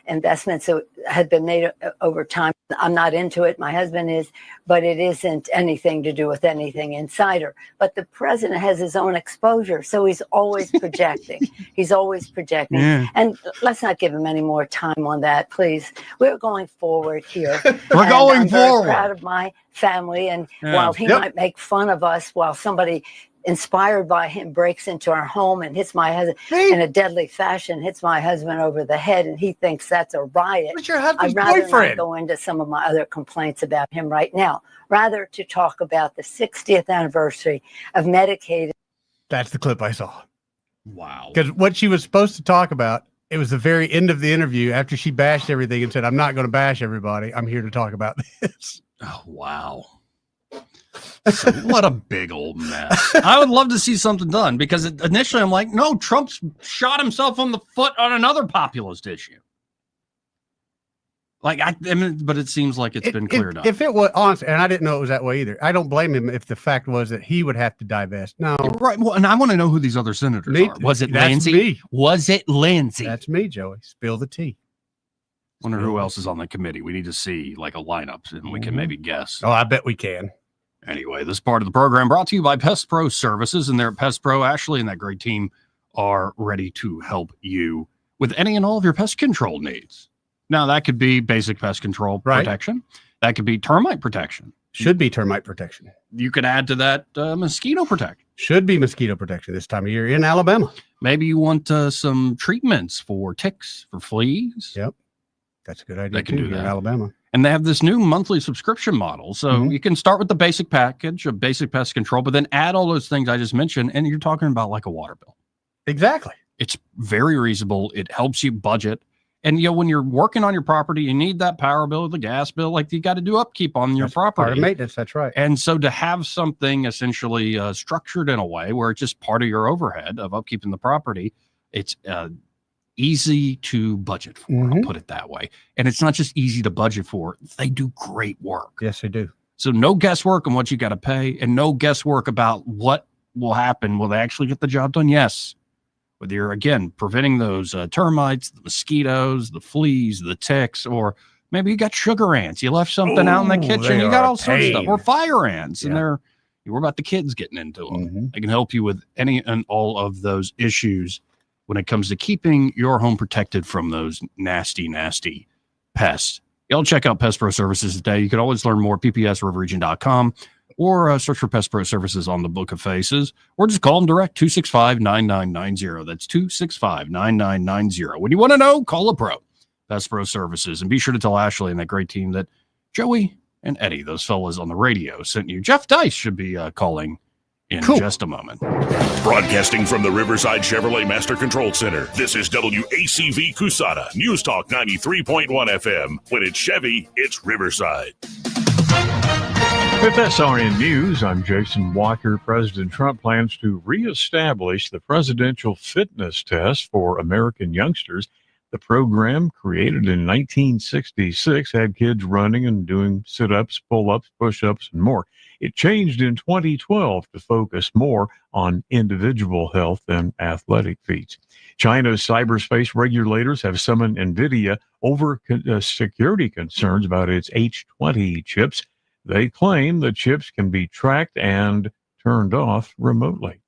investments that had been made over time. I'm not into it. My husband is, but it isn't anything to do with anything insider. But the president has his own exposure, so he's always projecting. He's always projecting. Yeah. And let's not give him any more time on that, please. We're going forward here. We're going I'm forward. very proud of my family. And while he might make fun of us, while somebody inspired by him breaks into our home and hits my husband in a deadly fashion, hits my husband over the head, and he thinks that's a riot. What's your husband's I'd rather boyfriend? not go into some of my other complaints about him right now. Rather to talk about the 60th anniversary of Medicaid. That's the clip I saw. Wow. Because what she was supposed to talk about, it was the very end of the interview after she bashed everything and said, I'm not going to bash everybody. I'm here to talk about this. Oh, wow. So what a big old mess. I would love to see something done because initially I'm like, no, Trump's shot himself on the foot on another populist issue. But it seems like it's been cleared up. If it was honestly, and I didn't know it was that way either. I don't blame him if the fact was that he would have to divest. No. Right. Well, and I want to know who these other senators are. Was it That's Lindsey? me. Was it Lindsey? That's me, Joey. Spill the tea. Wonder who else is on the committee. We need to see a lineup and we can maybe guess. Oh, I bet we can. Anyway, this part of the program brought to you by Pest Pro Services, and they're at Pest Pro. Ashley and that great team are ready to help you with any and all of your pest control needs. Now, that could be basic pest control protection. That could be termite protection. Should be termite protection. You could add to that mosquito protection. Should be mosquito protection this time of year in Alabama. Maybe you want some treatments for ticks, for fleas. Yep. That's a good idea. They can do that in Alabama. And they have this new monthly subscription model. So you can start with the basic package of basic pest control, but then add all those things I just mentioned, and you're talking about like a water bill. Exactly. It's very reasonable. It helps you budget. And, when you're working on your property, you need that power bill, the gas bill, like you got to do upkeep on your property. Part of maintenance, that's right. And so to have something essentially structured in a way where it's just part of your overhead of upkeeping the property, it's easy to budget for, I'll put it that way. And it's not just easy to budget for. They do great work. Yes, they do. So no guesswork on what you got to pay and no guesswork about what will happen. Will they actually get the job done? Yes. Whether you're, again, preventing those termites, the mosquitoes, the fleas, the ticks, or maybe you got sugar ants. You left something out in the kitchen. You got all sorts of stuff. Or fire ants. And you worry about the kids getting into them. They can help you with any and all of those issues when it comes to keeping your home protected from those nasty, nasty pests. Y'all check out Pest Pro Services today. You can always learn more at ppsriverregion.com. or search for Pest Pro Services on the Book of Faces, or just call them direct, 265-9990. That's 265-9990. When you want to know, call a pro, Pest Pro Services. And be sure to tell Ashley and that great team that Joey and Eddie, those fellas on the radio, sent you. Jeff Dice should be calling in just a moment. Broadcasting from the Riverside Chevrolet Master Control Center, this is WACV Cusada, News Talk 93.1 FM. When it's Chevy, it's Riverside. With SRN News, I'm Jason Walker. President Trump plans to reestablish the presidential fitness test for American youngsters. The program, created in 1966, had kids running and doing sit-ups, pull-ups, push-ups, and more. It changed in 2012 to focus more on individual health and athletic feats. China's cyberspace regulators have summoned NVIDIA over security concerns about its H20 chips. They claim the chips can be tracked and turned off remotely.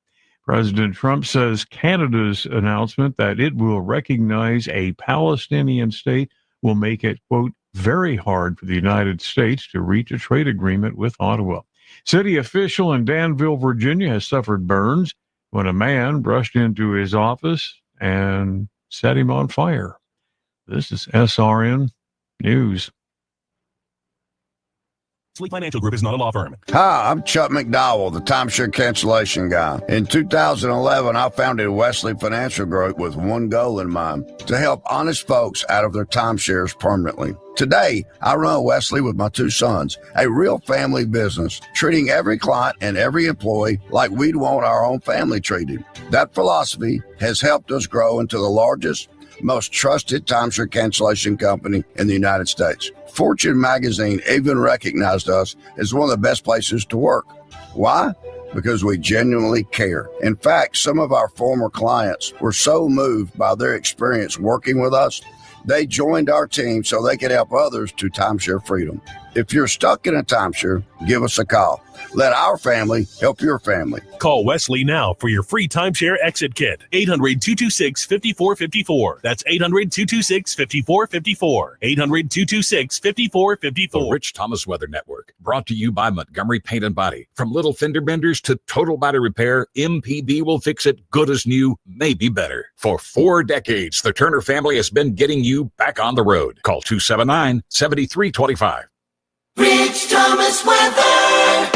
President Trump says Canada's announcement that it will recognize a Palestinian state will make it, quote, very hard for the United States to reach a trade agreement with Ottawa. City official in Danville, Virginia, has suffered burns when a man brushed into his office and set him on fire. This is SRN News. Sleep Financial Group is not a law firm. Hi, I'm Chuck McDowell, the timeshare cancellation guy. In 2011, I founded Wesley Financial Group with one goal in mind, to help honest folks out of their timeshares permanently. Today, I run Wesley with my two sons, a real family business, treating every client and every employee like we'd want our own family treated. That philosophy has helped us grow into the largest, most trusted timeshare cancellation company in the United States. Fortune magazine even recognized us as one of the best places to work. Why? Because we genuinely care. In fact, some of our former clients were so moved by their experience working with us, they joined our team so they could help others to timeshare freedom. If you're stuck in a timeshare, give us a call. Let our family help your family. Call Wesley now for your free timeshare exit kit. 800-226-5454. That's 800-226-5454. 800-226-5454. The Rich Thomas Weather Network, brought to you by Montgomery Paint and Body. From little fender benders to total body repair, MPB will fix it good as new, maybe better. For 4 decades, the Turner family has been getting you back on the road. Call 279-7325. Rich Thomas Weather.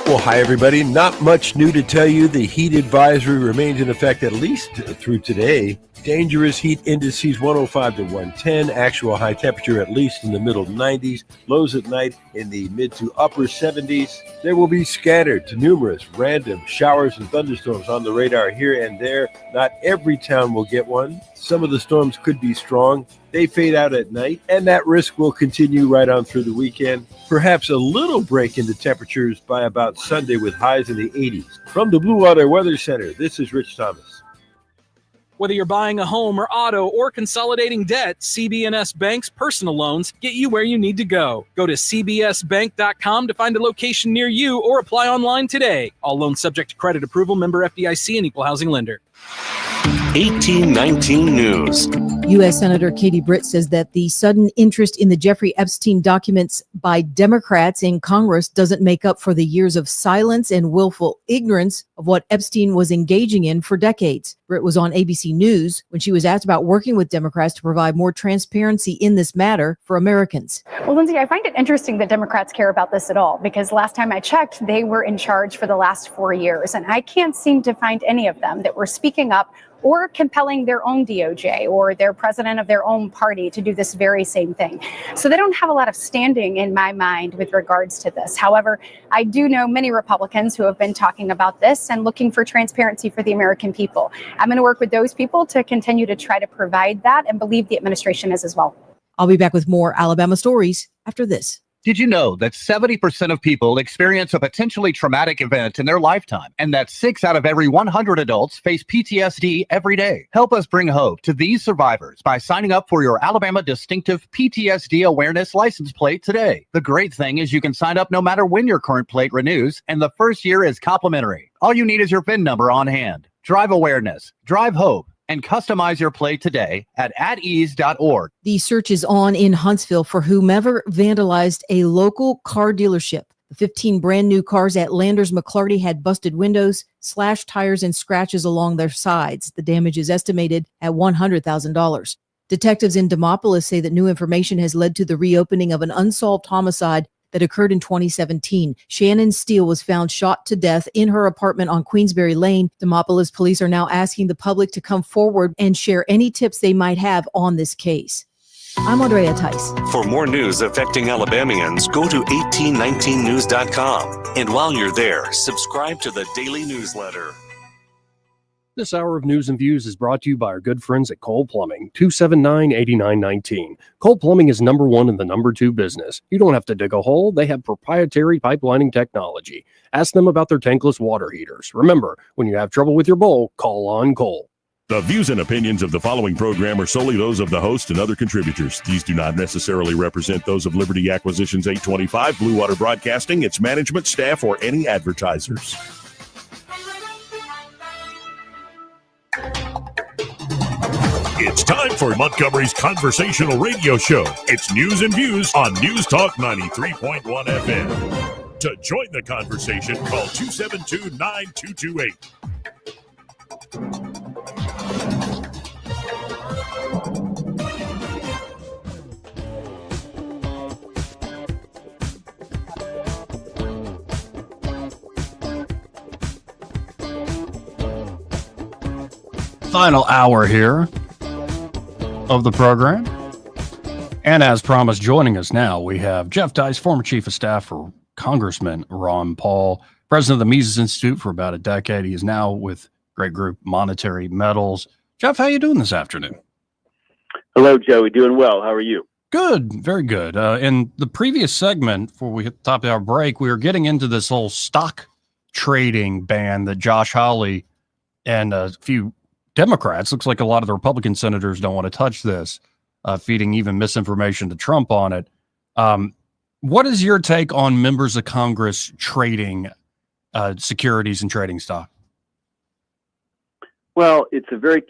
Well, hi, everybody. Not much new to tell you. The heat advisory remains in effect at least through today. Dangerous heat indices 105 to 110. Actual high temperature at least in the middle 90s. Lows at night in the mid to upper 70s. There will be scattered to numerous random showers and thunderstorms on the radar here and there. Not every town will get one. Some of the storms could be strong. They fade out at night, and that risk will continue right on through the weekend. Perhaps a little break in the temperatures by about Sunday with highs in the 80s. From the Blue Water Weather Center, this is Rich Thomas. Whether you're buying a home or auto or consolidating debt, CB&S Bank's personal loans get you where you need to go. Go to cbsbank.com to find a location near you or apply online today. All loans subject to credit approval, member FDIC and equal housing lender. 1819 News. U.S. Senator Katie Britt says that the sudden interest in the Jeffrey Epstein documents by Democrats in Congress doesn't make up for the years of silence and willful ignorance of what Epstein was engaging in for decades. Britt was on ABC News when she was asked about working with Democrats to provide more transparency in this matter for Americans. Well, Lindsay, I find it interesting that Democrats care about this at all, because last time I checked, they were in charge for the last 4 years, and I can't seem to find any of them that were speaking up or compelling their own DOJ or their president of their own party to do this very same thing. So they don't have a lot of standing in my mind with regards to this. However, I do know many Republicans who have been talking about this and looking for transparency for the American people. I'm going to work with those people to continue to try to provide that, and believe the administration is as well. I'll be back with more Alabama stories after this. Did you know that 70% of people experience a potentially traumatic event in their lifetime, and that 6 out of every 100 adults face PTSD every day? Help us bring hope to these survivors by signing up for your Alabama Distinctive PTSD Awareness license plate today. The great thing is you can sign up no matter when your current plate renews, and the first year is complimentary. All you need is your VIN number on hand. Drive awareness, drive hope, and customize your plate today at atease.org. The search is on in Huntsville for whomever vandalized a local car dealership. The 15 brand new cars at Landers McClarty had busted windows, slashed tires, and scratches along their sides. The damage is estimated at $100,000. Detectives in Demopolis say that new information has led to the reopening of an unsolved homicide that occurred in 2017. Shannon Steele was found shot to death in her apartment on Queensberry Lane. Demopolis police are now asking the public to come forward and share any tips they might have on this case. I'm Andrea Tice. For more news affecting Alabamians, go to 1819news.com. And while you're there, subscribe to the daily newsletter. This hour of News and Views is brought to you by our good friends at Cole Plumbing, 279-8919. Cole Plumbing is number one in the number two business. You don't have to dig a hole. They have proprietary pipelining technology. Ask them about their tankless water heaters. Remember, when you have trouble with your bowl, call on Cole. The views and opinions of the following program are solely those of the host and other contributors. These do not necessarily represent those of Liberty Acquisitions 825, Blue Water Broadcasting, its management, staff, or any advertisers. It's time for Montgomery's conversational radio show. It's News and Views on News Talk 93.1 FM. To join the conversation, call 272-9228. Final hour here of the program. And as promised, joining us now, we have Jeff Tice, former chief of staff for Congressman Ron Paul, president of the Mises Institute for about a decade. He is now with great group Monetary Metals. Jeff, how you doing this afternoon? Hello, Joey. Doing well. How are you? Good. Very good. In the previous segment, before we hit the top of our break, we were getting into this whole stock trading ban that Josh Hawley and a few Democrats, looks like a lot of the Republican senators don't want to touch this, feeding even misinformation to Trump on it. What is your take on members of Congress trading securities and trading stock? Well, it's a very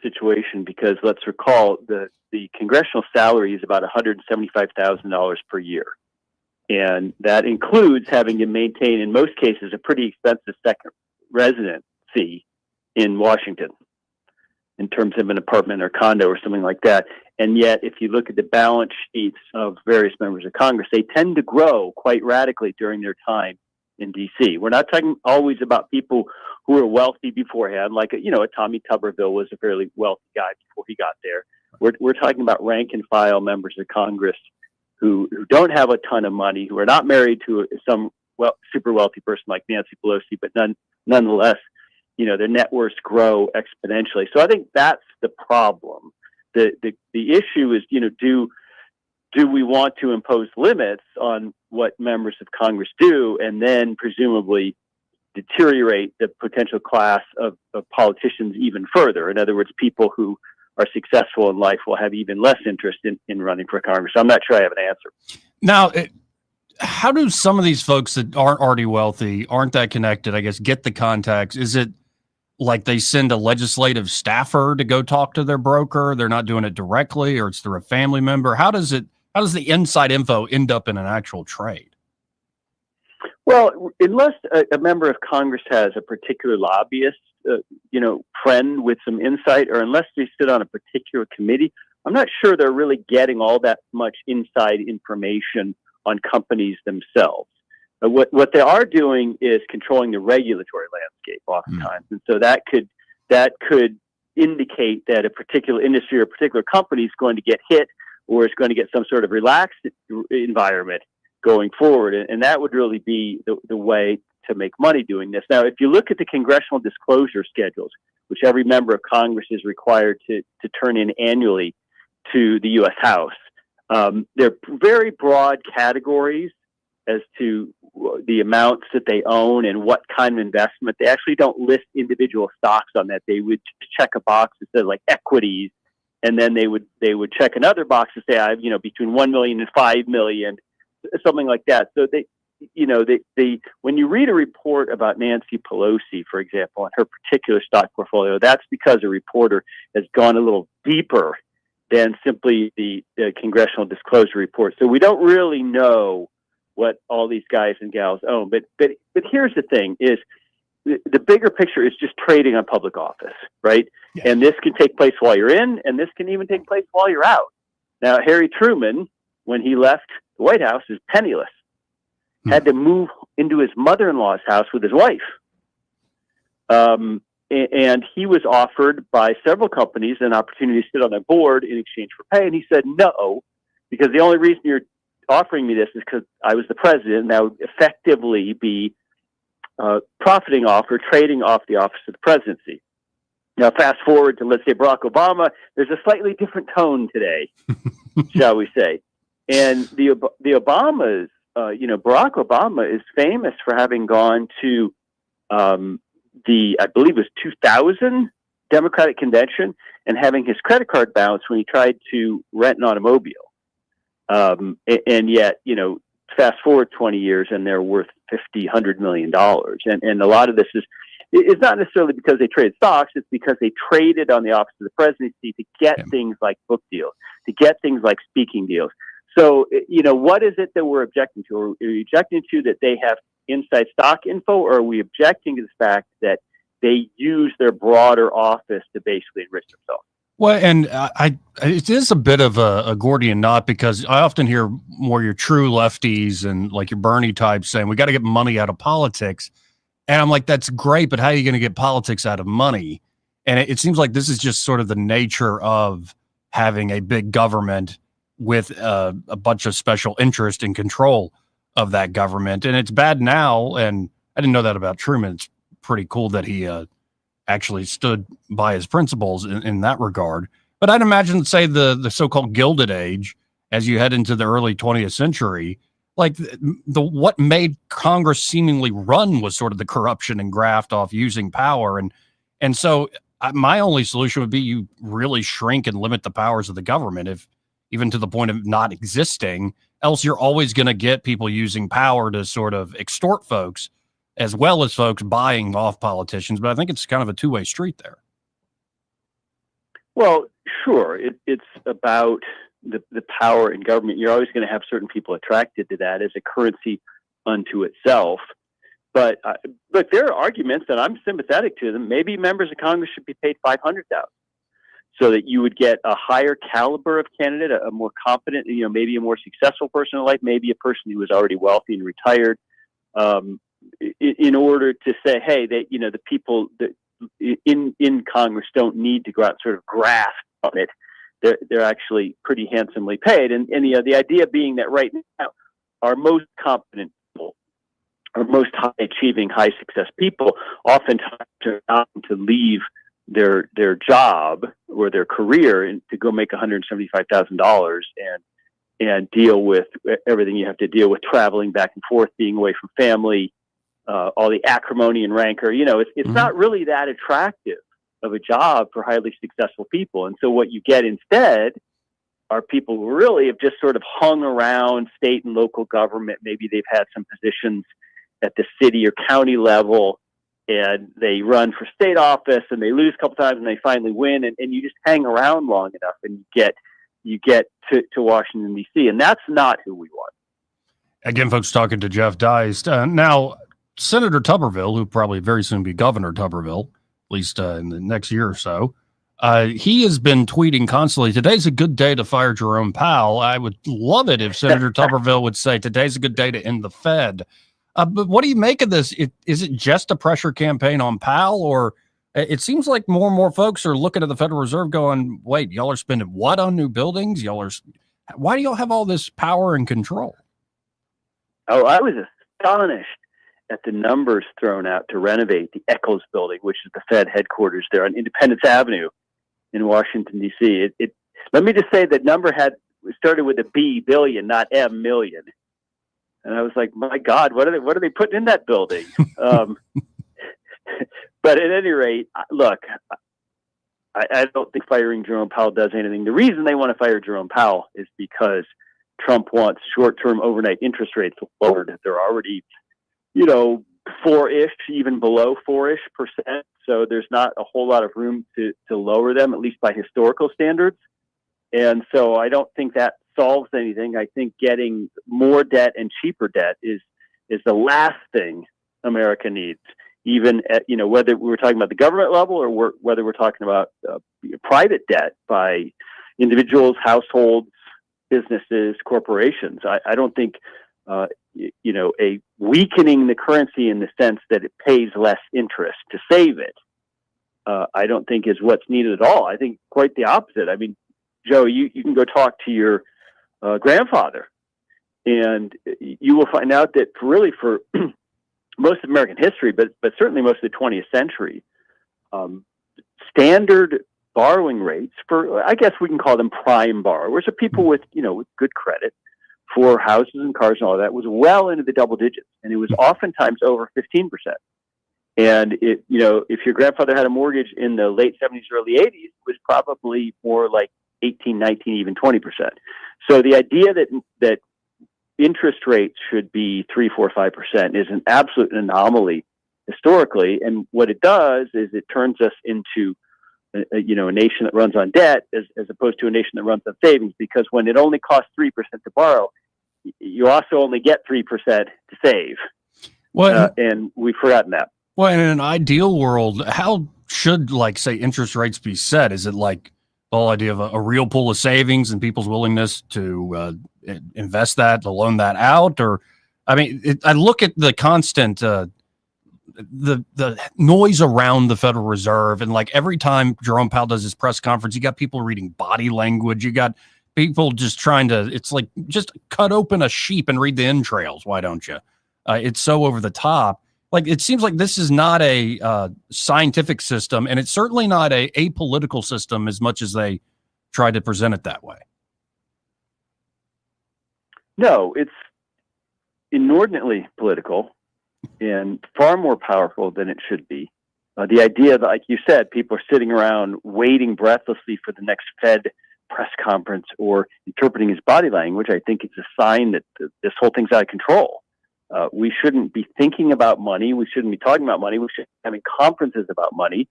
situation because let's recall the congressional salary is about $175,000 per year. And that includes having to maintain, in most cases, a pretty expensive second residency in Washington, in terms of an apartment or condo or something like that. And yet, if you look at the balance sheets of various members of Congress, they tend to grow quite radically during their time in D.C. We're not talking always about people who were wealthy beforehand, like, a Tommy Tuberville was a fairly wealthy guy before he got there. We're talking about rank and file members of Congress who don't have a ton of money, who are not married to some super wealthy person like Nancy Pelosi, but nonetheless, their net worths grow exponentially. So I think that's the problem. The issue is, do we want to impose limits on what members of Congress do and then presumably deteriorate the potential class of politicians even further? In other words, people who are successful in life will have even less interest in running for Congress. I'm not sure I have an answer. Now, how do some of these folks that aren't already wealthy, aren't that connected, I guess, get the contacts? Is it like they send a legislative staffer to go talk to their broker? They're not doing it directly, or it's through a family member? How does the inside info end up in an actual trade? Well, unless a member of Congress has a particular lobbyist, friend with some insight, or unless they sit on a particular committee, I'm not sure they're really getting all that much inside information on companies themselves. What they are doing is controlling the regulatory landscape oftentimes, and so that could indicate that a particular industry or a particular company is going to get hit or is going to get some sort of relaxed environment going forward. And that would really be the way to make money doing this. Now, if you look at the congressional disclosure schedules, which every member of Congress is required to turn in annually to the U.S. House, they're very broad categories as to the amounts that they own and what kind of investment. They actually don't list individual stocks on that. They would check a box that says like equities, and then they would check another box to say I have between 1 million and 5 million, something like that. So they when you read a report about Nancy Pelosi, for example, and her particular stock portfolio, that's because a reporter has gone a little deeper than simply the congressional disclosure report. So we don't really know what all these guys and gals own. But here's the thing: is the bigger picture is just trading on public office, right? Yeah. And this can take place while you're in, and this can even take place while you're out. Now, Harry Truman, when he left the White House, is penniless. Had to move into his mother-in-law's house with his wife. And he was offered by several companies an opportunity to sit on their board in exchange for pay. And he said, no, because the only reason you're offering me this is because I was the president, and that would effectively be profiting off or trading off the office of the presidency. Now, fast forward to, let's say, Barack Obama, there's a slightly different tone today, shall we say. And the Obamas, Barack Obama is famous for having gone to I believe it was 2000 Democratic convention and having his credit card bounced when he tried to rent an automobile. And yet, fast forward 20 years and they're worth $100 million. And a lot of this it's not necessarily because they traded stocks. It's because they traded on the office of the presidency to get things like book deals, to get things like speaking deals. So, what is it that we're objecting to? Are we objecting to that they have inside stock info, or are we objecting to the fact that they use their broader office to basically enrich themselves? Well, and it is a bit of a Gordian knot, because I often hear more your true lefties and like your Bernie types saying, we got to get money out of politics. And I'm like, that's great, but how are you going to get politics out of money? And it seems like this is just sort of the nature of having a big government with a bunch of special interest and control of that government. And it's bad now. And I didn't know that about Truman. It's pretty cool that he actually stood by his principles in that regard. But I'd imagine, say, the so-called Gilded Age, as you head into the early 20th century, like what made Congress seemingly run was sort of the corruption and graft off using power. And so my only solution would be you really shrink and limit the powers of the government, if even to the point of not existing. Else you're always going to get people using power to sort of extort folks, as well as folks buying off politicians. But I think it's kind of a two-way street there. Well, sure. It's about the power in government. You're always going to have certain people attracted to that as a currency unto itself. But look, there are arguments that I'm sympathetic to them. Maybe members of Congress should be paid $500,000 so that you would get a higher caliber of candidate, a more competent, maybe a more successful person in life, maybe a person who was already wealthy and retired, in order to say, hey, that the people that in Congress don't need to go out and sort of graft on it. They're actually pretty handsomely paid, and the idea being that right now our most competent people, our most high achieving, high success people, oftentimes are out to leave their job or their career and to go make $175,000 and deal with everything you have to deal with, traveling back and forth, being away from family, all the acrimony and rancor. It's not really that attractive of a job for highly successful people. And so what you get instead are people who really have just sort of hung around state and local government. Maybe they've had some positions at the city or county level, and they run for state office and they lose a couple times and they finally win. And you just hang around long enough and you get to Washington, D.C. And that's not who we want. Again, folks, talking to Jeff Deist. Now, Senator Tuberville, who probably very soon be Governor Tuberville, at least in the next year or so, he has been tweeting constantly, today's a good day to fire Jerome Powell. I would love it if Senator Tuberville would say, today's a good day to end the Fed. But what do you make of this? Is it just a pressure campaign on Powell, or It seems like more and more folks are looking at the Federal Reserve going, wait, y'all are spending what on new buildings? Why do y'all have all this power and control? Oh, I was astonished at the numbers thrown out to renovate the Eccles building, which is the Fed headquarters there on Independence Avenue in Washington, D.C. Let me just say that number started with a B, billion, not M, million. And I was like, my God, what are they putting in that building? But at any rate, look, I don't think firing Jerome Powell does anything. The reason they want to fire Jerome Powell is because Trump wants short-term overnight interest rates lowered. They're already, 4-ish, even below 4-ish%. So there's not a whole lot of room to lower them, at least by historical standards. And so I don't think that solves anything. I think getting more debt and cheaper debt is the last thing America needs, even at, whether we're talking about the government level or whether we're talking about private debt by individuals, households, businesses, corporations. I don't think, a weakening the currency in the sense that it pays less interest to save it, I don't think is what's needed at all. I think quite the opposite. I mean, Joe, you can go talk to your grandfather, and you will find out that for most of American history, but certainly most of the 20th century, standard borrowing rates for, I guess we can call them prime borrowers, or people with good credit for houses and cars and all that, was well into the double digits, and it was oftentimes over 15%. And if your grandfather had a mortgage in the late 70s, early 80s, it was probably more like 18, 19, even 20%. So the idea that interest rates should be 3, 4, 5% is an absolute anomaly historically. And what it does is it turns us into a nation that runs on debt as opposed to a nation that runs on savings, because when it only costs 3% to borrow, you also only get 3% to save. And we've forgotten that. Well, in an ideal world, how should, say, interest rates be set? Is it like the whole idea of a real pool of savings and people's willingness to invest that, to loan that out? Or, I mean, I look at the constant, the noise around the Federal Reserve, and every time Jerome Powell does his press conference, you got people reading body language. You got people just trying to, it's like, just cut open a sheep and read the entrails. Why don't you? It's so over the top. It seems like this is not a scientific system, and it's certainly not a apolitical system as much as they try to present it that way. No, it's inordinately political and far more powerful than it should be. The idea that, like you said, people are sitting around waiting breathlessly for the next Fed press conference or interpreting his body language, I think it's a sign that this whole thing's out of control. We shouldn't be thinking about money. We shouldn't be talking about money. We shouldn't be having conferences about money.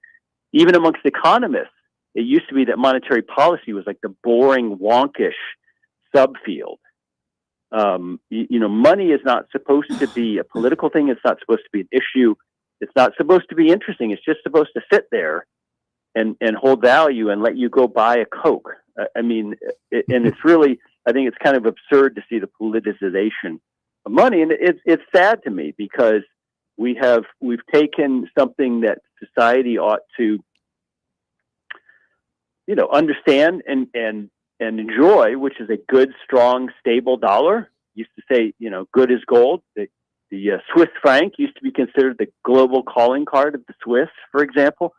Even amongst economists, it used to be that monetary policy was like the boring, wonkish subfield. Money is not supposed to be a political thing. It's not supposed to be an issue. It's not supposed to be interesting. It's just supposed to sit there and hold value and let you go buy a Coke. And it's really, I think it's kind of absurd to see the politicization of money. And it's sad to me because we've taken something that society ought to, understand and enjoy, which is a good, strong, stable dollar. Used to say, good is gold. The Swiss franc used to be considered the global calling card of the Swiss, for example.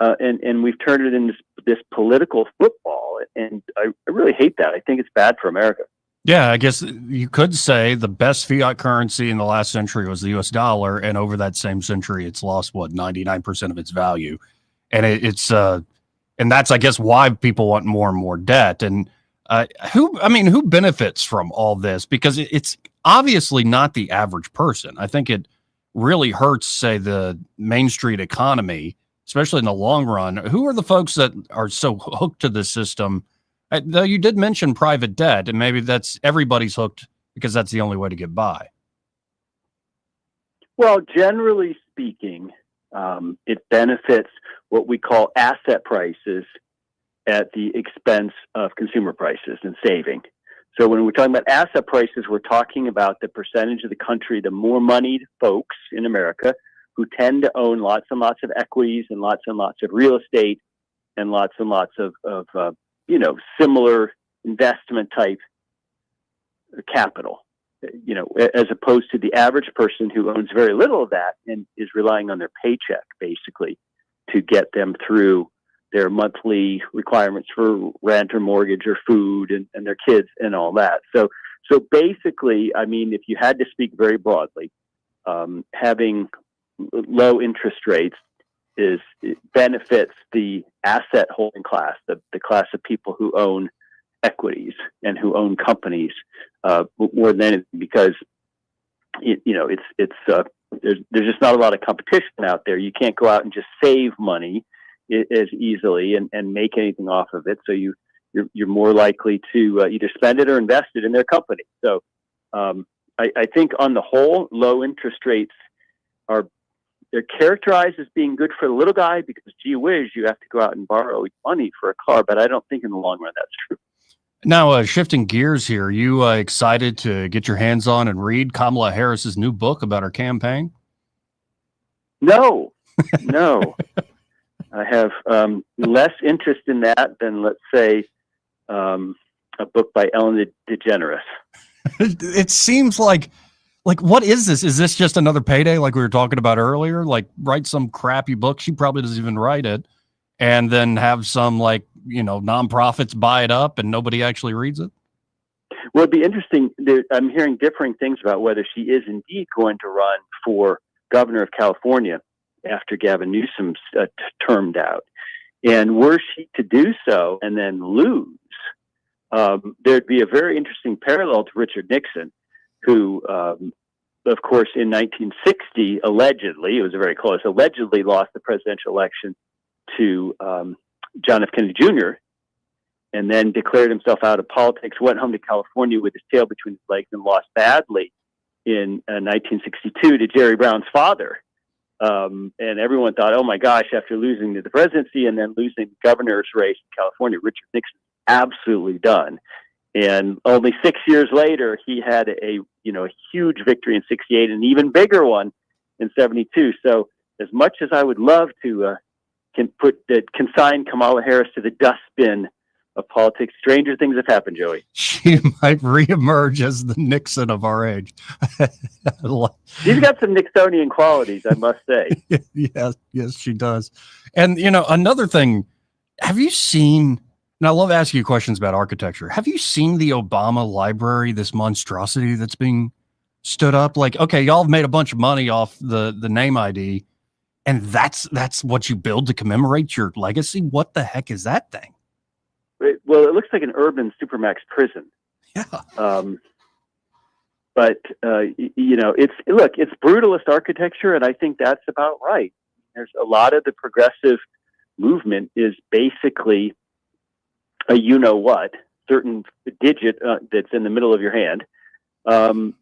And we've turned it into this political football. And I really hate that. I think it's bad for America. Yeah, I guess you could say the best fiat currency in the last century was the U.S. dollar. And over that same century, it's lost, 99% of its value. And and that's, I guess, why people want more and more debt. And who benefits from all this? Because it's obviously not the average person. I think it really hurts, say, the Main Street economy, especially in the long run. Who are the folks that are so hooked to the system? Though you did mention private debt, and maybe that's everybody's hooked because that's the only way to get by. Well, generally speaking, it benefits what we call asset prices at the expense of consumer prices and saving. So when we're talking about asset prices, we're talking about the percentage of the country, the more moneyed folks in America who tend to own lots and lots of equities and lots of real estate and lots of similar investment type capital, as opposed to the average person who owns very little of that and is relying on their paycheck basically to get them through their monthly requirements for rent or mortgage or food and their kids and all that. So basically, I mean, if you had to speak very broadly, having low interest rates it benefits the asset holding class, the class of people who own equities and who own companies more than anything, because there's just not a lot of competition out there. You can't go out and just save money as easily and make anything off of it. So you're more likely to either spend it or invest it in their company. So I think on the whole, low interest rates they're characterized as being good for the little guy because, gee whiz, you have to go out and borrow money for a car. But I don't think in the long run that's true. Now, shifting gears here, are you excited to get your hands on and read Kamala Harris's new book about her campaign? No. I have less interest in that than, let's say, a book by Ellen DeGeneres. It seems like what is this? Is this just another payday like we were talking about earlier? Like write some crappy book. She probably doesn't even write it. And then have some nonprofits buy it up and nobody actually reads it. Well, it'd be interesting. I'm hearing differing things about whether she is indeed going to run for governor of California after Gavin Newsom's termed out. And were she to do so and then lose, there'd be a very interesting parallel to Richard Nixon, who, of course, in 1960, allegedly, it was very close, allegedly lost the presidential election to John F. Kennedy Jr., and then declared himself out of politics, went home to California with his tail between his legs, and lost badly in 1962 to Jerry Brown's father. And everyone thought, oh my gosh, after losing to the presidency and then losing the governor's race in California, Richard Nixon absolutely done. And only 6 years later, he had a huge victory in 68, an even bigger one in 72. So as much as I would love to consign Kamala Harris to the dustbin of politics, stranger things have happened, Joey. She might reemerge as the Nixon of our age. She's got some Nixonian qualities, I must say. Yes, she does. And, another thing, have you seen, and I love asking you questions about architecture, have you seen the Obama library, this monstrosity that's being stood up? Like, okay, y'all have made a bunch of money off the name ID, and that's what you build to commemorate your legacy? What the heck is that thing? Well, it looks like an urban supermax prison. Yeah. But it's brutalist architecture, and I think that's about right. There's a lot of the progressive movement is basically a certain digit that's in the middle of your hand, to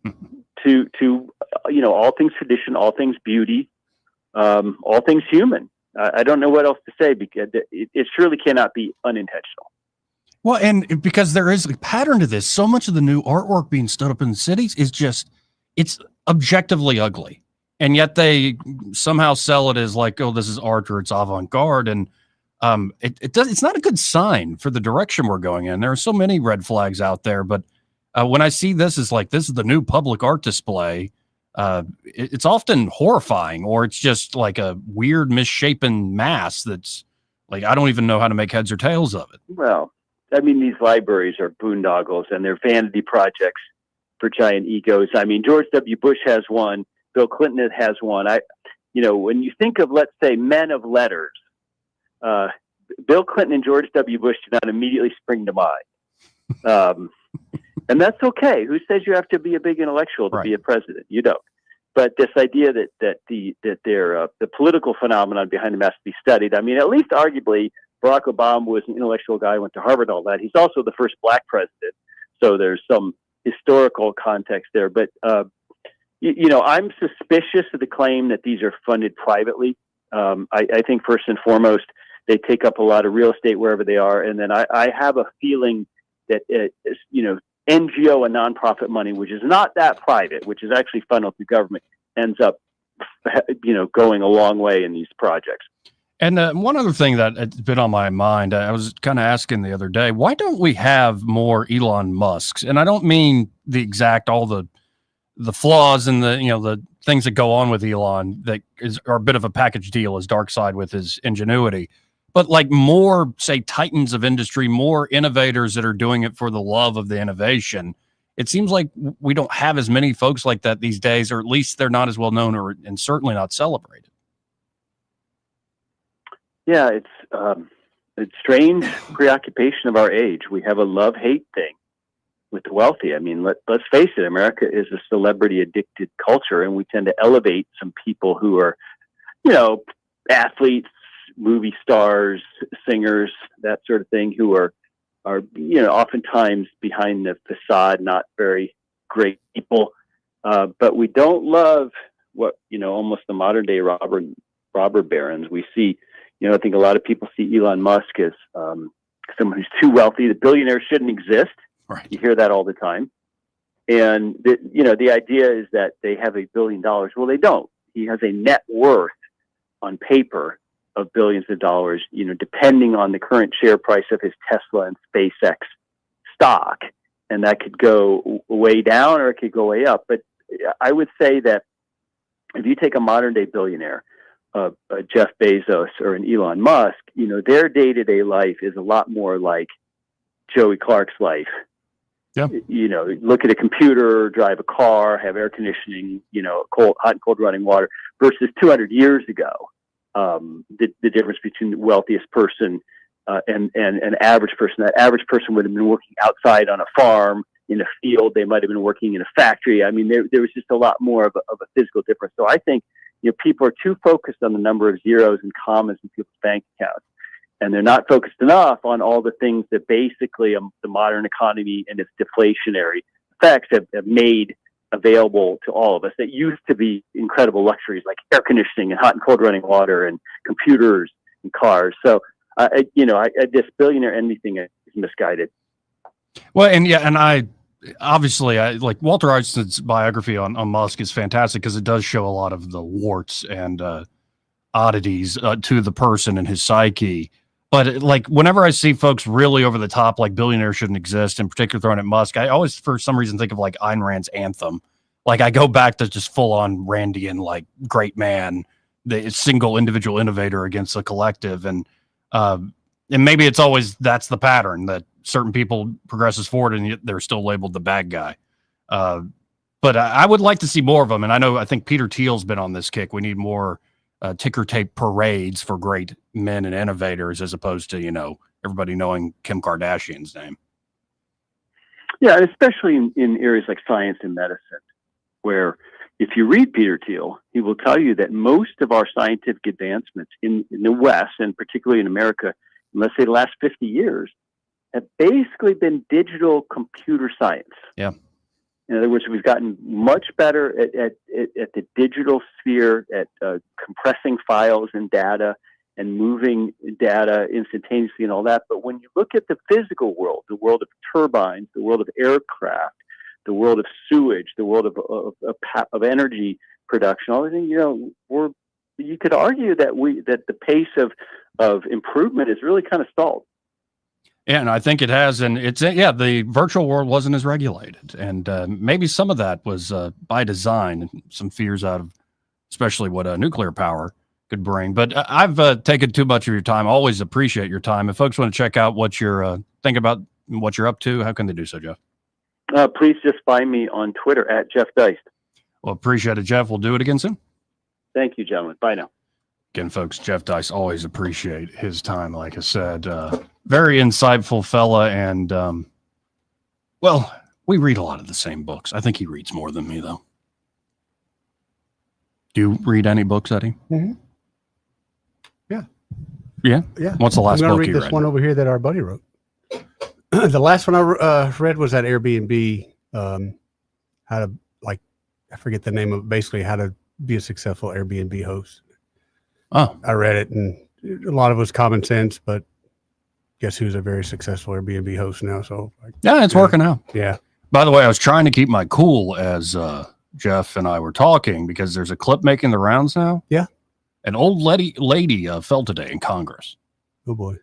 all things tradition, all things beauty, all things human. I don't know what else to say because it surely cannot be unintentional. Well, and because there is a pattern to this, so much of the new artwork being stood up in the cities is it's objectively ugly. And yet they somehow sell it as like, oh, this is art or it's avant-garde. And it's not a good sign for the direction we're going in. There are so many red flags out there. But when I see this is the new public art display, it's often horrifying, or it's just like a weird misshapen mass that's like, I don't even know how to make heads or tails of it. Well, I mean, these libraries are boondoggles and they're vanity projects for giant egos. I mean, George W. Bush has one. Bill Clinton has one. When you think of, let's say, men of letters, Bill Clinton and George W. Bush do not immediately spring to mind. And that's okay. Who says you have to be a big intellectual to be a president? You don't. But this idea that the political phenomenon behind them has to be studied. I mean, at least arguably, Barack Obama was an intellectual guy, went to Harvard, all that. He's also the first black president, so there's some historical context there. But I'm suspicious of the claim that these are funded privately. I think first and foremost, they take up a lot of real estate wherever they are, and then I have a feeling that NGO and nonprofit money, which is not that private, which is actually funneled through government, ends up going a long way in these projects. And one other thing that has been on my mind, I was kind of asking the other day, why don't we have more Elon Musks? And I don't mean the exact, all the flaws and the things that go on with Elon that are a bit of a package deal, as Darkseid with his ingenuity, but like more, say, titans of industry, more innovators that are doing it for the love of the innovation. It seems like we don't have as many folks like that these days, or at least they're not as well known and certainly not celebrated. Yeah, it's strange preoccupation of our age. We have a love-hate thing with the wealthy. I mean, let's face it, America is a celebrity-addicted culture, and we tend to elevate some people who are, athletes, movie stars, singers, that sort of thing, who are oftentimes behind the facade, not very great people. But we don't love what, almost the modern-day robber barons. We see, I think a lot of people see Elon Musk as someone who's too wealthy. The billionaires shouldn't exist. Right. You hear that all the time. And, the idea is that they have $1 billion. Well, they don't. He has a net worth on paper of billions of dollars, depending on the current share price of his Tesla and SpaceX stock. And that could go way down or it could go way up. But I would say that if you take a modern day billionaire, Jeff Bezos or an Elon Musk, their day-to-day life is a lot more like Joey Clark's life. Yeah. Look at a computer, drive a car, have air conditioning, hot and cold running water, versus 200 years ago. The difference between the wealthiest person and an average person. That average person would have been working outside on a farm, in a field. They might have been working in a factory. I mean, there was just a lot more of a physical difference. So I think people are too focused on the number of zeros and commas in people's bank accounts. And they're not focused enough on all the things that basically the modern economy and its deflationary effects have made available to all of us that used to be incredible luxuries like air conditioning and hot and cold running water and computers and cars. So, this billionaire envy thing is misguided. Well, and I like Walter Isaacson's biography on Musk is fantastic because it does show a lot of the warts and oddities to the person and his psyche. But like whenever I see folks really over the top, like billionaires shouldn't exist, in particular throwing at Musk, I always, for some reason, think of like Ayn Rand's Anthem. Like I go back to just full on Randian, like great man, the single individual innovator against the collective. And maybe it's always, that's the pattern that certain people progresses forward and yet they're still labeled the bad guy. But I would like to see more of them. And I think Peter Thiel's been on this kick. We need more ticker tape parades for great men and innovators as opposed to, everybody knowing Kim Kardashian's name. Yeah, and especially in areas like science and medicine, where if you read Peter Thiel, he will tell you that most of our scientific advancements in the West, and particularly in America, in, let's say, the last 50 years, have basically been digital computer science. Yeah. In other words, we've gotten much better at the digital sphere, at compressing files and data and moving data instantaneously and all that. But when you look at the physical world, the world of turbines, the world of aircraft, the world of sewage, the world of energy production, all these things, you could argue that the pace of improvement is really kind of stalled. Yeah, and I think it has, and the virtual world wasn't as regulated, and maybe some of that was by design, and some fears out of, especially what nuclear power could bring. But I've taken too much of your time. Always appreciate your time. If folks want to check out what you're thinking about, what you're up to, how can they do so, Jeff? Please just find me on Twitter at Jeff Deist. Well, appreciate it, Jeff. We'll do it again soon. Thank you, gentlemen. Bye now. Again, folks, Jeff Deist, always appreciate his time. Like I said, very insightful fella. And, we read a lot of the same books. I think he reads more than me, though. Do you read any books, Eddie? Mm-hmm. Yeah. Yeah? Yeah. What's the last book book read you this read? one over here that our buddy wrote. The last one I read was that Airbnb, how to, I forget the name of it, basically how to be a successful Airbnb host. Oh, I read it, and a lot of it was common sense, but guess who's a very successful Airbnb host now? So yeah, it's working out. Yeah. By the way, I was trying to keep my cool as Jeff and I were talking because there's a clip making the rounds now. Yeah. An old lady fell today in Congress. Oh, boy.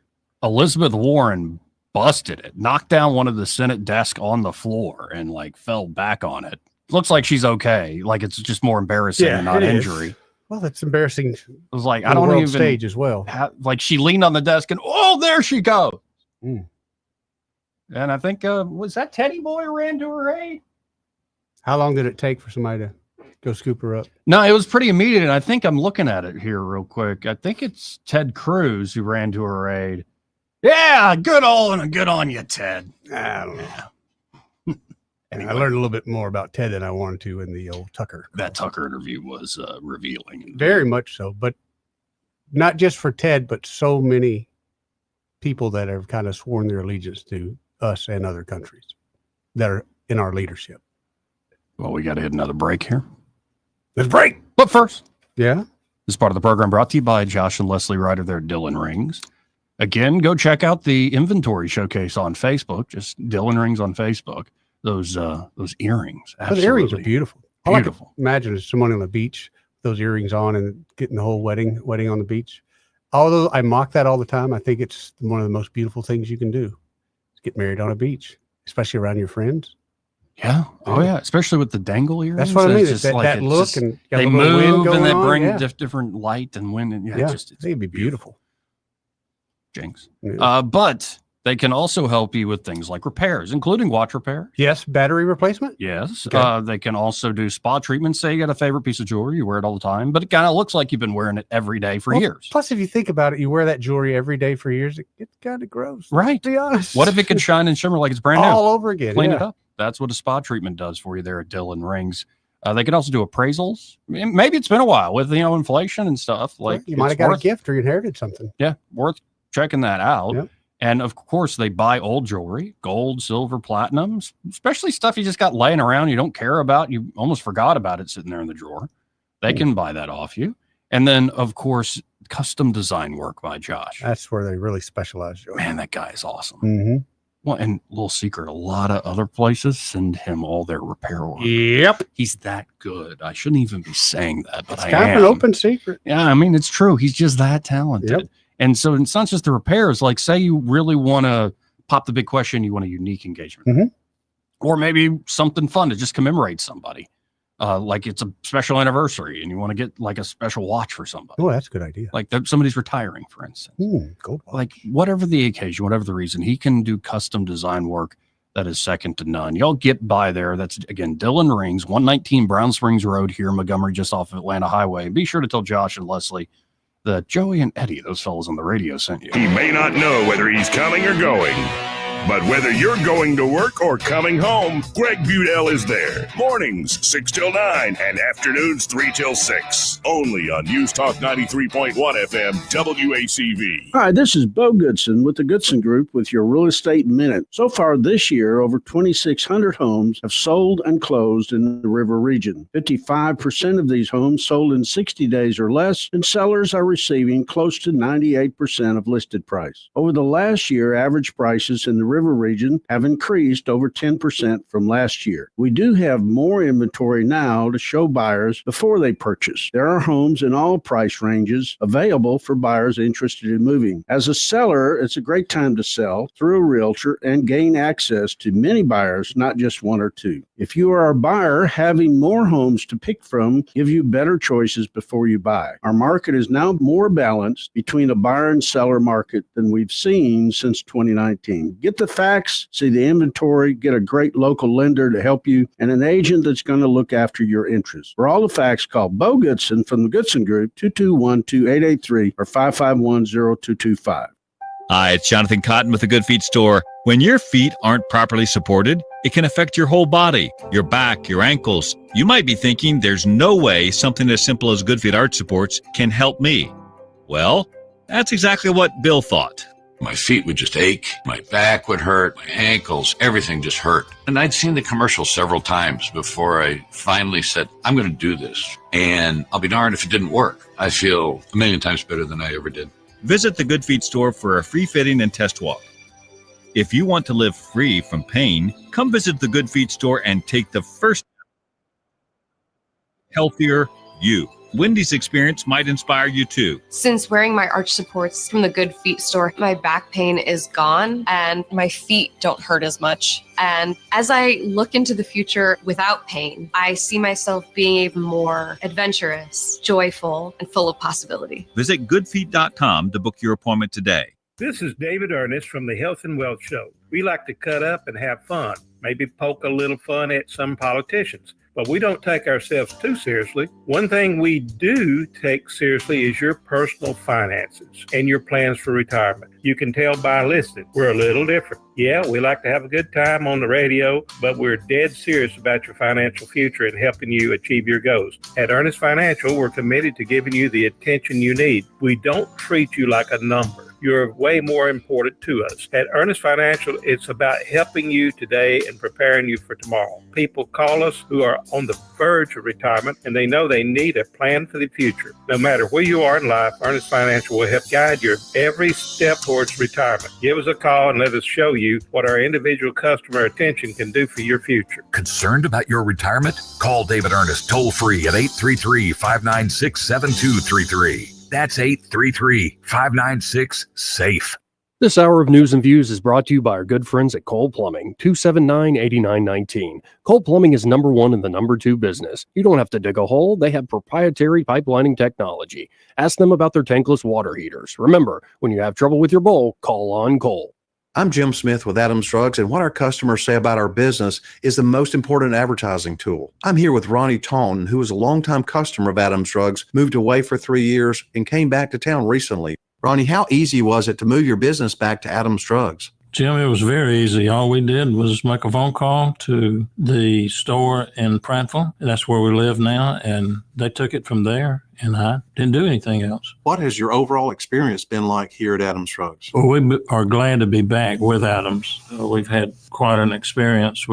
Elizabeth Warren busted it, knocked down one of the Senate desk on the floor and like fell back on it. Looks like she's okay. Like it's just more embarrassing and not injury. Well, that's embarrassing. It was like, I don't even stage as well. Like she leaned on the desk and there she goes. And I think, was that Teddy Boy ran to her aid? How long did it take for somebody to go scoop her up? No, it was pretty immediate. And I think I'm looking at it here real quick. I think it's Ted Cruz who ran to her aid. Yeah, good on you, Ted. I don't know. Anyway. I learned a little bit more about Ted than I wanted to in the old Tucker. That Tucker interview was revealing. Very much so, but not just for Ted, but so many people that have kind of sworn their allegiance to us and other countries that are in our leadership. Well, we got to hit another break here. Let's break. But first, yeah, this part of the program brought to you by Josh and Leslie Ryder, their Dylan Rings. Again, go check out the inventory showcase on Facebook. Just Dylan Rings on Facebook. Those earrings. Those earrings are beautiful. I like to imagine someone on the beach, those earrings on and getting the whole wedding on the beach. Although I mock that all the time, I think it's one of the most beautiful things you can do. Is get married on a beach, especially around your friends. Yeah. Oh yeah. Especially with the dangle earrings. That's what I mean. It's That look just, and they move and they bring different light and wind. And they'd be beautiful. Jinx. Yeah. But they can also help you with things like repairs, including watch repair. Yes. Battery replacement. Yes. Okay. They can also do spa treatments. Say you got a favorite piece of jewelry, you wear it all the time, but it kind of looks like you've been wearing it every day for years. Plus, if you think about it, you wear that jewelry every day for years, it gets kind of gross. Right. To be honest. What if it could shine and shimmer like it's brand new? All over again. Clean it up. That's what a spa treatment does for you there at Dylan Rings. They can also do appraisals. Maybe it's been a while with inflation and stuff. Like you might have got a gift or you inherited something. Yeah, worth checking that out. Yep. And of course, they buy old jewelry, gold, silver, platinum, especially stuff you just got laying around you don't care about. You almost forgot about it sitting there in the drawer. They can buy that off you. And then, of course, custom design work by Josh. That's where they really specialize. Man, that guy is awesome. Mm-hmm. Well, and little secret, a lot of other places send him all their repair work. Yep. He's that good. I shouldn't even be saying that, but it's kind of an open secret. Yeah, I mean, it's true. He's just that talented. Yep. And so it's not just the repairs. Like, say you really want to pop the big question, you want a unique engagement. Mm-hmm. Or maybe something fun to just commemorate somebody. Like it's a special anniversary and you want to get like a special watch for somebody. Oh, that's a good idea. Like somebody's retiring, for instance. Gold watch. Like whatever the occasion, whatever the reason, he can do custom design work that is second to none. Y'all get by there. That's, again, Dylan Rings, 119 Brown Springs Road here in Montgomery, just off of Atlanta Highway. And be sure to tell Josh and Leslie that Joey and Eddie, those fellas on the radio, sent you. He may not know whether he's coming or going, but whether you're going to work or coming home, Greg Budell is there. Mornings, 6 till 9, and afternoons, 3 till 6. Only on News Talk 93.1 FM, WACV. Hi, this is Bo Goodson with the Goodson Group with your Real Estate Minute. So far this year, over 2,600 homes have sold and closed in the River region. 55% of these homes sold in 60 days or less, and sellers are receiving close to 98% of listed price. Over the last year, average prices in the River region have increased over 10% from last year. We do have more inventory now to show buyers before they purchase. There are homes in all price ranges available for buyers interested in moving. As a seller, it's a great time to sell through a realtor and gain access to many buyers, not just one or two. If you are a buyer, having more homes to pick from give you better choices before you buy. Our market is now more balanced between a buyer and seller market than we've seen since 2019. Get the facts, see the inventory, get a great local lender to help you, and an agent that's going to look after your interests. For all the facts, call Bo Goodson from the Goodson Group, 221-2883 or 551-0225. Hi, it's Jonathan Cotton with the Good Feet Store. When your feet aren't properly supported, it can affect your whole body, your back, your ankles. You might be thinking there's no way something as simple as Good Feet arch supports can help me. Well, that's exactly what Bill thought. My feet would just ache, my back would hurt, my ankles, everything just hurt. And I'd seen the commercial several times before I finally said, I'm going to do this. And I'll be darned if it didn't work. I feel a million times better than I ever did. Visit the Good Feet Store for a free fitting and test walk. If you want to live free from pain, come visit the Good Feet Store and take the first healthier you. Wendy's experience might inspire you too. Since wearing my arch supports from the Good Feet store, my back pain is gone and my feet don't hurt as much. And as I look into the future without pain, I see myself being even more adventurous, joyful, and full of possibility. Visit goodfeet.com to book your appointment today. This is David Ernest from the Health and Wealth Show. We like to cut up and have fun, maybe poke a little fun at some politicians. But we don't take ourselves too seriously. One thing we do take seriously is your personal finances and your plans for retirement. You can tell by listening, we're a little different. Yeah, we like to have a good time on the radio, but we're dead serious about your financial future and helping you achieve your goals. At Ernest Financial, we're committed to giving you the attention you need. We don't treat you like a number. You're way more important to us. At Ernest Financial, it's about helping you today and preparing you for tomorrow. People call us who are on the verge of retirement, and they know they need a plan for the future. No matter where you are in life, Ernest Financial will help guide your every step towards retirement. Give us a call and let us show you what our individual customer attention can do for your future. Concerned about your retirement? Call David Ernest toll-free at 833-596-7233. That's 833-596-SAFE. This hour of News and Views is brought to you by our good friends at Cole Plumbing, 279-8919. Cole Plumbing is number one in the number two business. You don't have to dig a hole. They have proprietary pipelining technology. Ask them about their tankless water heaters. Remember, when you have trouble with your bowl, call on Cole. I'm Jim Smith with Adams Drugs, and what our customers say about our business is the most important advertising tool. I'm here with Ronnie Taunton, who is a longtime customer of Adams Drugs, moved away for 3 years, and came back to town recently. Ronnie, how easy was it to move your business back to Adams Drugs? Jim, it was very easy. All we did was make a phone call to the store in Prattville. That's where we live now, and they took it from there, and I didn't do anything else. What has your overall experience been like here at Adams Drugs? Well, we are glad to be back with Adams. We've had quite an experience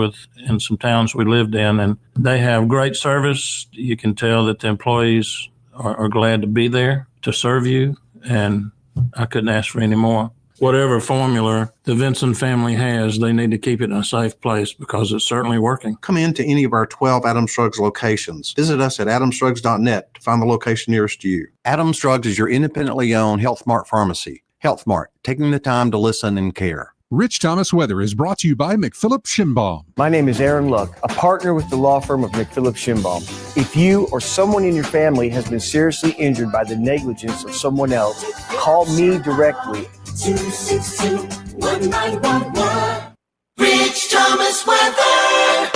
in some towns we lived in, and they have great service. You can tell that the employees are glad to be there to serve you, and I couldn't ask for any more. Whatever formula the Vinson family has, they need to keep it in a safe place because it's certainly working. Come into any of our 12 Adams Drugs locations. Visit us at adamsdrugs.net to find the location nearest you. Adams Drugs is your independently owned Health Mart pharmacy. Health Mart, taking the time to listen and care. Rich Thomas Weather is brought to you by McPhillips Schimbaum. My name is Aaron Luck, a partner with the law firm of McPhillips Schimbaum. If you or someone in your family has been seriously injured by the negligence of someone else, call me directly. 262-1911. Rich Thomas Weather.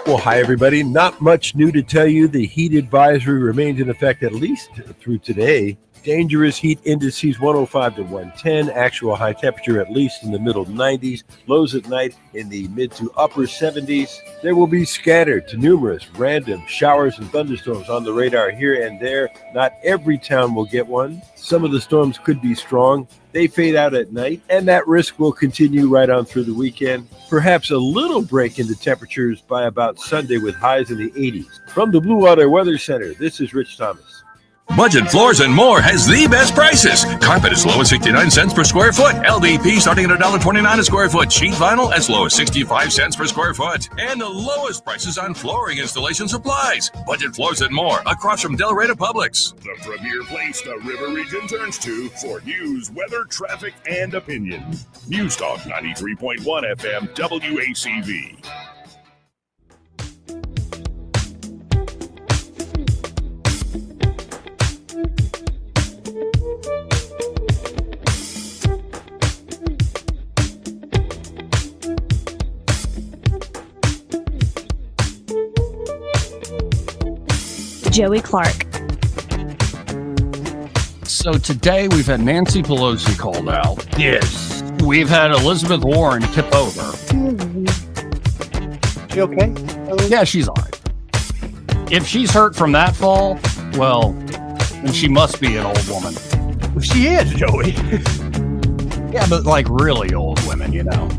Well, hi, everybody. Not much new to tell you. The heat advisory remains in effect at least through today. Dangerous heat indices 105 to 110. Actual high temperature at least in the middle 90s. Lows at night in the mid to upper 70s. There will be scattered to numerous random showers and thunderstorms on the radar here and there. Not every town will get one. Some of the storms could be strong. They fade out at night, and that risk will continue right on through the weekend. Perhaps a little break in the temperatures by about Sunday with highs in the 80s. From the Blue Water Weather Center, this is Rich Thomas. Budget Floors and More has the best prices. Carpet as low as 69 cents per square foot. LVP starting at $1.29 a square foot. Sheet vinyl as low as 65 cents per square foot. And the lowest prices on flooring installation supplies. Budget Floors and More across from Delray to Publix. The premier place the River Region turns to for news, weather, traffic, and opinion. News Talk 93.1 FM WACV. Joey Clark. So today we've had Nancy Pelosi called out. Yes. We've had Elizabeth Warren tip over. She okay? Yeah, she's all right. If she's hurt from that fall, well, then she must be an old woman. She is, Joey. Yeah, but like really old women, you know.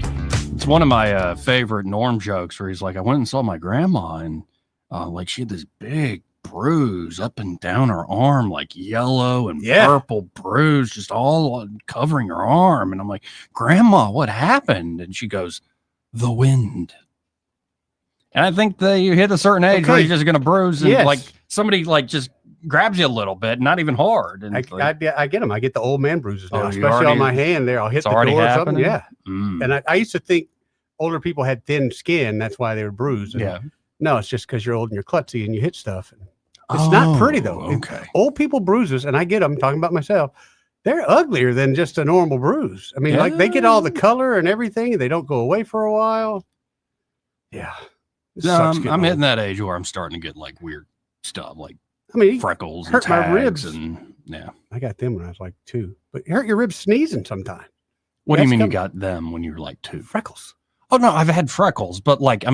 It's one of my favorite Norm jokes where he's like, I went and saw my grandma and like she had this big bruise up and down her arm, like yellow and purple bruise, just all covering her arm. And I'm like, Grandma, what happened? And she goes, the wind. And I think that you hit a certain age where Okay. you're just going to bruise and Yes. like somebody like just grabs you a little bit, not even hard. And I get them. I get the old man bruises now, Oh, you especially already- on my hand there. I'll hit it's the already door or something. happening? Yeah. Mm. And I used to think older people had thin skin. That's why they were bruised. And Yeah. No, it's just because you're old and you're klutzy and you hit stuff. It's not pretty though. Okay. Old people bruises, and I get them, talking about myself, they're uglier than just a normal bruise. I mean, like they get all the color and everything. And they don't go away for a while. Yeah. It No, sucks I'm getting hitting old. that age where I'm starting to get like weird stuff, like I mean, freckles and hurt my tags ribs. and yeah. I got them when I was like 2, but you hurt your ribs sneezing sometime. What do you That's mean you coming. got them when you were like 2? Freckles. Oh no, I've had freckles, but like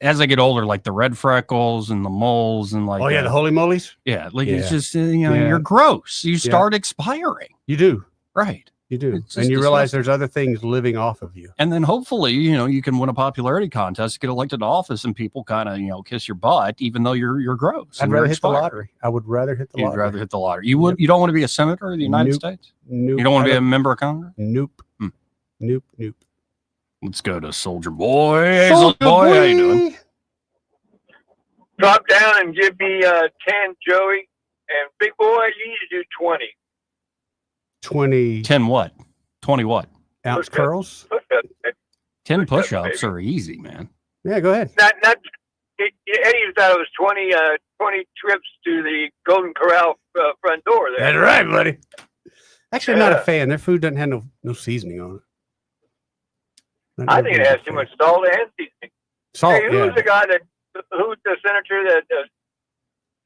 as I get older, like the red freckles and the moles and like Oh yeah, the holy molies. yeah, like it's Yeah. just Yeah. you're gross. You start expiring, You do. right? You do. It's And just you realize disgusting. there's other things living off of you. And then hopefully, you can win a popularity contest, get elected to office, and people kind of, kiss your butt, even though you're gross. I'd and rather you're hit the expired. lottery. I would rather hit the You'd lottery. rather hit the lottery. You don't want to be a senator of the United Nope. States. Nope. You don't want to I be a member of Congress. Nope. Hmm. Nope. Nope. Let's go to Soldier Boy. Hey, Soldier Boy, how you doing? Drop down and give me 10, Joey. And big boy, you need to do 20. 20 10 what? 20 what? ounce curls. 10 push-ups are easy, man. Yeah, go ahead. Not Eddie thought it was 20 trips to the Golden Corral front door there. That's right, buddy. Actually, I'm not a fan. Their food doesn't have no seasoning on it. Not I real think big it has fan. too much salt and seasoning. Salt, Hey, who's yeah. the guy who's the senator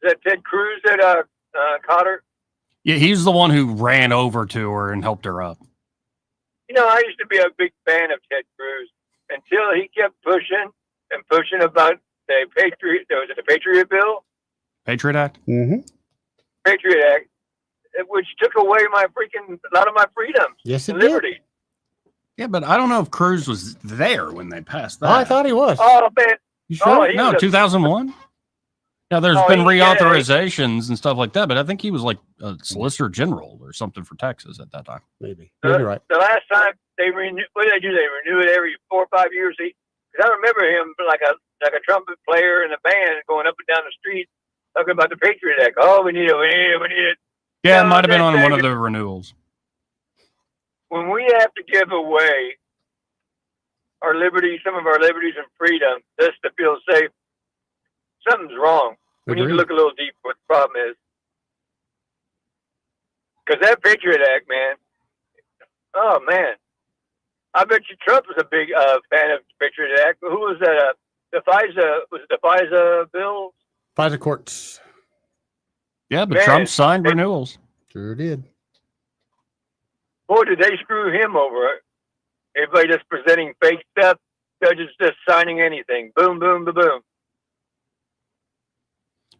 that Ted Cruz that caught her? Yeah, he's the one who ran over to her and helped her up. I used to be a big fan of Ted Cruz until he kept pushing and pushing about the Patriot. Was it the Patriot Bill? Patriot Act? Mm-hmm. Patriot Act, which took away a lot of my freedoms. Yes, it and did. liberty. Yeah, but I don't know if Cruz was there when they passed that. Oh, I thought he was. Oh man, You sure? he No, was a- 2001. Now, there's Oh, been he- yeah, reauthorizations and stuff like that, but I think he was like a Solicitor General or something for Texas at that time. Maybe. The, You're right. the last time they renew, what do they do? They renew it every 4 or 5 years. Because I remember him like a trumpet player in a band going up and down the street talking about the Patriot Act. Oh, we need it. Yeah, it No, might have been on they- one of the renewals. When we have to give away our liberties, some of our liberties and freedom, just to feel safe, something's wrong. We need to Agreed. look a little deeper what the problem is. Because that Patriot Act, man, oh, man. I bet you Trump was a big fan of the Patriot Act. Who was that? Was it the FISA bill? FISA courts. Yeah, but Man, Trump signed renewals. Sure did. Boy, did they screw him over. Everybody just presenting fake stuff. Judges just signing anything. Boom, boom, boom, boom.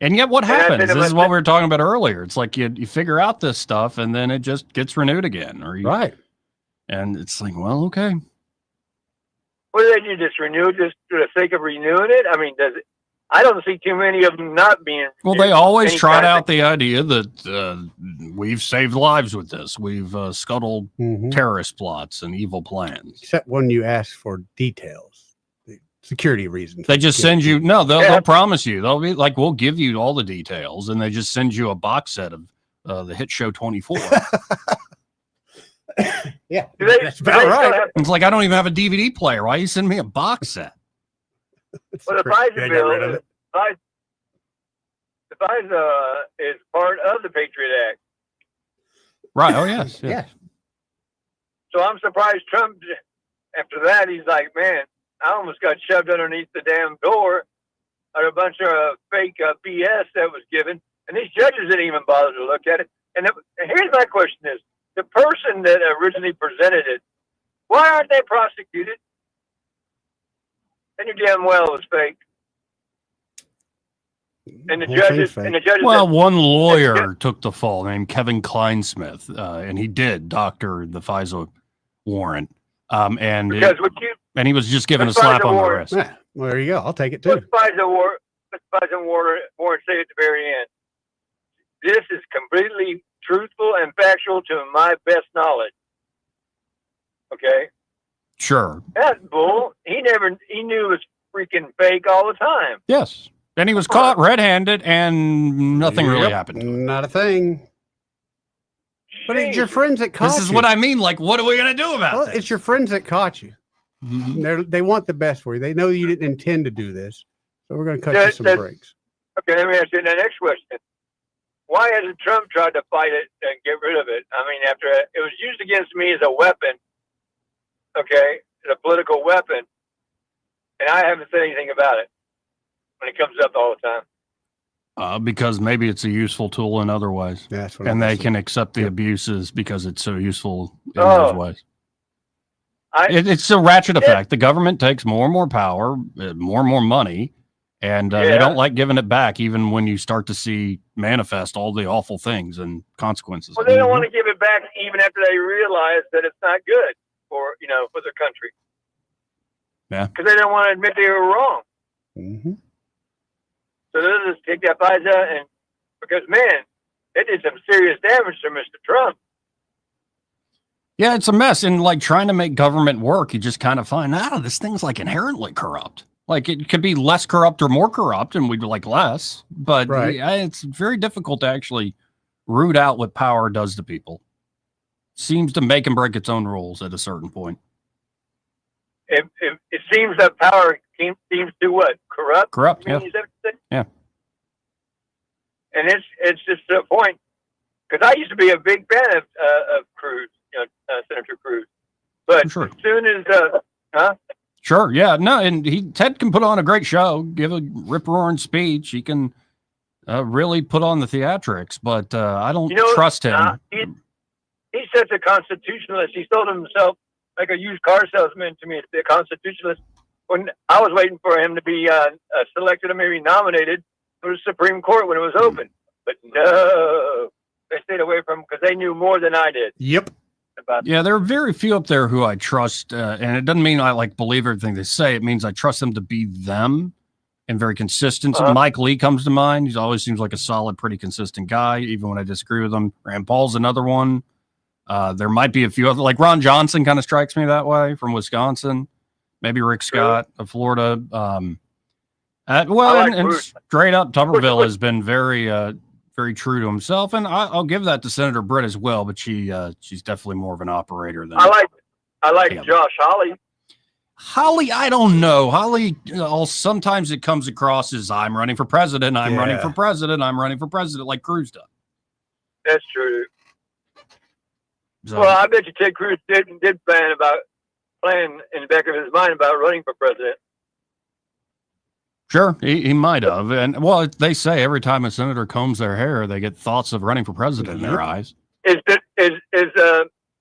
And yet what And I happens? said to This is what myself- we were talking about earlier. It's like you figure out this stuff and then it just gets renewed again. Right. And it's like, well, okay. What do they do? Just renew it just for the sake of renewing it? I mean, does it? I don't see too many of them not being. Well, they always any trot kind of- out the idea that we've saved lives with this. We've scuttled Mhm. terrorist plots and evil plans. Except when you ask for details, the security reasons. They just Yeah. send you, no, Yeah. they'll promise you. They'll be like, we'll give you all the details. And they just send you a box set of the hit show 24. Yeah, Do they- that's do about they still right. have- It's like, I don't even have a DVD player. Why you send me a box set? Well, the They FISA got rid of bill, it. the FISA is part of the Patriot Act. Right. Oh, yes. Yeah. So I'm surprised Trump, after that, he's like, man, I almost got shoved underneath the damn door at a bunch of fake BS that was given. And these judges didn't even bother to look at it. And here's my question is, the person that originally presented it, why aren't they prosecuted? And you damn well it was fake. And the Whole thing's judges, fake. and the judges. Well, one lawyer took the fall named Kevin Kleinsmith, and he did doctor the FISA warrant. And he was just given a slap on the wrist. Yeah. Well, there you go. I'll take it too. Let's FISA warrant say at the very end. This is completely truthful and factual to my best knowledge. Okay? Sure. That's bull. He knew it was freaking fake all the time. Yes. And he was caught red-handed, and nothing really happened to him. Not a thing. But it's your friends that caught you. This is what I mean. Like, what are we going to do about this? It's your friends that caught you. They want the best for you. They know you didn't intend to do this. So we're going to cut you some breaks. Okay, let me ask you the next question. Why hasn't Trump tried to fight it and get rid of it? I mean, after it was used against me as a weapon, okay, as a political weapon, and I haven't said anything about it when it comes up all the time. Because maybe it's a useful tool in other ways. Yeah, that's what and they can accept the abuses because it's so useful in those ways. It's a ratchet effect. The government takes more and more power, more and more money, and they don't like giving it back, even when you start to see manifest all the awful things and consequences. Well, they don't want to give it back even after they realize that it's not good for their country. Yeah. Because they don't want to admit they were wrong. Mm-hmm. So they'll just take that FISA and because man, they did some serious damage to Mr. Trump. Yeah, it's a mess. And like trying to make government work, you just kind of find out this thing's like inherently corrupt. Like it could be less corrupt or more corrupt, and we'd like less. But it's very difficult to actually root out what power does to people. Seems to make and break its own rules at a certain point. It seems that power seems to what? Corrupt? Corrupt, I mean, yeah. And it's just a point. Because I used to be a big fan of Cruz, Senator Cruz. But as soon as, Sure, yeah. No, and Ted can put on a great show, give a rip-roaring speech. He can really put on the theatrics, but I don't trust him. He's such a constitutionalist. He sold himself like a used car salesman to me, a constitutionalist. When I was waiting for him to be selected or maybe nominated for the Supreme Court when it was open. But no, they stayed away from him because they knew more than I did. Yep. Yeah, there are very few up there who I trust, and it doesn't mean I believe everything they say. It means I trust them to be them and very consistent. So Mike Lee comes to mind. He always seems like a solid, pretty consistent guy, even when I disagree with him. Rand Paul's another one. There might be a few other, like Ron Johnson kind of strikes me that way from Wisconsin. Maybe Rick Scott of Florida. And straight up, Tuberville has been very true to himself, and I'll give that to Senator Britt as well. But she's definitely more of an operator than I like Josh Hawley. Holly, I don't know. Holly, sometimes it comes across as I'm running for president. I'm running for president. I'm running for president, like Cruz does. That's true. So, well, I bet you Ted Cruz did plan in the back of his mind about running for president. Sure, he might have. And well, they say every time a senator combs their hair, they get thoughts of running for president in their eyes. Is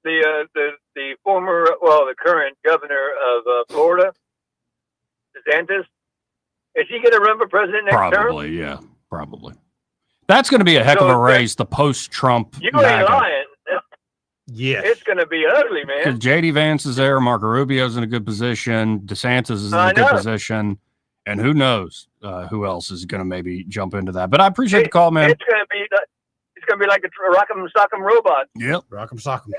the former, the current governor of Florida, DeSantis, is he going to run for president next term? Probably, yeah, probably. That's going to be a heck of a race. The post-Trump. You ain't lying. Yes. It's going to be ugly, man. Because J.D. Vance is there, Marco Rubio's in a good position, DeSantis is in a good position, and who knows who else is going to maybe jump into that. But I appreciate the call, man. It's going to be like a Rock'em Sock'em robot. Yep. Rock'em Sock'em.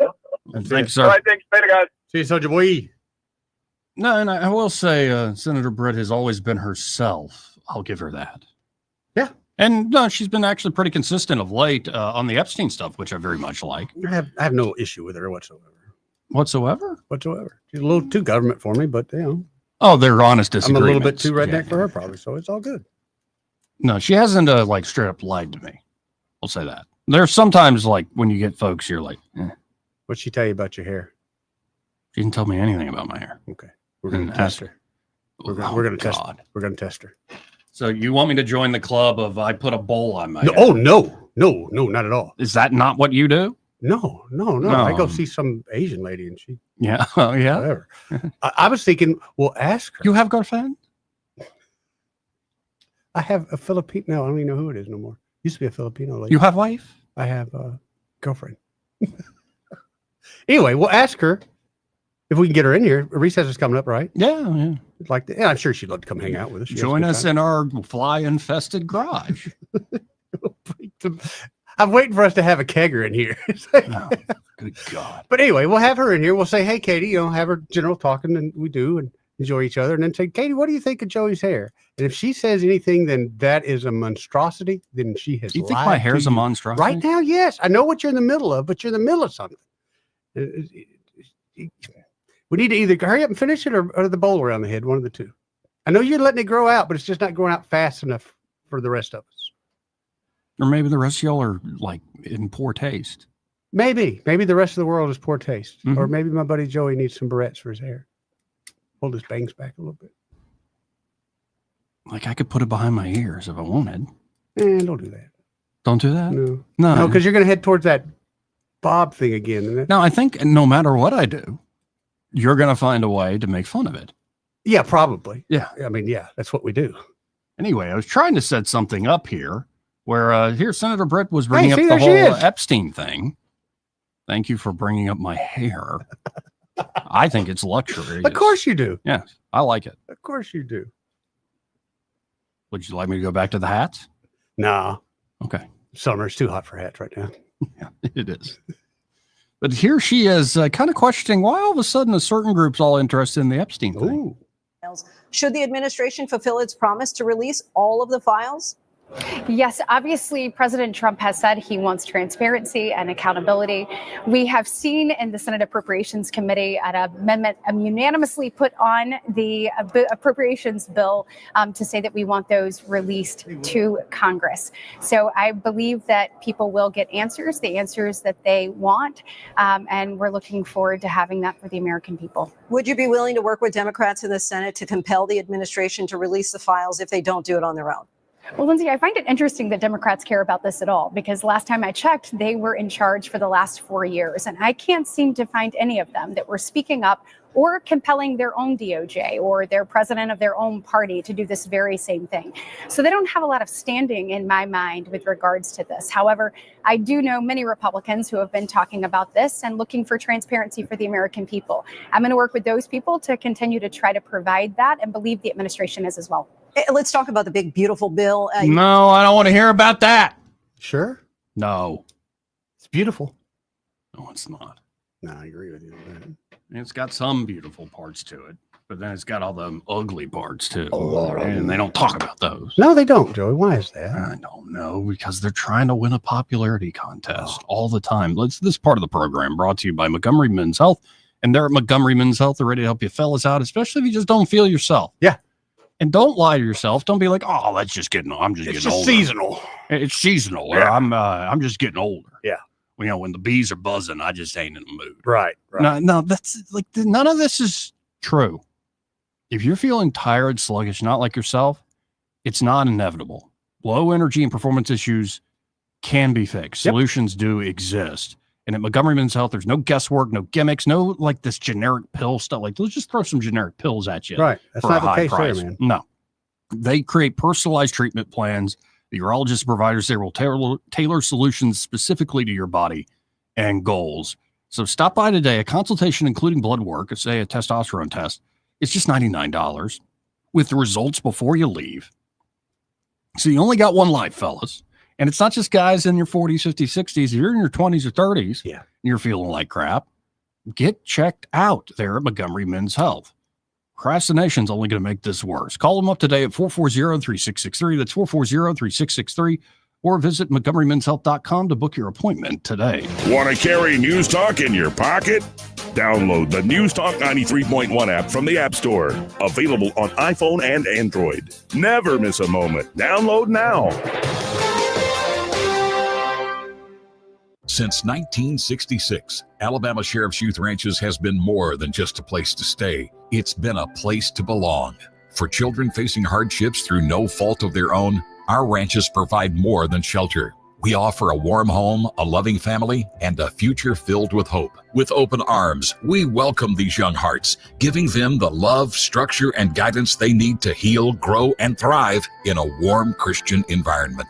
Thanks, sir. All right, thanks. Later, guys. See you, Soldier Boy. No, and I will say Senator Britt has always been herself. I'll give her that. Yeah. And no, she's been actually pretty consistent of late on the Epstein stuff, which I very much like. I have no issue with her whatsoever. Whatsoever? She's a little too government for me, but Oh, they're honest I'm a disagreements. little bit too redneck for her, probably. So it's all good. No, she hasn't straight up lied to me. I'll say that. There's sometimes when you get folks, you're like, What'd she tell you about your hair? She didn't tell me anything about my hair. Okay, we're gonna test her. We're gonna test. We're gonna test her. So you want me to join the club of I put a bowl on my head? Oh, no, not at all. Is that not what you do? No. I go see some Asian lady and she. Yeah. Oh, yeah. Whatever. I was thinking, well, ask her. You have girlfriend? I have a Filipino. No, I don't even know who it is no more. Used to be a Filipino lady. You have wife? I have a girlfriend. Anyway, we'll ask her if we can get her in here. Recess is coming up, right? Yeah. I'm sure she'd love to come hang out with us. Join us in our fly-infested garage. I'm waiting for us to have a kegger in here. Good God. But anyway, we'll have her in here. We'll say, hey, Katie, have her general talking, and we do. And enjoy each other, and then say, Katie, what do you think of Joey's hair? And if she says anything, then that is a monstrosity. Then she has. Do you think my hair's a monstrosity? Right now, yes. I know what you're in the middle of, but you're in the middle of something. We need to either hurry up and finish it or the bowl around the head, one of the two. I know you're letting it grow out, but it's just not growing out fast enough for the rest of us. Or maybe the rest of y'all are like in poor taste. Maybe the rest of the world is poor taste. Or maybe my buddy Joey needs some barrettes for his hair. Hold his bangs back a little bit. Like I could put it behind my ears if I wanted. Don't do that. Don't do that? No, because you're going to head towards that bob thing again. No, I think no matter what I do, you're going to find a way to make fun of it. Yeah, probably. Yeah. I mean, yeah, that's what we do. Anyway, I was trying to set something up here where here Senator Britt was bringing up see, the there she whole is. Epstein thing. Thank you for bringing up my hair. I think it's luxury. Of course you do. Yes, I like it. Of course you do. Would you like me to go back to the hats? No. Okay. Summer's too hot for hats right now. Yeah, it is. But here she is kind of questioning why all of a sudden a certain group's all interested in the Epstein thing. Should the administration fulfill its promise to release all of the files? Yes, obviously, President Trump has said he wants transparency and accountability. We have seen in the Senate Appropriations Committee an amendment unanimously put on the appropriations bill to say that we want those released to Congress. So I believe that people will get answers, the answers that they want, and we're looking forward to having that for the American people. Would you be willing to work with Democrats in the Senate to compel the administration to release the files if they don't do it on their own? Well, Lindsay, I find it interesting that Democrats care about this at all, because last time I checked, they were in charge for the last 4 years, and I can't seem to find any of them that were speaking up or compelling their own DOJ or their president of their own party to do this very same thing. So they don't have a lot of standing in my mind with regards to this. However, I do know many Republicans who have been talking about this and looking for transparency for the American people. I'm going to work with those people to continue to try to provide that, and believe the administration is as well. Let's talk about the big, beautiful bill. No, I don't want to hear about that. Sure. No. It's beautiful. No, it's not. No, I agree with you on that. It's got some beautiful parts to it, but then it's got all the ugly parts too. And they don't talk about those. No, they don't, Joey. Why is that? I don't know, because they're trying to win a popularity contest all the time. This part of the program brought to you by Montgomery Men's Health. And they're at Montgomery Men's Health. They're ready to help you fellas out, especially if you just don't feel yourself. Yeah. And don't lie to yourself. Don't be like, oh, that's just getting, I'm just getting older. Seasonal. It's seasonal. Yeah. I'm just getting older. Yeah. You know, when the bees are buzzing, I just ain't in the mood. Right. No, that's like none of this is true. If you're feeling tired, sluggish, not like yourself, it's not inevitable. Low energy and performance issues can be fixed. Yep. Solutions do exist. And at Montgomery Men's Health, there's no guesswork, no gimmicks, no like this generic pill stuff. Like, let's just throw some generic pills at you. Right. That's for not a the high case price. there, man. No. They create personalized treatment plans. The urologist providers there will tailor solutions specifically to your body and goals. So stop by today. A consultation, including blood work, say a testosterone test, it's just $99 with the results before you leave. So you only got one life, fellas. And it's not just guys in your 40s, 50s, 60s. If you're in your 20s or 30s, and you're feeling like crap, get checked out there at Montgomery Men's Health. Procrastination's only going to make this worse. Call them up today at 440-3663. That's 440-3663. Or visit MontgomeryMen'sHealth.com to book your appointment today. Want to carry News Talk in your pocket? Download the News Talk 93.1 app from the App Store. Available on iPhone and Android. Never miss a moment. Download now. Since 1966, Alabama Sheriff's Youth Ranches has been more than just a place to stay. It's been a place to belong. For children facing hardships through no fault of their own, our ranches provide more than shelter. We offer a warm home, a loving family, and a future filled with hope. With open arms, we welcome these young hearts, giving them the love, structure, and guidance they need to heal, grow, and thrive in a warm Christian environment.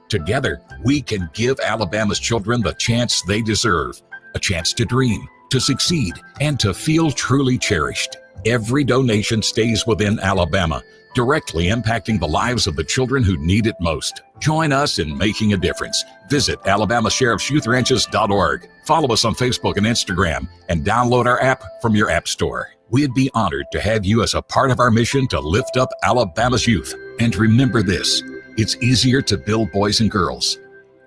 Together, we can give Alabama's children the chance they deserve, a chance to dream, to succeed, and to feel truly cherished. Every donation stays within Alabama, directly impacting the lives of the children who need it most. Join us in making a difference. Visit AlabamaSheriffsYouthRanches.org. Follow us on Facebook and Instagram, and download our app from your app store. We'd be honored to have you as a part of our mission to lift up Alabama's youth. And remember this, it's easier to build boys and girls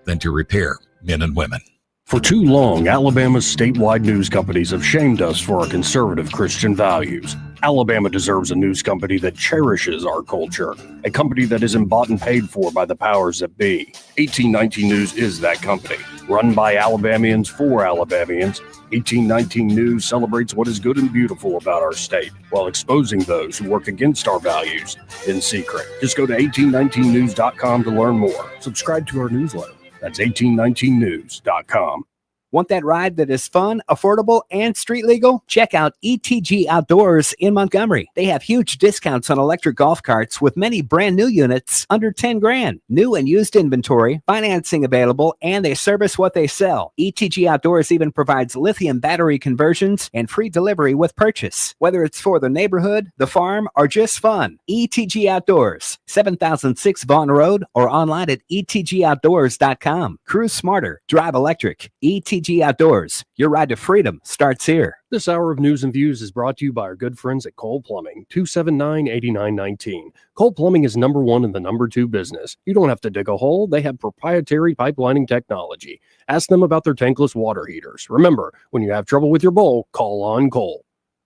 than to repair men and women. For too long, Alabama's statewide news companies have shamed us for our conservative Christian values. Alabama deserves a news company that cherishes our culture, a company that isn't bought and paid for by the powers that be. 1819 News is that company. Run by Alabamians for Alabamians, 1819 News celebrates what is good and beautiful about our state, while exposing those who work against our values in secret. Just go to 1819news.com to learn more. Subscribe to our newsletter. That's 1819news.com. Want that ride that is fun, affordable, and street legal? Check out ETG Outdoors in Montgomery. They have huge discounts on electric golf carts with many brand new units under 10 grand. New and used inventory, financing available, and they service what they sell. ETG Outdoors even provides lithium battery conversions and free delivery with purchase. Whether it's for the neighborhood, the farm, or just fun, ETG Outdoors, 7006 Vaughn Road, or online at etgoutdoors.com. Cruise smarter, drive electric. ETG Outdoors, your ride to freedom starts here. This hour of News and Views is brought to you by our good friends at Cole Plumbing, 279-8919. Cole Plumbing is number one in the number two business. You don't have to dig a hole. They have proprietary pipelining technology. Ask them about their tankless water heaters. Remember, when you have trouble with your bowl, call on Cole.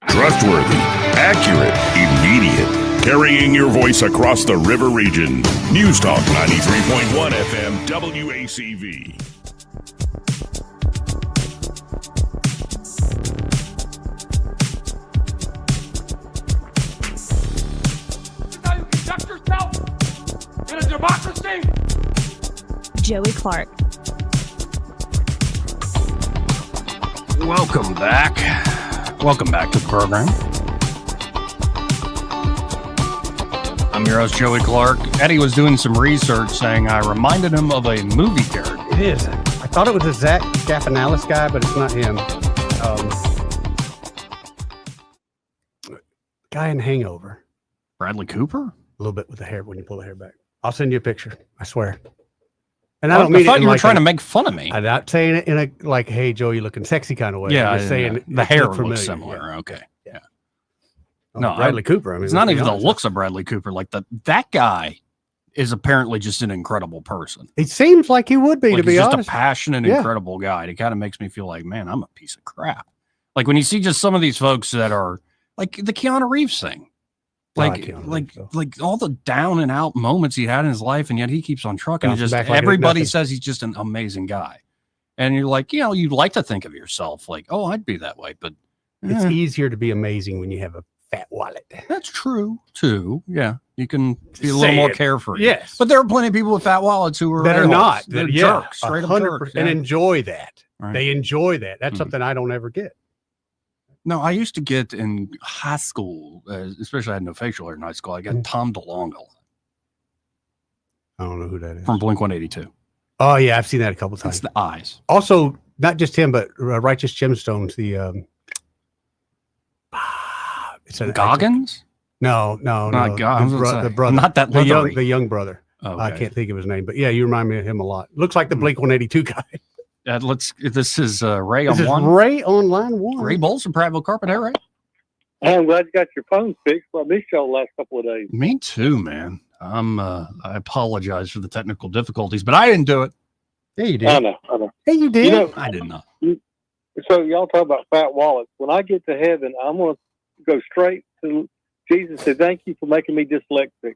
Trustworthy, accurate, immediate. Carrying your voice across the river region. News Talk 93.1 FM WACV. In a democracy. Joey Clark. Welcome back. Welcome back to the program. I'm your host, Joey Clark. Eddie was doing some research saying I reminded him of a movie character. It is. I thought it was a Zach Galifianakis guy, but it's not him. Guy in Hangover. Bradley Cooper? A little bit with the hair when you pull the hair back. I'll send you a picture. I swear. And I don't mean I thought it you were like trying to make fun of me. I'm not saying it in a like, hey, Joe, you looking sexy kind of way. Yeah, I'm just saying the it hair looked looks familiar. similar. Yeah. Okay. Yeah. No, Bradley Cooper. I mean, it's not let's be even the honest. looks of Bradley Cooper. Like that guy is apparently just an incredible person. It seems like he would be, Like to be he's just honest. a passionate, Yeah. incredible guy. It kind of makes me feel like, man, I'm a piece of crap. Like when you see just some of these folks that are like the Keanu Reeves thing. Like all the down and out moments he had in his life, and yet he keeps on trucking. And Bouncing just back like everybody nothing. says he's just an amazing guy, and you're like, you'd like to think of yourself like, oh, I'd be that way, but It's easier to be amazing when you have a fat wallet. That's true too. Yeah, you can be a Just little more saying. carefree. Yes. but there are plenty of people with fat wallets who are That are a-holes. not. They're Yeah, jerks, straight up 100%, jerks, and yeah. enjoy that. Right. They enjoy that. That's Mhm. something I don't ever get. No, I used to get in high school, especially I had no facial hair in high school. I got Tom DeLonge a lot I don't know who that is. from Blink-182. Oh yeah, I've seen that a couple times. It's the eyes. Also, not just him, but Righteous Gemstones. The it's an Goggins? No. Not Goggins. The brother, Not that the leathery. young brother. Oh, I okay. can't think of his name, but yeah, you remind me of him a lot. Looks like the Blink-182 guy. This is Ray This on is one. Ray on line one. Ray Bowles from Prattville Carpet Hair, right? I'm glad you got your phone fixed. I missed y'all the last couple of days. Me too, man. I apologize for the technical difficulties, but I didn't do it. Yeah, you did. I know. Hey, you did. You know, I did not. So y'all talk about fat wallets. When I get to heaven, I'm going to go straight to Jesus and say, thank you for making me dyslexic.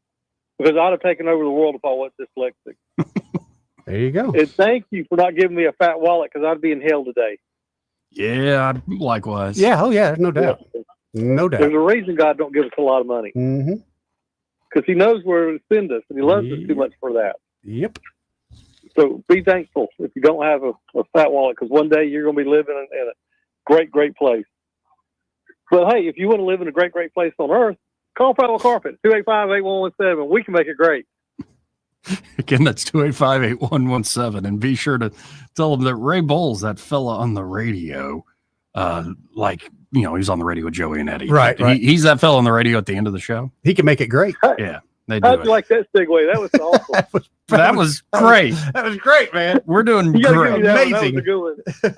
Because I'd have taken over the world if I wasn't dyslexic. There you go. And thank you for not giving me a fat wallet because I'd be in hell today. Yeah, likewise. Yeah, oh yeah, no doubt. No doubt. There's a reason God don't give us a lot of money. Mm-hmm. Because he knows where to send us, and he loves us too much for that. Yep. So be thankful if you don't have a fat wallet, because one day you're going to be living in a great, great place. But hey, if you want to live in a great, great place on earth, call Powell Carpet, 285-8117. We can make it great. Again, that's 285-8117. And be sure to tell them that Ray Bowles, that fella on the radio, he's on the radio with Joey and Eddie. Right, right. He's that fella on the radio at the end of the show. He can make it great. Yeah, they do How'd it. you like that segue? That was awesome. That was great. That was great, man. We're doing You gotta give great. me that one. Amazing. That was a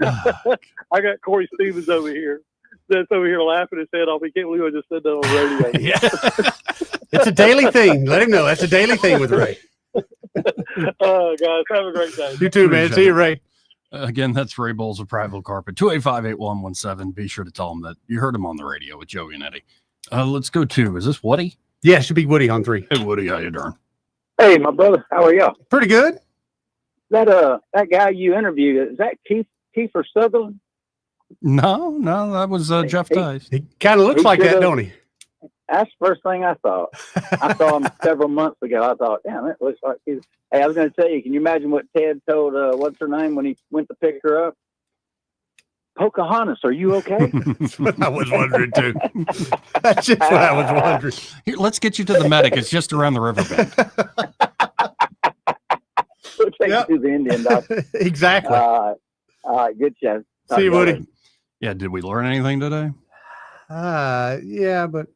good one. I got Corey Stevens over here. that's over here laughing his head off. He can't believe I just said that on the radio. Yeah. It's a daily thing. Let him know. That's a daily thing with Ray. Guys, have a great day. You too, man. See you, Ray. Again, that's Ray Bowles of Private Carpet, 285-8117. Be sure to tell him that you heard him on the radio with Joey and Eddie. Let's go to, is this Woody? Yeah, it should be Woody on 3. Hey, Woody, how you doing? Hey, my brother, how are y'all? Pretty good. That guy you interviewed, is that Kiefer Sutherland? No, that was Jeff Tice. He kind of looks like that, don't he? That's the first thing I thought. I saw him several months ago. I thought, damn, it looks like he's. Hey, I was going to tell you, can you imagine what Ted told, what's her name, when he went to pick her up? Pocahontas, are you okay? That's what I was wondering, too. That's just what I was wondering. Here, let's get you to the medic. It's just around the riverbed. We'll take you to the Indian doctor. Exactly. All right, good show. See you, Woody. Yeah, did we learn anything today? Yeah, but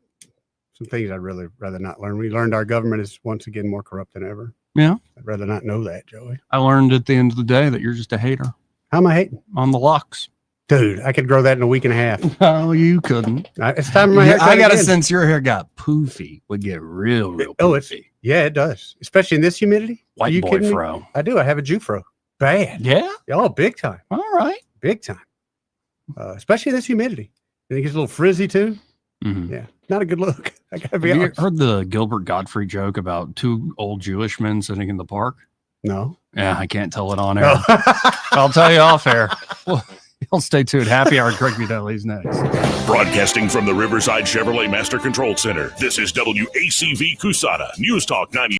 some things I'd really rather not learn. We learned our government is once again more corrupt than ever. Yeah. I'd rather not know that, Joey. I learned at the end of the day that you're just a hater. How am I hating? On the locks. Dude, I could grow that in a week and a half. No, you couldn't. It's time for my haircut. I got a again. sense your hair got poofy. Would get real poofy. Yeah, it does. Especially in this humidity. White Are you boy kidding me? fro. I do. I have a Jew fro. Bad. Yeah? Oh, big time. All right. Big time. Especially in this humidity. And it gets a little frizzy too. Mm-hmm. Yeah. Not a good look. I gotta be Have you honest. heard the Gilbert Gottfried joke about 2 old Jewish men sitting in the park? No. Yeah, I can't tell it on air. I'll tell you off air. Well, you'll stay tuned. Happy Hour, Greg Budelli's next. Broadcasting from the Riverside Chevrolet Master Control Center, this is WACV Cusana, News Talk 90.